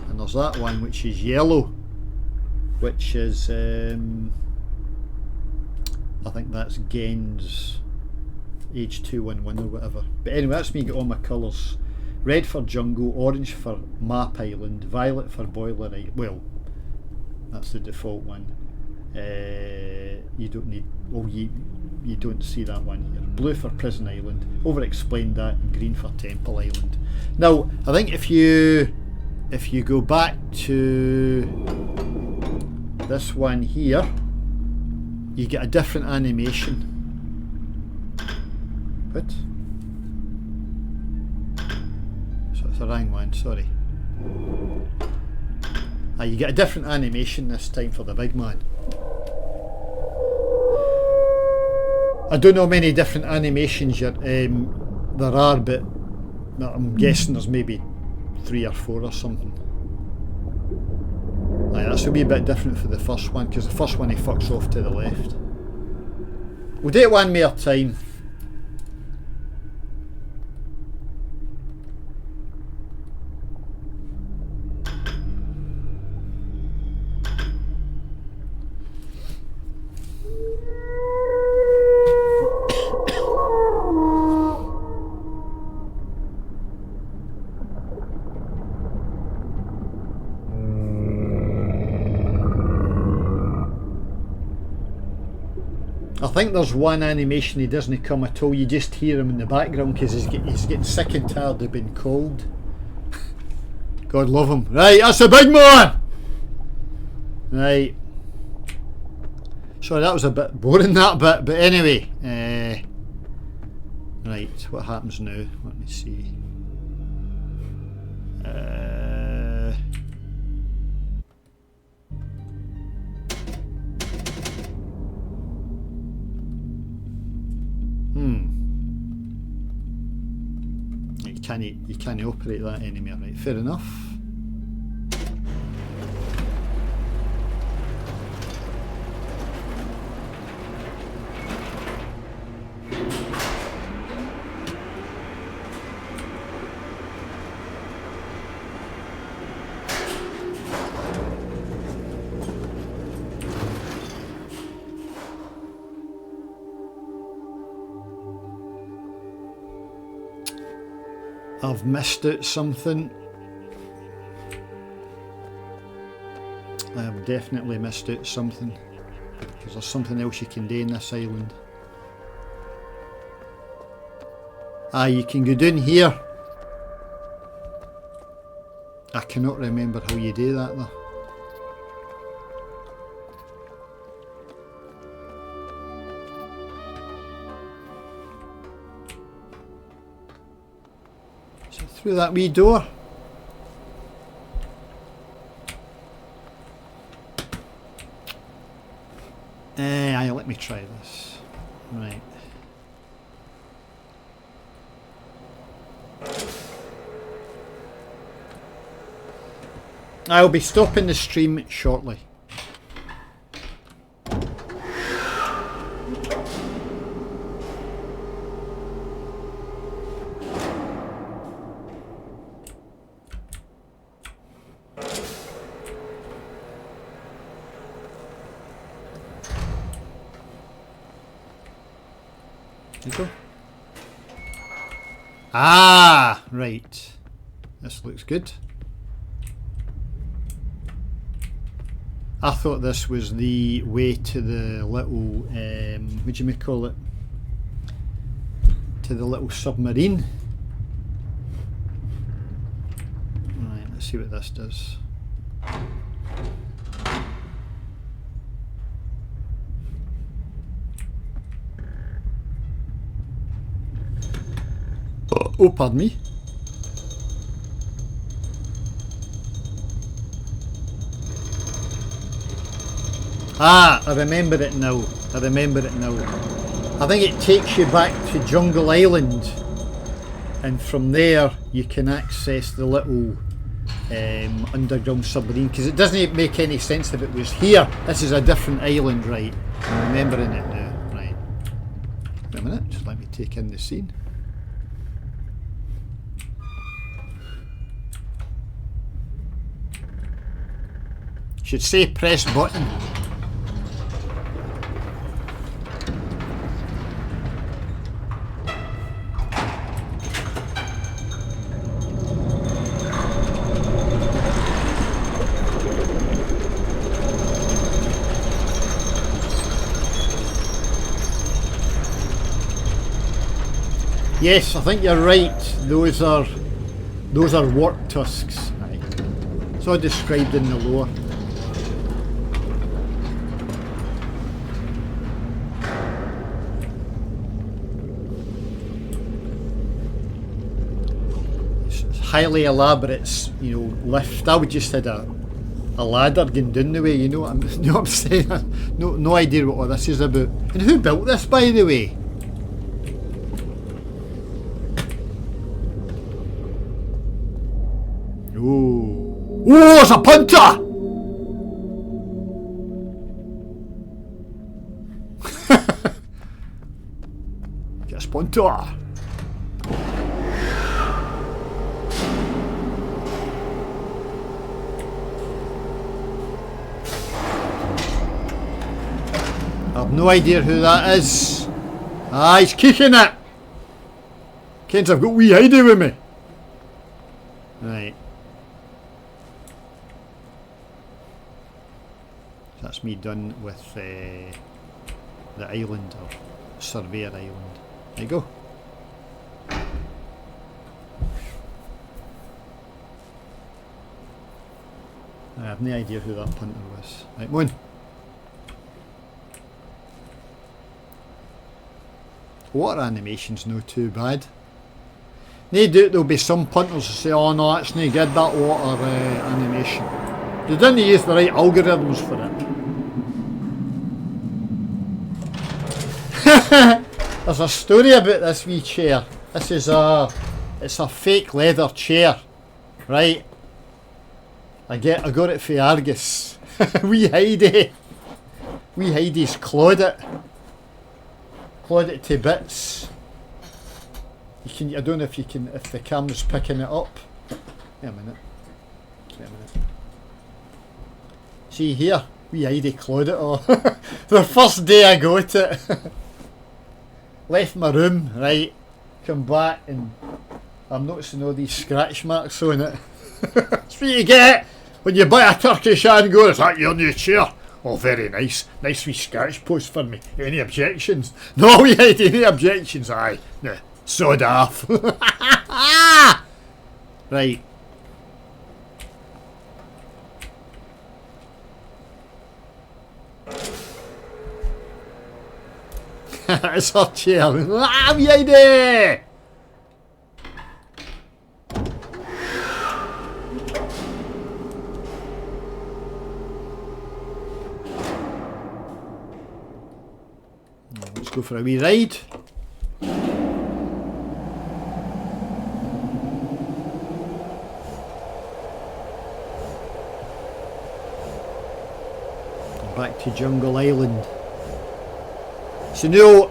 and there's that one which is yellow, which is I think that's Gen's H211 or whatever. But anyway, that's me got all my colours. Red for jungle, orange for Map Island, violet for Boiler Island. Well, that's the default one. You don't need, well, you don't see that one here. Blue for Prison Island, over explained that, and green for Temple Island. Now I think if you go back to this one here, you get a different animation. What? So it's the wrong one, sorry. You get a different animation this time for the big man. I don't know how many different animations there are, but I'm guessing there's maybe 3 or 4 or something. That's a wee bit different for the first one, because the first one he fucks off to the left. We'll do it one more time. I think there's one animation he doesn't come at all. You just hear him in the background because he's getting sick and tired of being cold. God love him. Right, that's a big man! Right. Sorry, that was a bit boring, that bit, but anyway. Right, what happens now? Let me see. You can't operate that anymore, right? Fair enough. I've missed out something. I have definitely missed out something, because there's something else you can do in this island. You can go down here. I cannot remember how you do that though. Through that wee door. Let me try this. Right. I'll be stopping the stream shortly. you go. Ah, right. This looks good. I thought this was the way to the little, what do you call it? To the little submarine. Right, let's see what this does. Oh, pardon me. Ah, I remember it now. I remember it now. I think it takes you back to Jungle Island, and from there you can access the little underground submarine, because it doesn't make any sense if it was here. This is a different island, right? I'm remembering it now. Right. Wait a minute, just let me take in the scene. Should say press button. Yes, I think you're right. Those are warp tusks. Right. So described in the lore. It's highly elaborate, you know, lift. I would just had a ladder going down the way. You know what I'm saying? No idea what all this is about. And who built this, by the way? Ooh. Oh, it's a punter! Get a punter! I've no idea who that is. Ah, he's kicking it! Kens, I've got wee Heidi with me. Right. That's me done with the island, or Surveyor Island. There you go. I have no idea who that punter was. Right, come on. Water animation's no too bad. No doubt there'll be some punters who say, oh no, that's no good, that water animation. They didn't use the right algorithms for it. There's a story about this wee chair. This is it's a fake leather chair, right? I got it for Argus. Wee Heidi's clawed it to bits. I don't know if you can, if the camera's picking it up. Wait a minute. See here, wee Heidi clawed it all. The first day I got it. Left my room, right, come back and I'm noticing all these scratch marks on it. That's what you get when you buy a Turkish Angora. Is that your new chair? Oh, very nice. Nice wee scratch post for me. Any objections? No, we had any objections. Aye. No. Sod off. Right. It's her chair. Ah, wee idea! Let's go for a wee ride. Back to Jungle Island. So now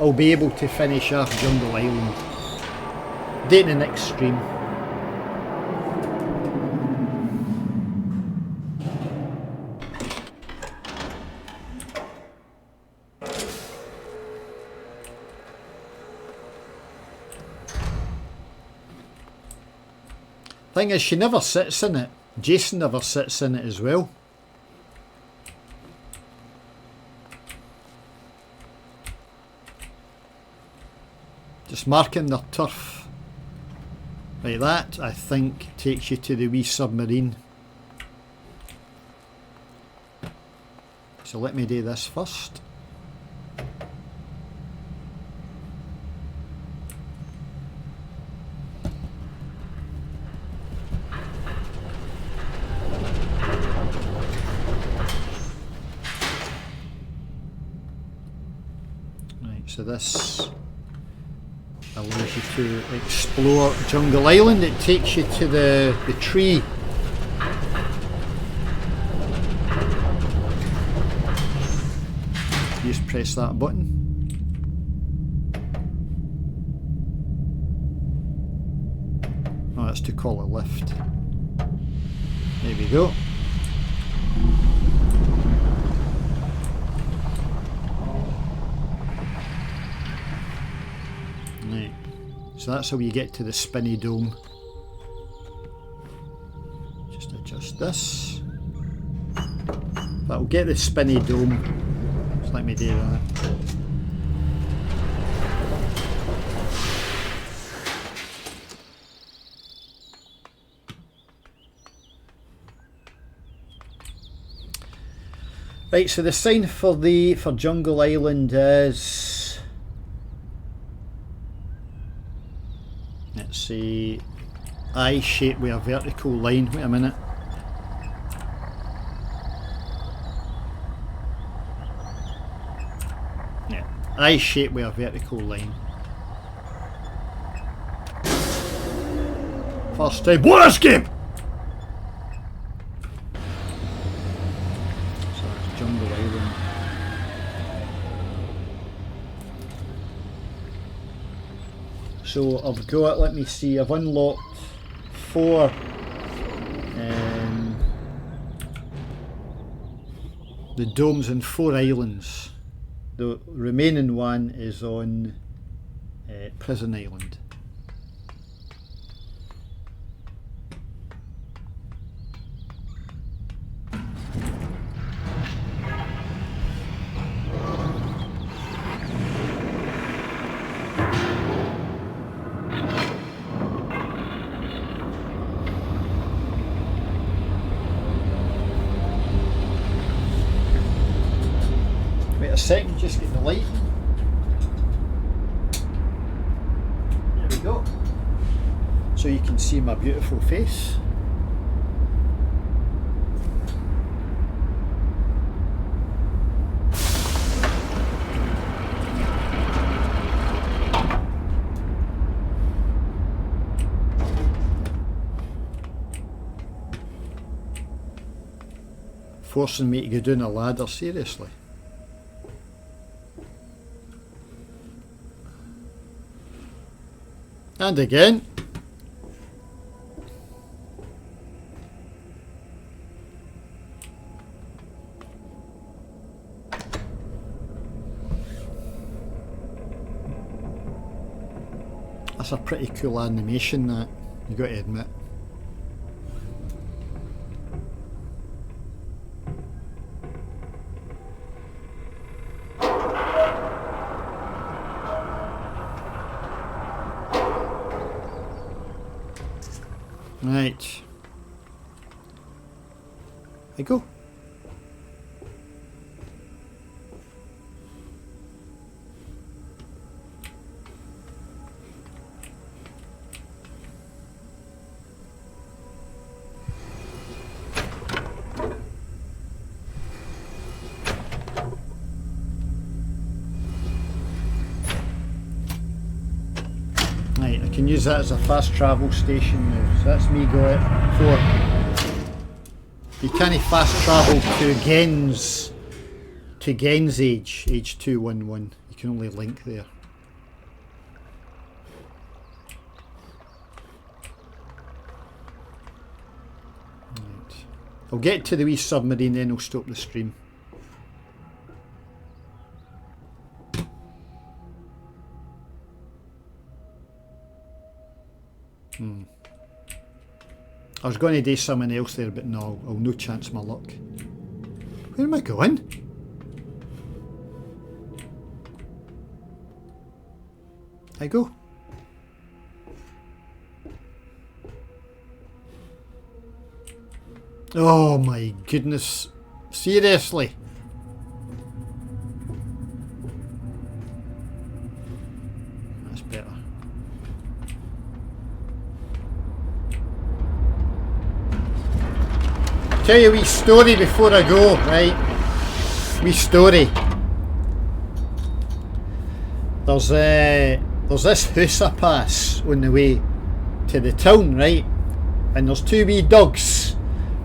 I'll be able to finish off Jungle Island. Dating an extreme. Thing is, she never sits in it. Jason never sits in it as well. Just marking their turf like that, I think, takes you to the wee submarine. So let me do this first. Right, so this allows you to explore Jungle Island. It takes you to the tree. You just press that button. Oh, that's to call a lift. There we go. Right. So that's how you get to the spinny dome. Just adjust this. That'll get the spinny dome. Just let me do that. Right, so the sign for Jungle Island is, let's see, I shape with a vertical line. Wait a minute. Yeah, I shape with a vertical line. First time. What escape? Jungle Island. So I've got, let me see, I've unlocked 4 the domes and 4 islands. The remaining one is on Prison Island. A second, just get the light. There we go. So you can see my beautiful face. Forcing me to go down a ladder, seriously. And again. That's a pretty cool animation, that, you got to admit. Right. I go. Right, I can use that as a fast travel station now. So that's me go at 4. You can't fast travel to Gen's age 211. You can only link there. Right. I'll get to the wee submarine, then I'll stop the stream. I was going to do something else there, but no, I'll no chance my luck. Where am I going? I go. Oh my goodness. Seriously. That's better. Tell you a wee story before I go, right? Wee story. There's this house I pass on the way to the town, right? And there's two wee dogs.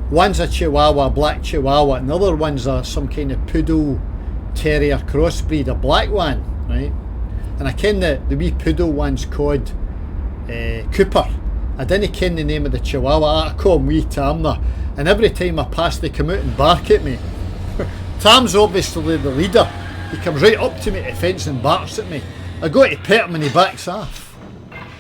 One's a Chihuahua, a black Chihuahua, and the other one's some kind of poodle terrier crossbreed, a black one, right? And I ken the wee poodle one's called Cooper. I didn't ken the name of the Chihuahua. I call him Wee Tam there. And every time I pass, they come out and bark at me. Tam's obviously the leader. He comes right up to me at the fence and barks at me. I go to pet him and he backs off.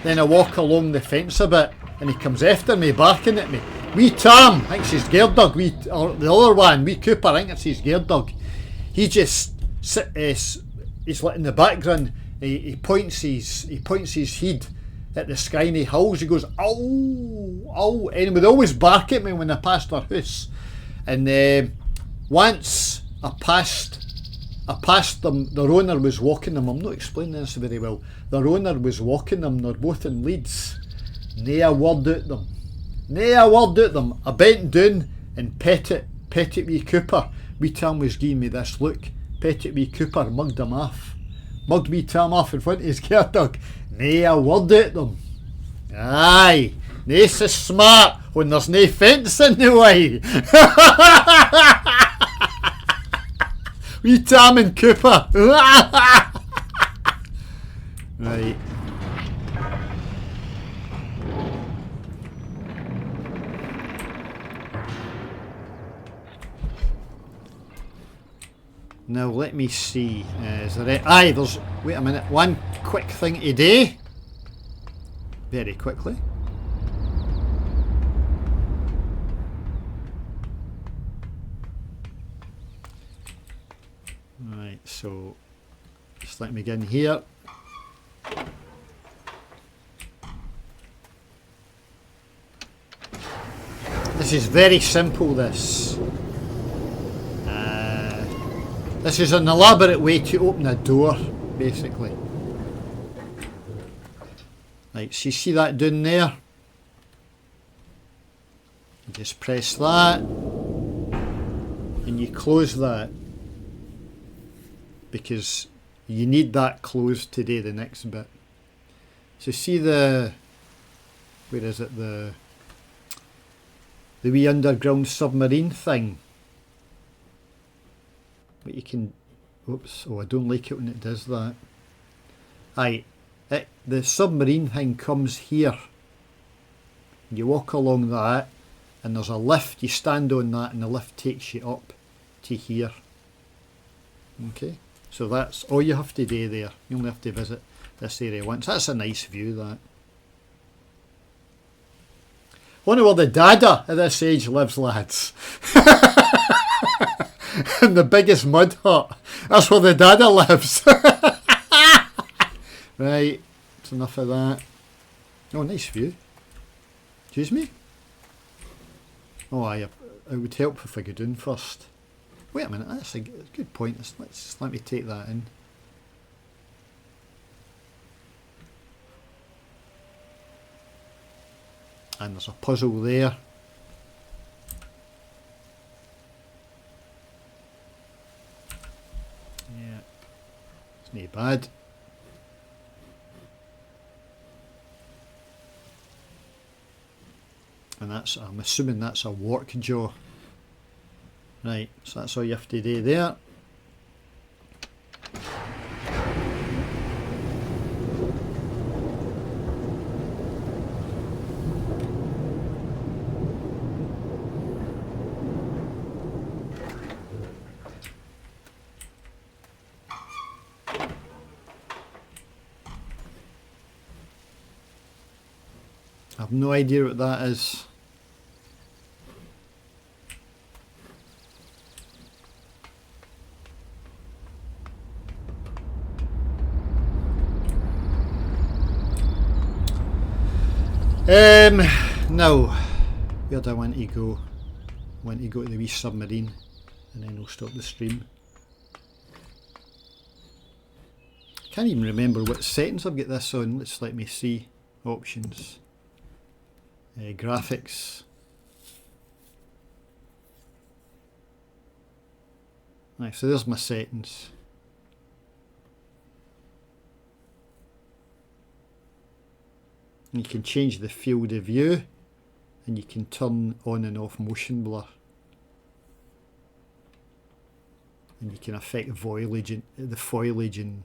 Then I walk along the fence a bit and he comes after me, barking at me. Wee Tam, I think it's his girl dog. Or the other one, Wee Cooper, I think it's his girl dog. He just he's like in the background. He points his head at the sky and he howls. He goes, ow, ow. And he would always bark at me when I passed our house. And once I passed them, their owner was walking them. I'm not explaining this very well. Their owner was walking them, they're both in Leeds. Nae a word out them. Nae a word out them. I bent down and pet it wee Cooper. Wee Tam was giving me this look. Pet it wee Cooper, mugged him off. Mugged wee Tam off in front of his care dog. Nae a word out them. Aye, nae so smart when there's nae fence in the way. Wee Tam and Cooper. Right. Now let me see. Is there aye, there's wait a minute. One quick thing today. Very quickly. Right, so just let me get in here. This is very simple, this. This is an elaborate way to open a door, basically. Right, so you see that down there? You just press that and you close that because you need that closed to do the next bit. So see the, where is it, the wee underground submarine thing? But you can, oops, oh I don't like it when it does that. Aye, the submarine thing comes here. You walk along that and there's a lift, you stand on that and the lift takes you up to here. Okay, so that's all you have to do there. You only have to visit this area once. That's a nice view, that. Wonder where the dada at this age lives, lads. In the biggest mud hut. That's where the dada lives. Right, that's enough of that. Oh, nice view. Excuse me? Oh, it would help if I go down first. Wait a minute, that's a good point. Let me take that in. And there's a puzzle there. Yeah, it's not bad. And that's, I'm assuming that's a work jaw. Right, so that's all you have to do there. I've no idea what that is. Now, where do I want to go? I want to go to the wee submarine, and then we'll stop the stream. I can't even remember what settings I've got this on. Let me see. Options. Graphics. Right, so there's my settings. And you can change the field of view, and you can turn on and off motion blur. And you can affect the foliage and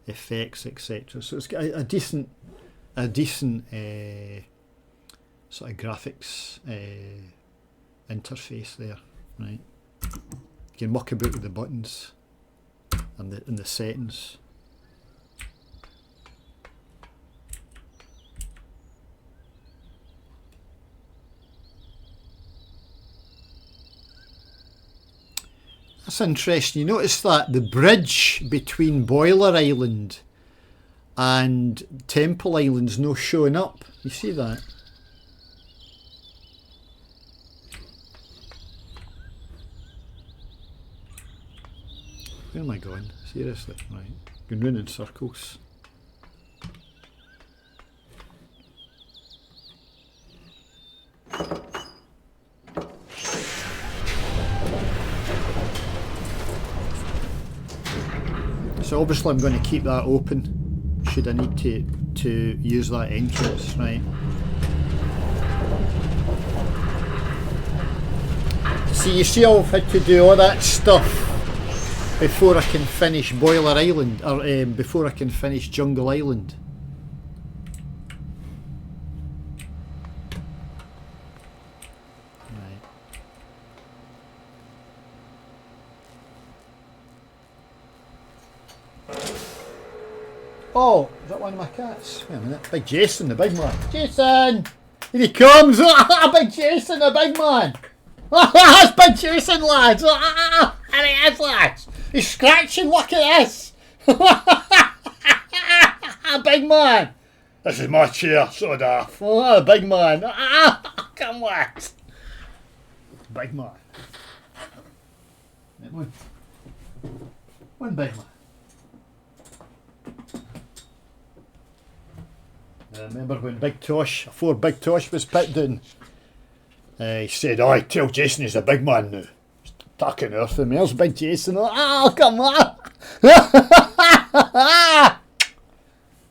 effects, etc. So it's got a decent sort of graphics interface there, right? You can muck about with the buttons and the settings. That's interesting. You notice that the bridge between Boiler Island and Temple Island's no showing up. You see that? Where am I going? Seriously, right. Going round in circles. So obviously I'm going to keep that open should I need to use that entrance, right? You see I've had to do all that stuff before I can finish Boiler Island, or before I can finish Jungle Island. Oh, is that one of my cats? Wait a minute. Big Jason, the big man. Jason! Here he comes! Big Jason, the big man! That's Big Jason, lads! There he is, lads! He's scratching, look at this! Big man! This is my chair, so daft. Oh, big man. Come on! Big man. One big man. I remember when before Big Tosh was put down, he said, "I tell Jason he's a big man now." He's talking earth and there's Big Jason. Oh, come on!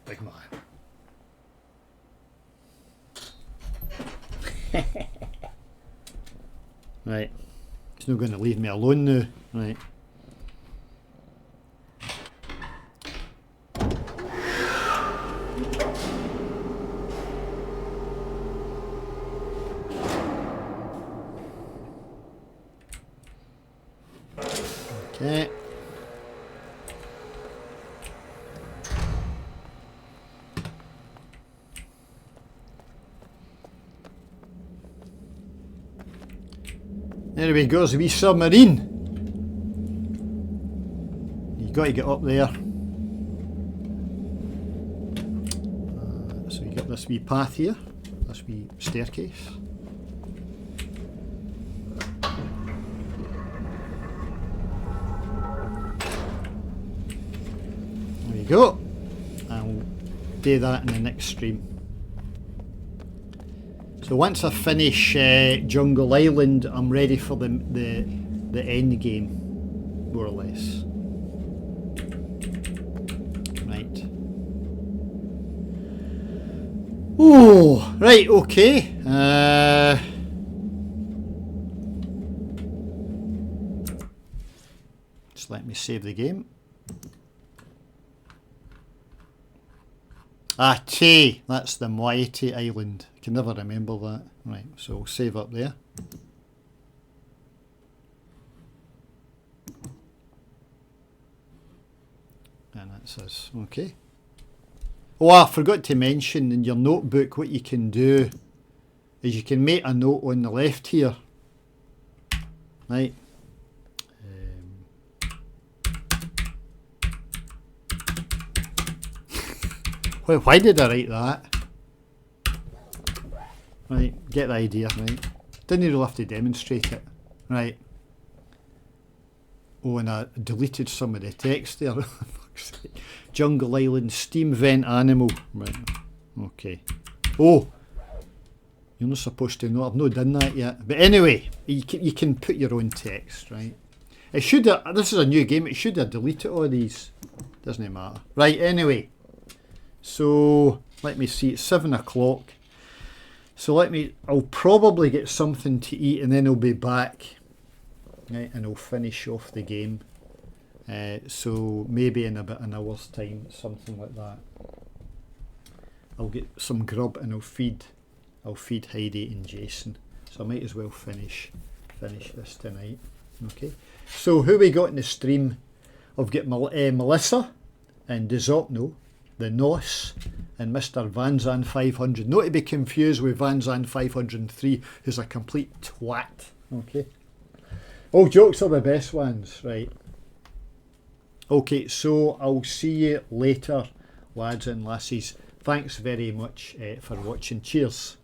Big man. Right. He's not going to leave me alone now. Right. Okay. There we go, there's a wee submarine. You've got to get up there. So you got this wee path here, this wee staircase. There you go. And we'll do that in the next stream. So once I finish Jungle Island, I'm ready for the end game, more or less. Right. Oh, right, okay. Just let me save the game. T, that's the Moiety Island. I can never remember that. Right, so we'll save up there. And that's us. Okay. Oh, I forgot to mention in your notebook what you can do is you can make a note on the left here. Right. Why did I write that? Right, get the idea, right? Didn't really have to demonstrate it, right? Oh, and I deleted some of the text there. Jungle Island, steam vent animal. Right, okay. Oh, you're not supposed to know. I've not done that yet. But anyway, you can put your own text, right? It should have, this is a new game, it should have deleted all these. Doesn't matter. Right, anyway. So, let me see, it's 7 o'clock. So I'll probably get something to eat and then I'll be back. Right, and I'll finish off the game. So maybe in about an hour's time, something like that. I'll get some grub and I'll feed Heidi and Jason. So I might as well finish this tonight. Okay. So who we got in the stream? I've got Melissa and Dizopno, the Nos, and Mr. Vanzan 500. Not to be confused with Vanzan 503, who's a complete twat. Okay. All jokes are the best ones, right? Okay, so I'll see you later, lads and lassies. Thanks very much for watching. Cheers.